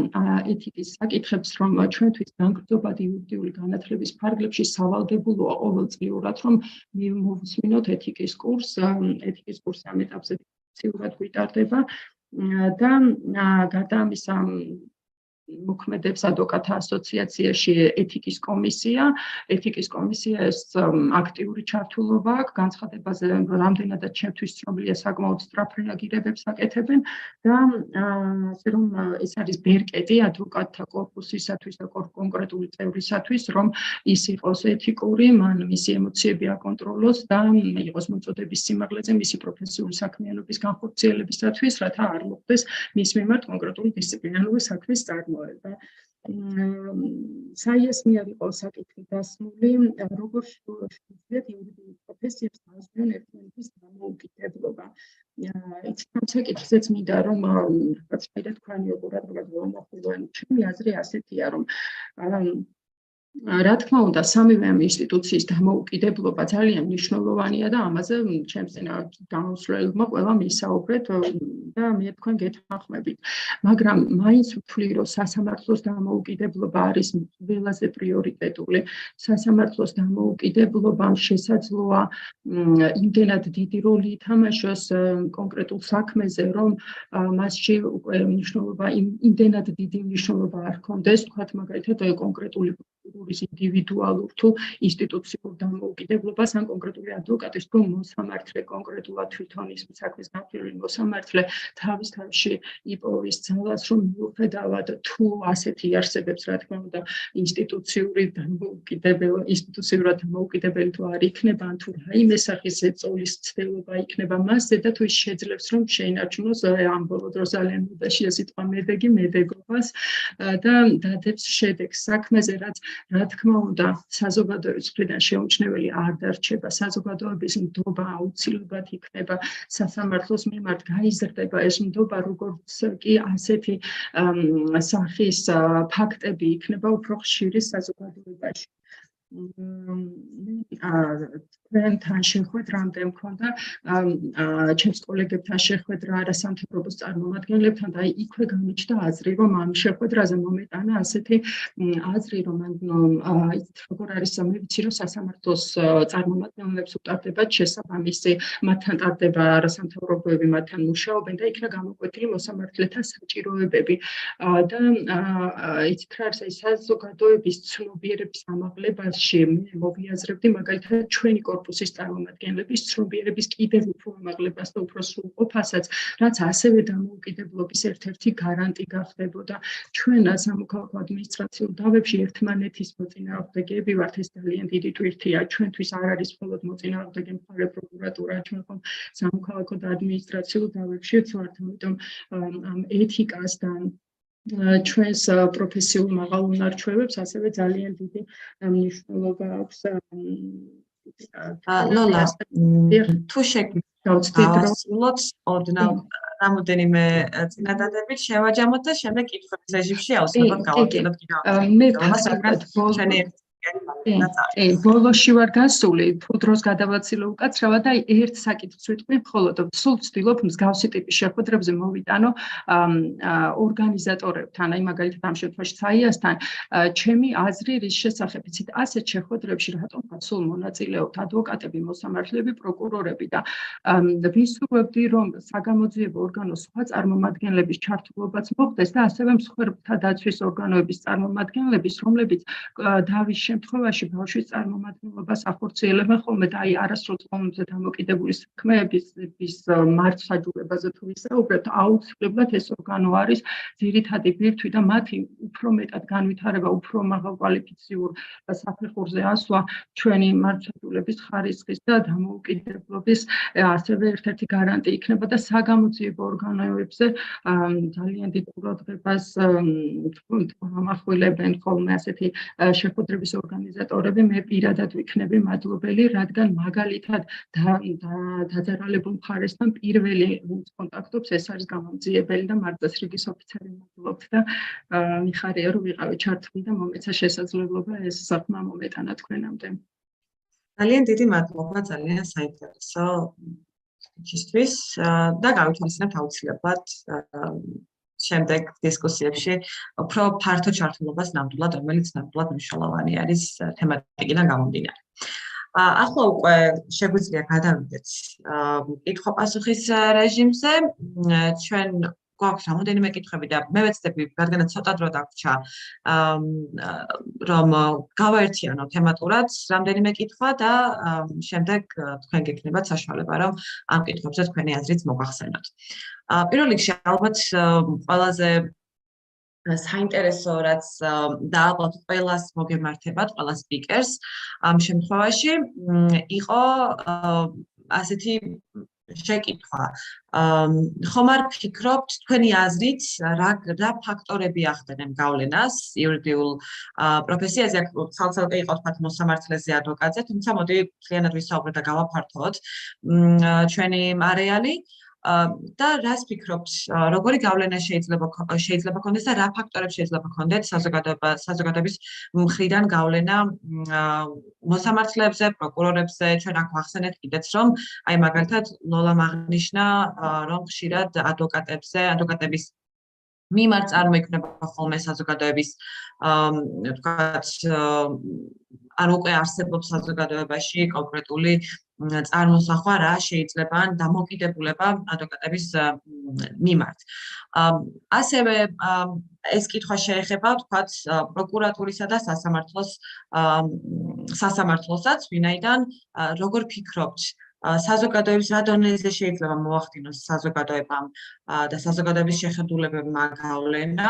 ეთიკის საკითხებს, რომ ჩვენთვის განგრძობად იურიდიული განათლების ფარგლებში სავალდებულოა ყოველწლიურად, რომ მოვუსმინოთ ეთიკის კურსს. ეთიკის კურსი ამ ეტაპზე ციურად გვიტარდება და გარდა ამისა მოქმედებს ადვოკატთა ასოციაციაში ეთიკის კომისია. ეთიკის კომისიას აქტიური ჩართულობა აქვს განცხადებაზე, რამდენადაც ჩემთვის ცნობილია, საკმაოდ სწრაფ რეაგირებებს აკეთებენ და ასე რომ ეს არის ბერკეტი ადვოკატთა კორპუსისათვის და კონკრეტული წევრისათვის, რომ ის იყოს ეთიკური, მან მისი ემოციები აკონტროლოს და იყოს მოწოდების სიმაღლეზე მისი პროფესიული საქმიანობის განხორციელებისათვის, რათა არ მოხდეს მის მიმართ კონკრეტული დისციპლინარული საქმის წარმოება. საიასმიერ იყო საკითხი დასმული, როგორ შეუძლიათ იურიდიულ პროფესიებს დაასრულონ ერთმანეთის დამოუკიდებლობა. ამ საკითხზეც მინდა რომ რაღაც თქვენი ყურადღებას გამოვხილო. ჩემი აზრი ასეთია, რომ რა თქმა უნდა, სამივე ამ ინსტიტუციის დამოუკიდებლობა ძალიან მნიშვნელოვანია და ამაზე ჩემს წინა გამოსვლებმა ყველა მისაუბრეთ და მე თქვენ გეთანხმებით. მაგრამ მაინც ვთვლი, რომ სასამართლოს დამოუკიდებლობა არის ყველაზე პრიორიტეტული. სასამართლოს დამოუკიდებლობამ შესაძლოა იმდენად დიდი როლი ითამაშოს კონკრეტულ საქმეზე, რომ მასში უკვე მნიშვნელობა იმდენად დიდი მნიშვნელობა არ ჰქონდეს, თქვათ მაგალითად კონკრეტული პროკურორის ინდივიდუალურ თუ ინსტიტუციურ დამოუკიდებლობას ან კონკრეტული ადვოკატის თუ მოსამართლე კონკრეტულად თვითონ ის საქმის განხილული მოსამართლე თავის თავში იპოვის ძალას, რომ მიუხედავად თუ ასეთი არსებობს, რა თქმა უნდა, ინსტიტუციურად დამოუკიდებელი თუ არ იქნება, ან თუ რაიმე სახის ეწოლის ცდელობა იქნება მასზე და თუ ის შეძლებს, რომ შეინარჩუნოს ამ ბოლო დროს ძალიან მოდაშია სიტყვა მედეგობას და დადებს შედეგს საქმეზე, რაც რა თქმა უნდა საზოგადოების მხრიდან შეუმჩნეველი არ დარჩება, საზოგადოების ნდობა აუცილებლად იქნება სასამართლოს მიმართ გაიზრდება ეს ნდობა, როგორც კი ასეთი სახის ფაქტები იქნება უფრო ხშირი საზოგადოებაში. თქვენთან შეხვედრამდე მქონდა ჩემს კოლეგებთან შეხვედრა არასამთავრობოს წარმომადგენლებთან და იქვე გამიჩნდა აზრი, რომ ამ შეხვედრაზე მომეტანა ასეთი აზრი, რომ იცით როგორ არის, მე ვიცი, რომ სასამართლოს წარმომადგენლებს utardebათ შესაბამისი, მათთან ტარდება არასამთავრობოები, მათთან მუშაობენ და იქნა გამოკვეთილი მოსამართლეთა საჭიროებები და იცით რა არის, საზოგადოების ცნობიერების ამაღლებაში მე მოვიაზრებდი მაგალითად ჩვენი კორპუსის წარმომადგენლების ცნობიერების კიდევ უფრო ამაღლებას და უფრო სრულყოფასაც, რაც ასევე დამოუკიდებლობის ერთ-ერთი გარანტი გახდებოდა. ჩვენ სამოქალაქო ადმინისტრაციულ დავებში ერთმანეთის მოწინააღმდეგეები ვართ, ეს ძალიან დიდი ტვირთია. ჩვენთვის არ არის მხოლოდ მოწინააღმდეგე მხარე პროკურატურა, ჩვენ ხომ სამოქალაქო და ადმინისტრაციულ დავებშიც ვართ, ამიტომ ამ ეთიკასთან ჩვენს პროფესიულ მაღალ უნარ-ჩვევებს ასევე ძალიან დიდი მნიშვნელობა აქვს. ლოლა, თუ შეგიძლიათ ოდნავ რამოდენიმე წინადადებით შევაჯამოთ და შემდეგ კითხვების რეჟიმში აუცილებლად გავაგრძელებთ კიდევ. ბოლოში ვარ გასული, თუ დროს გადავაცილო უკაცრავად და ერთ საკითხს ვიტყვი მხოლოდ, სულ ვცდილობ მსგავსი ტიპის შეხვედრებზე მოვიტანო ორგანიზატორებთან, აი მაგალითად ამ შემთხვევაში საიასთან, ჩემი აზრი რის შესახებ, იცით, ასეთ შეხვედრებში რატომღაც სულ მონაწილეობთ ადვოკატები, მოსამართლეები, პროკურორები და ვისურვებდი, რომ საგამოძიებო ორგანოს სხვა წარმომადგენლების ჩართულობაც მოხდეს და ასევე მსხვერპლთა დაცვის ორგანოების წარმომადგენლების, რომლებიც დავის შემთხვევაში ბავშვის წარმომადგენლობას ახორციელებენ ხოლმე და აი არასრულ წყობებზე დამოკიდებული საქმეების მართლმსაჯულებაზე თუ ვისაუბრებთ, აუცილებლად ეს ორგანო არის ძირითადი ბირთვი და მათი უფრო მეტად განვითარება, უფრო მაღალკვალიფიციურ საფეხურზე ასვლა ჩვენი მართლმსაჯულების ხარისხის და დამოუკიდებლობის ასევე ერთ-ერთი გარანტი იქნება და საგამოძიებო ორგანოებზე ძალიან დიდ ყურადღებას ამახვილებენ ხოლმე ასეთი შეხვედრების ორგანიზატორები, მე პირადად ვიქნები მადლობელი, რადგან მაგალითად დაძარალებულ მხარესთან პირველი კონტაქტობს ეს არის გამომძიებელი და მარწესრიგის ოფიცერი მადლობთ და მიხარია რომ ვიყავი ჩართული და მომეცა შესაძლებლობა ეს საქმე მომეტანა თქვენამდე. ძალიან დიდი მადლობა, ძალიან საინტერესო სპიჩისთვის და გავითვალისწინებთ აუცილებლად შემდეგ დისკუსიებში უფრო ფართო ჩართულობას ნამდვილად, რომელიც ნამდვილად მნიშვნელოვანი არის თემატიკიდან გამომდინარე. ახლა უკვე შეგვიძლია გადავიდეთ კითხვა-პასუხის რეჟიმზე. ჩვენ გვაქვს რამოდენიმე კითხვები და მე ვეცდები, რადგანაც ცოტა დრო დაგვრჩა, რომ გავაერთიანო თემატურად რამდენიმე კითხვა და შემდეგ თქვენ გექნებათ საშუალება, რომ ამ კითხვებზე თქვენი აზრიც მოგახსენოთ. პირველ რიგში ალბათ ყველაზე საინტერესო რაც და ალბათ ყველას მოგემართებათ, ყველა სპიკერს ამ შემთხვევაში იყო ასეთი შეკითხვა. ხომ არ ფიქრობთ თქვენი აზრით რა ფაქტორები ახდენენ გავლენას იურიდიულ პროფესიაზე, ცალ-ცალკე იყო თქვათ მოსამართლეზე, ადვოკატზე, თუმცა მოდი მთლიანად ვისაუბროთ და გავაფართოვოთ ჩვენი არეალი. და რას ფიქრობთ, როგორი გავლენა შეიძლება ქონდეს და რა ფაქტორებს შეიძლება ქონდეთ საზოგადოების მხრიდან გავლენა მოსამართლეებზე, პროკურორებზე, ჩვენ აქ ვახსენეთ კიდეც, რომ აი მაგალითად ლოლამ აღნიშნა, რომ ხშირად ადვოკატების მიმართ წარმოიქმნება ხოლმე საზოგადოების თქვათ ან უკვე არსებობს საზოგადოებაში კონკრეტული წარმოსახვა რა შეიძლება ან დამოკიდებულება ადვოკატების მიმართ. ასევე ეს კითხვა შეეხება თქვათ პროკურატურისა და სასამართლოსაც, ვინაიდან როგორ ფიქრობთ საზოგადოების რა დონეზე შეიძლება მოახდინოს საზოგადოებამ და საზოგადოების შეხედულებებმა გავლენა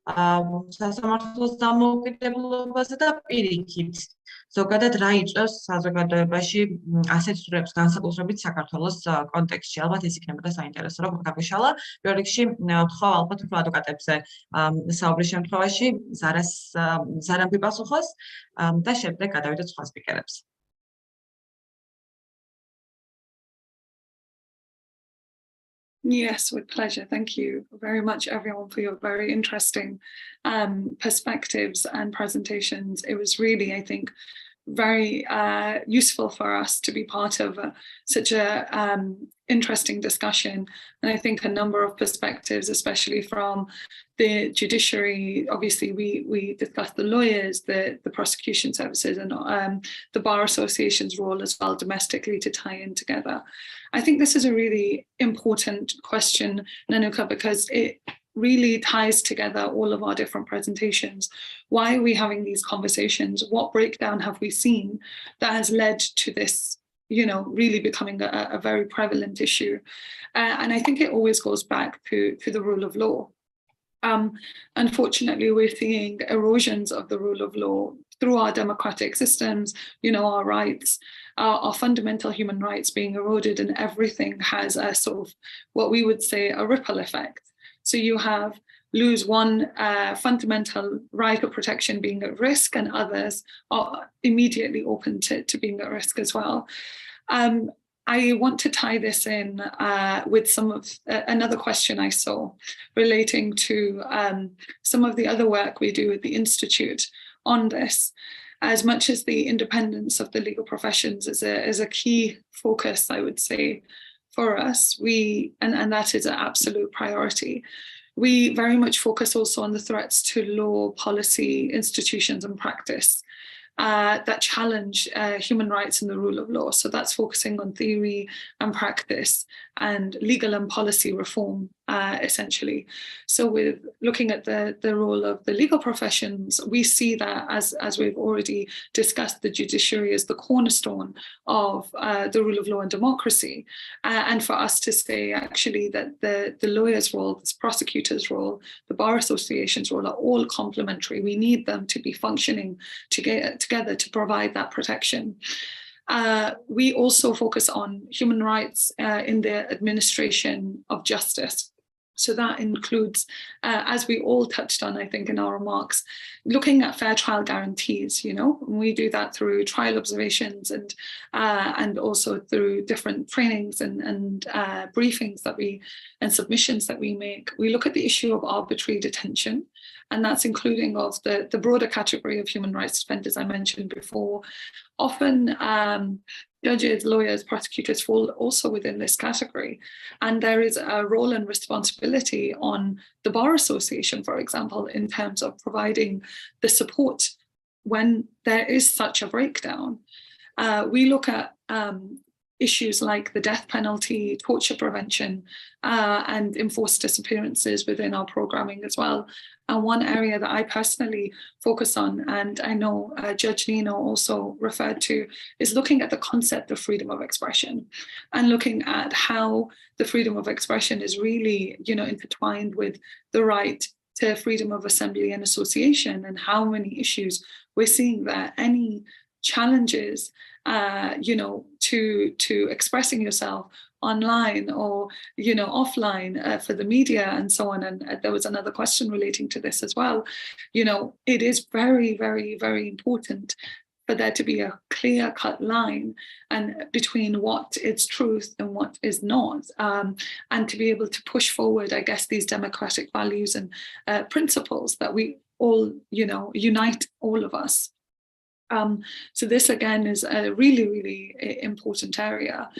სასამართლოს დამოუკიდებლობაზე და პირიქით ზოგადად რა იწვევს საზოგადოებაში ასეთ ცვლილებას განსაკუთრებით საქართველოს კონტექსტში. ალბათ ეს იქნებოდა საინტერესო, რომ გაგვიშალა. პირველ რიგში ვთხოვ ალბათ უფრო ადვოკატებზე საუბრის შემთხვევაში ზარამ გვიპასუხოს და შემდეგ გადავიდეთ სხვა სპიკერებს. Yes, with pleasure. Thank you very much, everyone, for your very interesting perspectives and presentations. It was really, I think, very useful for us to be part of such a interesting discussion. And I think a number of perspectives, especially from the judiciary. Obviously, we discussed the lawyers, the prosecution services, and the Bar Association's role as well domestically to tie in together. I think this is a really important question, Nanuka, because it really ties together all of our different presentations. Why are we having these conversations? What breakdown have we seen that has led to this, really becoming a very prevalent issue? And I think it always goes back to the rule of law. Unfortunately, we're seeing erosions of the rule of law through our democratic systems, our rights, our fundamental human rights being eroded, and everything has a sort of what we would say a ripple effect. So you lose one fundamental right of protection being at risk, and others are immediately open to being at risk as well. I want to tie this in with some of another question I saw relating to some of the other work we do at the Institute on this. As much as the independence of the legal professions is a key focus, I would say, for us, and that is an absolute priority. We very much focus also on the threats to law, policy, institutions, and practice that challenge human rights and the rule of law. So that's focusing on theory and practice and legal and policy reform, essentially. So with looking at the role of the legal professions, we see that, as we've already discussed, the judiciary is the cornerstone of the rule of law and democracy. And for us to say, actually, that the lawyer's role, the prosecutor's role, the Bar Association's role are all complementary. We need them to be functioning together to provide that protection. We also focus on human rights in the administration of justice. So that includes, as we all touched on, I think, in our remarks, looking at fair trial guarantees. We do that through trial observations and also through different trainings and briefings and submissions that we make. We look at the issue of arbitrary detention, and that's including of the broader category of human rights defenders I mentioned before. Often judges, lawyers, prosecutors fall also within this category. And there is a role and responsibility on the Bar Association, for example, in terms of providing the support when there is such a breakdown. We look at issues like the death penalty, torture prevention, and enforced disappearances within our programming as well. And one area that I personally focus on, and I know Judge Nino also referred to, is looking at the concept of freedom of expression and looking at how the freedom of expression is really, intertwined with the right to freedom of assembly and association, and how many issues we're seeing there. Any challenges, to expressing yourself online or, offline for the media and so on. And there was another question relating to this as well. It is very, very, very important for there to be a clear-cut line and between what is truth and what is not, and to be able to push forward, I guess, these democratic values and principles that we all, unite all of us. So this, again, is a really, really important area.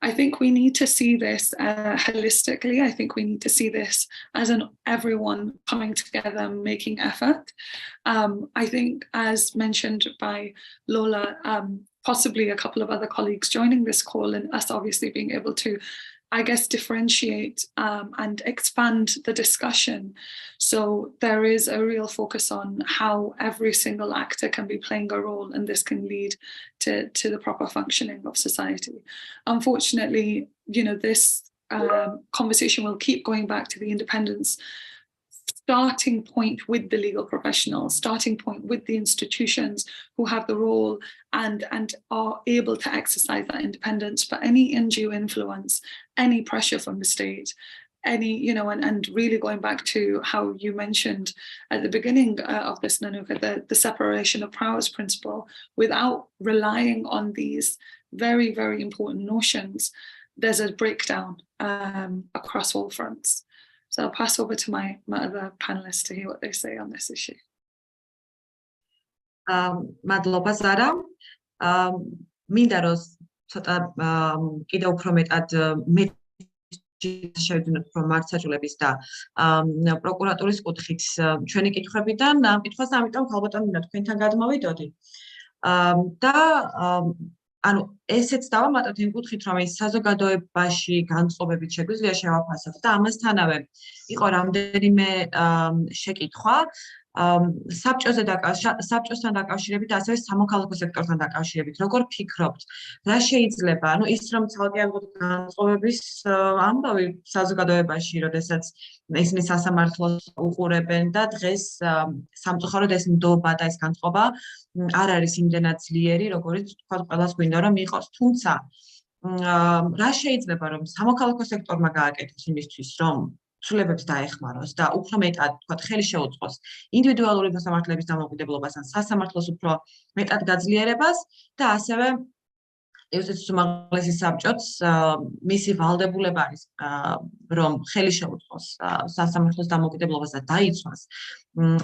I think we need to see this holistically. I think we need to see this as everyone coming together, making effort. I think, as mentioned by Lola, possibly a couple of other colleagues joining this call, and us obviously being able to I guess, differentiate and expand the discussion. So there is a real focus on how every single actor can be playing a role, and this can lead to the proper functioning of society. Unfortunately, this conversation will keep going back to the independence starting point with the legal professionals, starting point with the institutions who have the role and are able to exercise that independence. But any undue influence, any pressure from the state, any, and really going back to how you mentioned at the beginning of this, Nanuka, the separation of powers principle, without relying on these very, very important notions, there's a breakdown across all fronts. So I'll pass over to my other panelists to hear what they say on this issue. Madloba Zara, მინდა რომ ცოტა კიდევ უფრო მეტად შევძინოთ რომ მართლმსაჯულების და პროკურატურის კუთხით ჩვენი კითხვებიდან ამ კითხვას, ამიტომ ალბათ მინდა თქვენთან გადმოვიდოდი. და ანუ ესეც დავამატოთ იმ კუთხით, რომ ის საზოგადოებაში განწყობებით შეგვიძლია შევაფასოთ და ამასთანავე იყო რამდენიმე შეკითხვა საბჭოსთან დაკავშირებით, ასევე სამოქალაქო სექტორთან დაკავშირებით. Როგორ ფიქრობთ, რა შეიძლება, ის რომ ცალკე განწყობების ამბავი საზოგადოებაში, როდესაც ისინი სასამართლოს უყურებენ და დღეს სამწუხაროდ ეს ნდობა და ეს განწყობა არ არის იმდენად ძლიერი, როგორც თქვა ყველას გვინდა რომ იყოს. თუმცა რა შეიძლება რომ სამოქალაქო სექტორმა გააკეთოს იმისთვის, რომ ცვლილებებს დაეხმაროს და უფრო მეტად თქვა ხელი შეუწყოს ინდივიდუალური მოსამართლეების დამოუკიდებლობას ან სასამართლოს უფრო მეტად გაძლიერებას და ასევე იუსტიციის უმაღლესი საბჭოც მისი ვალდებულება არის რომ ხელი შეუწყოს სასამართლოს დამოუკიდებლობას და დაიცვას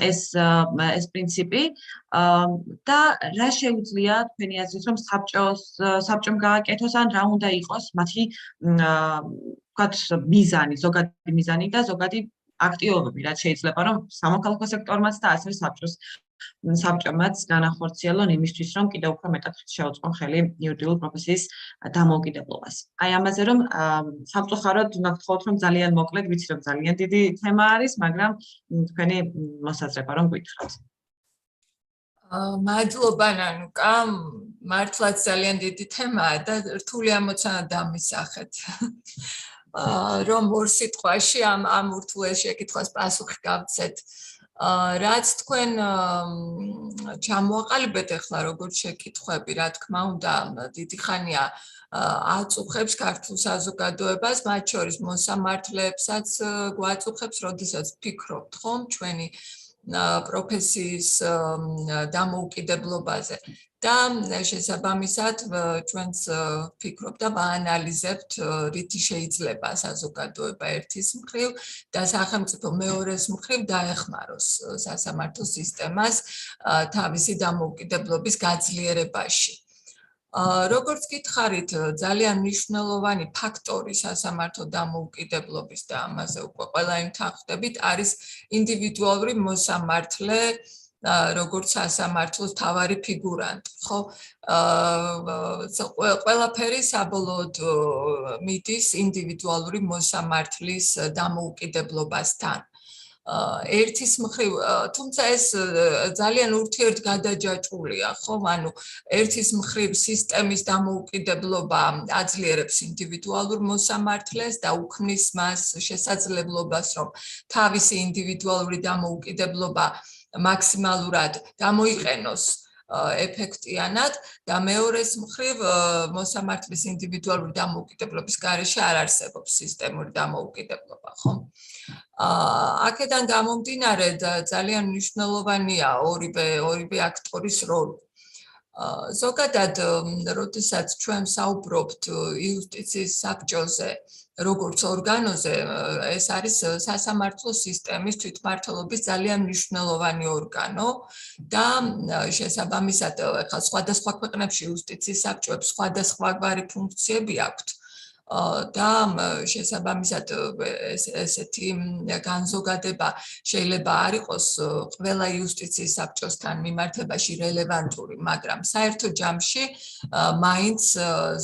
ეს პრინციპი და რა შეუძლია თქვენი აზრით რომ საბჭომ გააკეთოს ან რა უნდა იყოს მათი ვთქვათ მიზანი, ზოგადი მიზანი და ზოგადი აქტივობები, რაც შეიძლება რომ სამოქალაქო სექტორმაც და ასევე საბჭომაც განახორციელონ იმისთვის, რომ კიდევ უფრო მეტად შეუწყონ ხელი იურიდიულ პროფესიის დამოუკიდებლობას. Აი ამაზე რომ სამწუხაროდ უნდა გთხოვოთ რომ ძალიან მოკლედ, ვიცი რომ ძალიან დიდი თემა არის, მაგრამ თქვენი მოსაზრება რომ გითხრათ. მადლობა ნანუკა, მართლაც ძალიან დიდი თემაა და რთული ამოცანა დამისახეთ. რომ ორ სიტყვაში ამ ურთულეს შეკითხვას პასუხი გავცეთ. რაც თქვენ ჩამოაყალიბეთ ახლა როგორც შეკითხვები, რა თქმა უნდა, დიდი ხანია აწუხებს ქართულ საზოგადოებას, მათ შორის მოსამართლეებსაც გვაწუხებს, როდესაც ფიქრობთ ხომ ჩვენი პროფესიის დამოუკიდებლობაზე. და შესაბამისად ჩვენც ვფიქრობთ და ვაანალიზებთ რითი შეიძლება საზოგადოება ერთის მხრივ და სახელმწიფო მეორეს მხრივ დაეხმაროს სასამართლო სისტემას თავისი დამოუკიდებლობის გაძლიერებაში. როგორც გითხარით, ძალიან მნიშვნელოვანი ფაქტორი სასამართლო დამოუკიდებლობის და ამაზე უკვე ყველანი თანხმდებით არის ინდივიდუალური მოსამართლე როგორც სასამართლოს მთავარი ფიგურანტი, ხო? ყველაფერი საბოლოოდ მიდის ინდივიდუალური მოსამართლის დამოუკიდებლობასთან. ერთის მხრივ, თუმცა ეს ძალიან ურთიერთგადაჯაჭვულია, ხო? ანუ ერთის მხრივ სისტემის დამოუკიდებლობა აძლიერებს ინდივიდუალურ მოსამართლეს და უქმნის მას შესაძლებლობას, რომ თავისი ინდივიდუალური დამოუკიდებლობა მაქსიმალურად გამოიყენოს ეფექტიანად და მეორეს მხრივ მოსამართლის ინდივიდუალური დამოუკიდებლობის გარეშე არ არსებობს სისტემური დამოუკიდებლობა, ხო? აქედან გამომდინარე ძალიან მნიშვნელოვანია ორივე აქტორის როლი. ზოგადად, როდესაც ჩვენ საუბრობთ იუსტიციის საბჭოზე, როგორც ორგანოზე, ეს არის სასამართლო სისტემის თვითმმართველობის ძალიან მნიშვნელოვანი ორგანო და შესაბამისად, ხა სხვადასხვა ქვეყნებში იუსტიციის საბჭოებს სხვადასხვაგვარი ფუნქციები აქვთ. და შესაბამისად ესეთი განზოგადება შეიძლება არ იყოს ყველა იუსტიციის საბჭოსთან მიმართებაში რელევანტური, მაგრამ საერთო ჯამში მაინც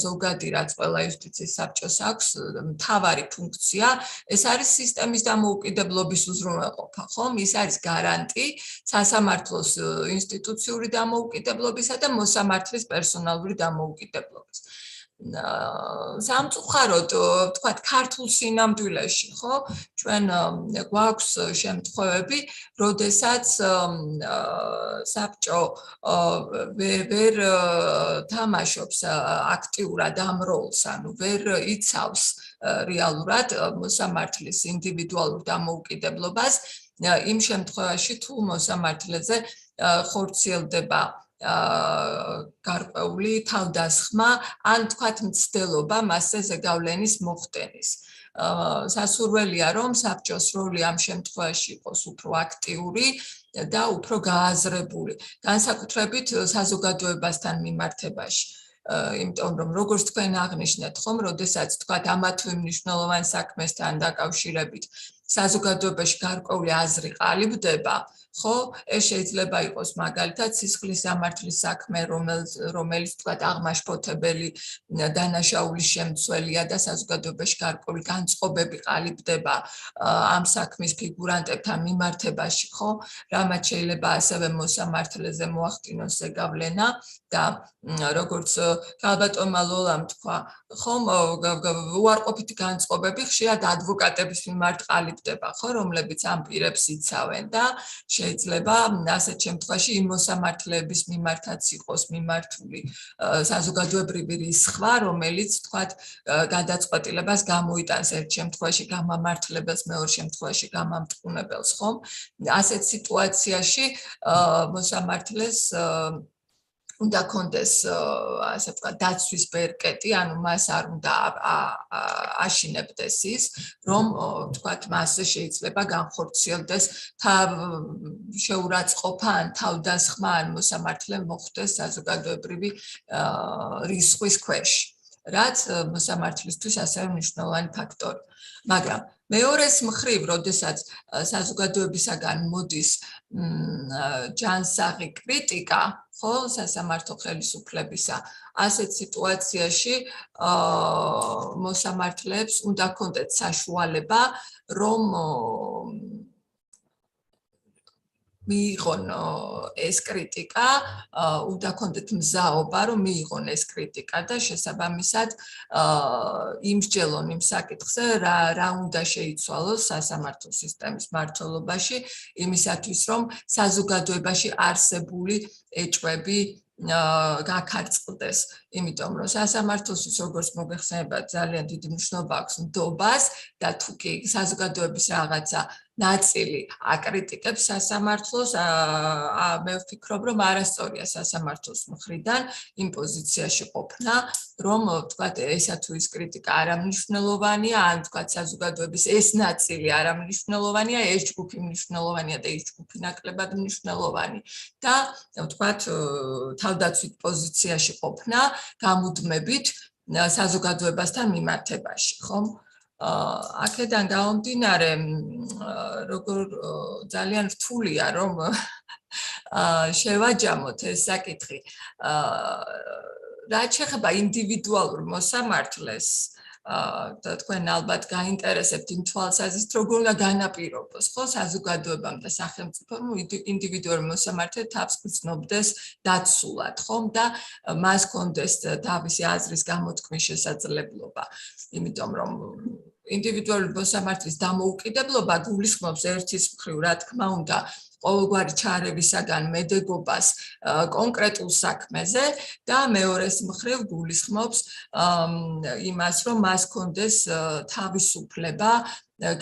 ზოგადი რაც ყველა იუსტიციის საბჭოს აქვს მთავარი ფუნქცია ეს არის სისტემის დამოუკიდებლობის უზრუნველყოფა, ხომ? ის არის გარანტი სასამართლოს ინსტიტუციური დამოუკიდებლობისა და მოსამართლის პერსონალური დამოუკიდებლობის. სამწუხაროდ, ვთქვათ, ქართულ სინამდვილეში, ხო? ჩვენ გვაქვს შემთხვევები, როდესაც საბჭო ვერ თამაშობს აქტიურად ამ როლს, ანუ ვერ იცავს რეალურად მოსამართლის ინდივიდუალურ დამოუკიდებლობას იმ შემთხვევაში, თუ მოსამართლეზე ხორციელდება გარკვეული თავდასხმა ან თქვათ მცდელობა მასზე ზეგავლენის მოხდენის. სასურველია, რომ საბჭოს როლი ამ შემთხვევაში იყოს უფრო აქტიური და უფრო გააზრებული, განსაკუთრებით საზოგადოებასთან მიმართებაში. იმიტომ რომ როგორც თქვენ აღნიშნეთ, ხომ, როდესაც თქვათ ამა თუ იმ მნიშვნელოვან საქმესთან დაკავშირებით საზოგადოებაში გარკვეული აზრი ყალიბდება, ხო, ეს შეიძლება იყოს მაგალითად სისხლის სამართლის საქმე, რომელიც თქვათ აღმაშფოთებელი დანაშაულის შემცველია და საზოგადოებაში გარკვეული განწყობები ყალიბდება ამ საქმის ფიგურანტებთან მიმართებაში, ხო, რამაც შეიძლება ასევე მოსამართლეზე მოახდინოს ზეგავლენა და როგორც ქალბატონმა ლოლამ თქვა, ხომ, უარყოფითი განწყობები ხშირად ადვოკატების მიმართ ყალიბდება, ხო, რომლებიც ამ პირებს იცავენ და შეიძლება ასეთ შემთხვევაში იმ მოსამართლეების მიმართაც იყოს მიმართული საზოგადოებრივი რისხვა, რომელიც თქვათ გადაწყვეტილებას გამოიტანს ერთ შემთხვევაში გამამართლებელს, მეორე შემთხვევაში გამამტყუნებელს, ხომ? ასეთ სიტუაციაში მოსამართლეს უნდა კონდეს ასე ვთქვათ დაცვის ბერკეტი, ანუ მას არ უნდა აშინებდეს ის, რომ ვთქვათ მასზე შეიძლება განხორციელდეს შეურაცხყოფა ან თავდასხმა ან მოსამართლე მოხვდეს საზოგადოებრივი რისხვის ქვეშ, რაც მოსამართლისთვის ასევე მნიშვნელოვანი ფაქტორი. მაგრამ მეორეს მხრივ, როდესაც საზოგადოებისაგან მოდის ჯანსაღი კრიტიკა, ხო, სასამართლო ხელისუფლებისა, ასეთ სიტუაციაში მოსამართლეებს უნდა ჰქონდეთ საშუალება, რომ მიიღონ ეს კრიტიკა, უნდა ჰქონდეთ მზაობა, რომ მიიღონ ეს კრიტიკა და შესაბამისად იმსჯელონ იმ საკითხზე, რა უნდა შეიცვალოს სასამართლო სისტემის მმართველობაში, იმისათვის, რომ საზოგადოებაში არსებული ეჭვები გაქარწყლდეს, იმიტომ რომ სასამართლოსთვის როგორც მოგეხსენებათ ძალიან დიდი მნიშვნელობა აქვს ნდობას და თუ კი საზოგადოების რაღაცა ნაწილი აკრიტიკებს სასამართლოს, მე ვფიქრობ, რომ არასწორია სასამართლოს მხრიდან იმ პოზიციაში ყოფნა, რომ თქვათ ესა თუ ის კრიტიკა არამნიშვნელოვანია, ან თქვათ საზოგადოების ეს ნაწილი არამმნიშვნელოვანია, ეს ჯგუფი მნიშვნელოვანია და ეს ჯგუფი ნაკლებად მნიშვნელოვანი და თქვათ თავდაცვით პოზიციაში ყოფნა გამუდმებით საზოგადოებასთან მიმართებაში, ხომ? აქედან გამომდინარე, როგორ ძალიან რთულია, რომ შევაჯამოთ ეს საკითხი. რაც შეეხება ინდივიდუალურ მოსამართლეს, და თქვენ ალბათ გაინტერესებთ იმ თვალსაზრისით, როგორ უნდა განაპირობოს, ხო, საზოგადოებამ და სახელმწიფომ ინდივიდუალური მოსამართლე თავს გრძნობდეს დაცულად, ხომ, და მას ჰქონდეს თავისი აზრის გამოთქმის შესაძლებლობა. იმიტომ რომ ინდივიდუალური მოსამართლის დამოუკიდებლობა გულისხმობს ერთის მხრივ, რა თქმა უნდა, ყოველგვარი ჩარევისაგან მედეგობას კონკრეტულ საქმეზე და მეორეს მხრივ გულისხმობს იმას, რომ მას ჰქონდეს თავისუფლება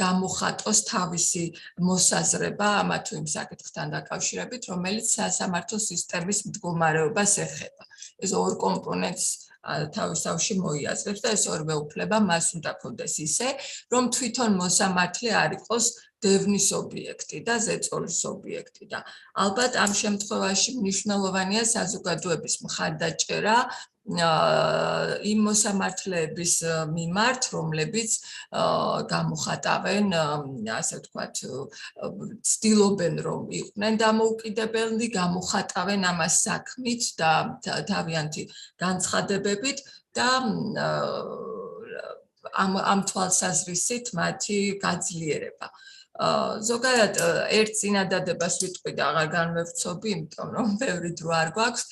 გამოხატოს თავისი მოსაზრება ამა თუ იმ საკითხთან დაკავშირებით, რომელიც სასამართლო სისტემის მდგომარეობას ეხება. ეს ორ კომპონენტს თავისთავში მოიაზრებს და ეს ორივე უფლება მას უნდა ჰქონდეს ისე, რომ თვითონ მოსამართლე არ იყოს დევნის ობიექტი და ზეწოლის ობიექტი და ალბათ ამ შემთხვევაში მნიშვნელოვანია საზოგადოების მხარდაჭერა იმ მოსამართლეების მიმართ, რომლებიც გამოხატავენ, ასე ვთქვათ, ცდილობენ რომ იყვნენ დამოუკიდებელი, გამოხატავენ ამას საქმით და თავიანთი განცხადებებით და ამ თვალსაზრისით მათი გაძლიერება. ზოგადად ერთ წინადადებას ვიტყვი და აღარ განვევცობი, იმიტომ რომ ბევრი დრო არ გვაქვს.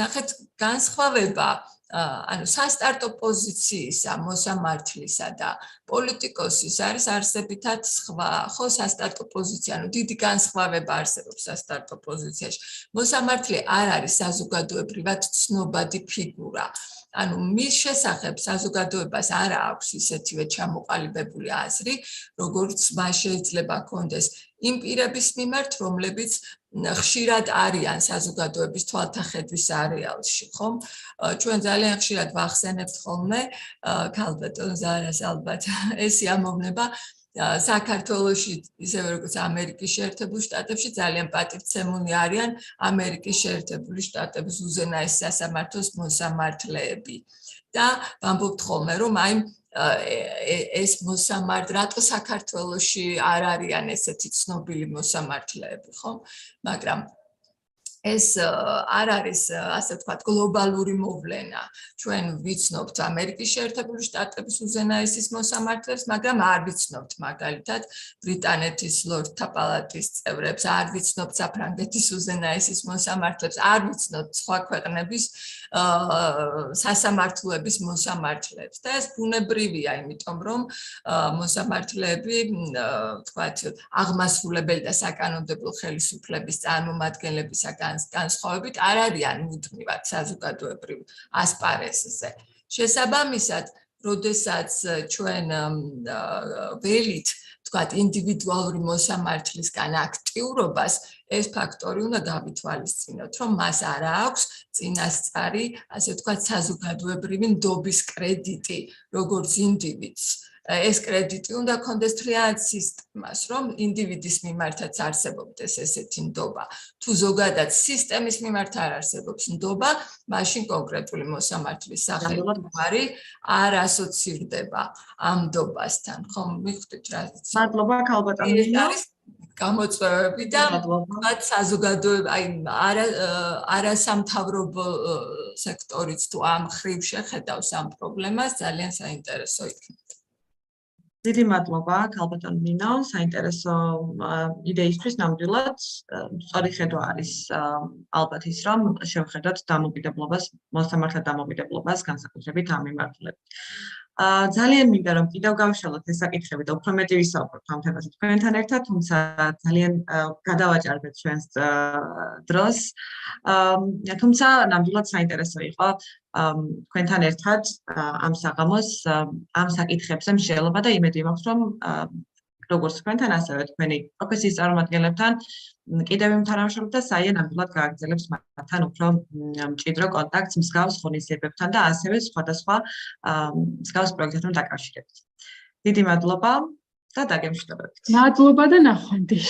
ნახეთ, განსხვავება ანუ სასტარტო პოზიციისა მოსამართლისა და პოლიტიკოსის არის არსებითად სხვა, ხო სასტარტო პოზიცია, ანუ დიდი განსხვავება არსებობს სასტარტო პოზიციაში. მოსამართლე არ არის საზოგადოებრივად ცნობადი ფიგურა. ანუ მის შესახებ საზოგადოებას არ აქვს ისეთივე ჩამოყალიბებული აზრი, როგორც მას შეიძლება ჰქონდეს იმ პირების მიმართ, რომლებიც ხშირად არიან საზოგადოების თვალთახედვის არეალში, ხომ? ჩვენ ძალიან ხშირად ვახსენებთ ხოლმე ქალბატონ ზარას ალბათ ეს ამოვნება საქართველოში, ისევე როგორც ამერიკის შეერთებულ შტატებში ძალიან პატივცემული არიან ამერიკის შეერთებული შტატების უზენაეს სასამართლოს მოსამართლეები. და ვამბობთ ხოლმე, რომ აი ეს მოსამართლე, რატო საქართველოში არ არიან ესეთი ცნობილი მოსამართლეები, ხო? მაგრამ ეს არ არის, ასე ვთქვათ, გლობალური მოვლენა. ჩვენ ვიცნობთ ამერიკის შეერთებული შტატების უზენაესის მოსამართლეებს, მაგრამ არ ვიცნობთ მაგალითად ბრიტანეთის ლორდთა პალატის წევრებს, არ ვიცნობთ საფრანგეთის უზენაესის მოსამართლეებს, არ ვიცნობთ სხვა ქვეყნების სასამართლოების მოსამართლეებს. და ეს ბუნებრივია, იმიტომ რომ მოსამართლეები, ვთქვათ, აღმასრულებელი და საკანონმდებლო ხელისუფლების წარმომადგენლებისაგან განსხვავებით არ არიან მუდმივად საზოგადოებრივ ასპარეზზე. შესაბამისად, როდესაც ჩვენ ველით, ვთქვათ, ინდივიდუალური მოსამართლისგან აქტიურობას, ეს ფაქტორი უნდა გავითვალისწინოთ, რომ მას არ აქვს წინასწარი, ასე ვთქვათ, საზოგადოებრივი ნდობის კრედიტი, როგორც ინდივიდს. ეს კრედიტი უნდა ჰქონდეს თლიანად სისტემას, რომ ინდივიდის მიმართაც არსებობდეს ესეთი ნდობა. თუ ზოგადად სისტემის მიმართ არ არსებობს ნდობა, მაშინ კონკრეტული მოსამართლის სახელი არ ასოცირდება ამ ნდობასთან. ხომ მიხვდით რა? მადლობა ქალბატონო. გამოწვევები და საზოგადოება, აი არასამთავრობო სექტორიც თუ ამ ხრივ შეხედავს ამ პრობლემას, ძალიან საინტერესო იქნება. დიდი მადლობა ქალბატონ ნინო, საინტერესო იდეისთვის ნამდვილად. სწორი ხედვა არის ალბათ ის, რომ შევხედოთ დამოუკიდებლობას, მოსამართლე დამოუკიდებლობას განსაკუთრებით ამ მიმართულებით. ძალიან მინდა რომ კიდევ გავშალოთ ეს საკითხები და უფრო მეტი ვისაუბროთ ამ თემაზე თქვენთან ერთად, თუმცა ძალიან გადავაჭარბეთ ჩვენს დროს. თუმცა ნამდვილად საინტერესო იყო თქვენთან ერთად ამ საღამოს ამ საკითხებზე მსჯელობა და იმედი მაქვს, რომ როგორც თქვენთან, ასევე თქვენი პროფესიის წარმომადგენლებთან კიდევ იმ თანამშრომლობთ და საია ნამდვილად გააგრძელებს მათთან უფრო მჭიდრო კონტაქტს მსგავს ღონისძიებებთან და ასევე სხვადასხვა მსგავს პროექტებთან დაკავშირებით. დიდი მადლობა და დაგემშვიდობებით. მადლობა და ნახვამდის.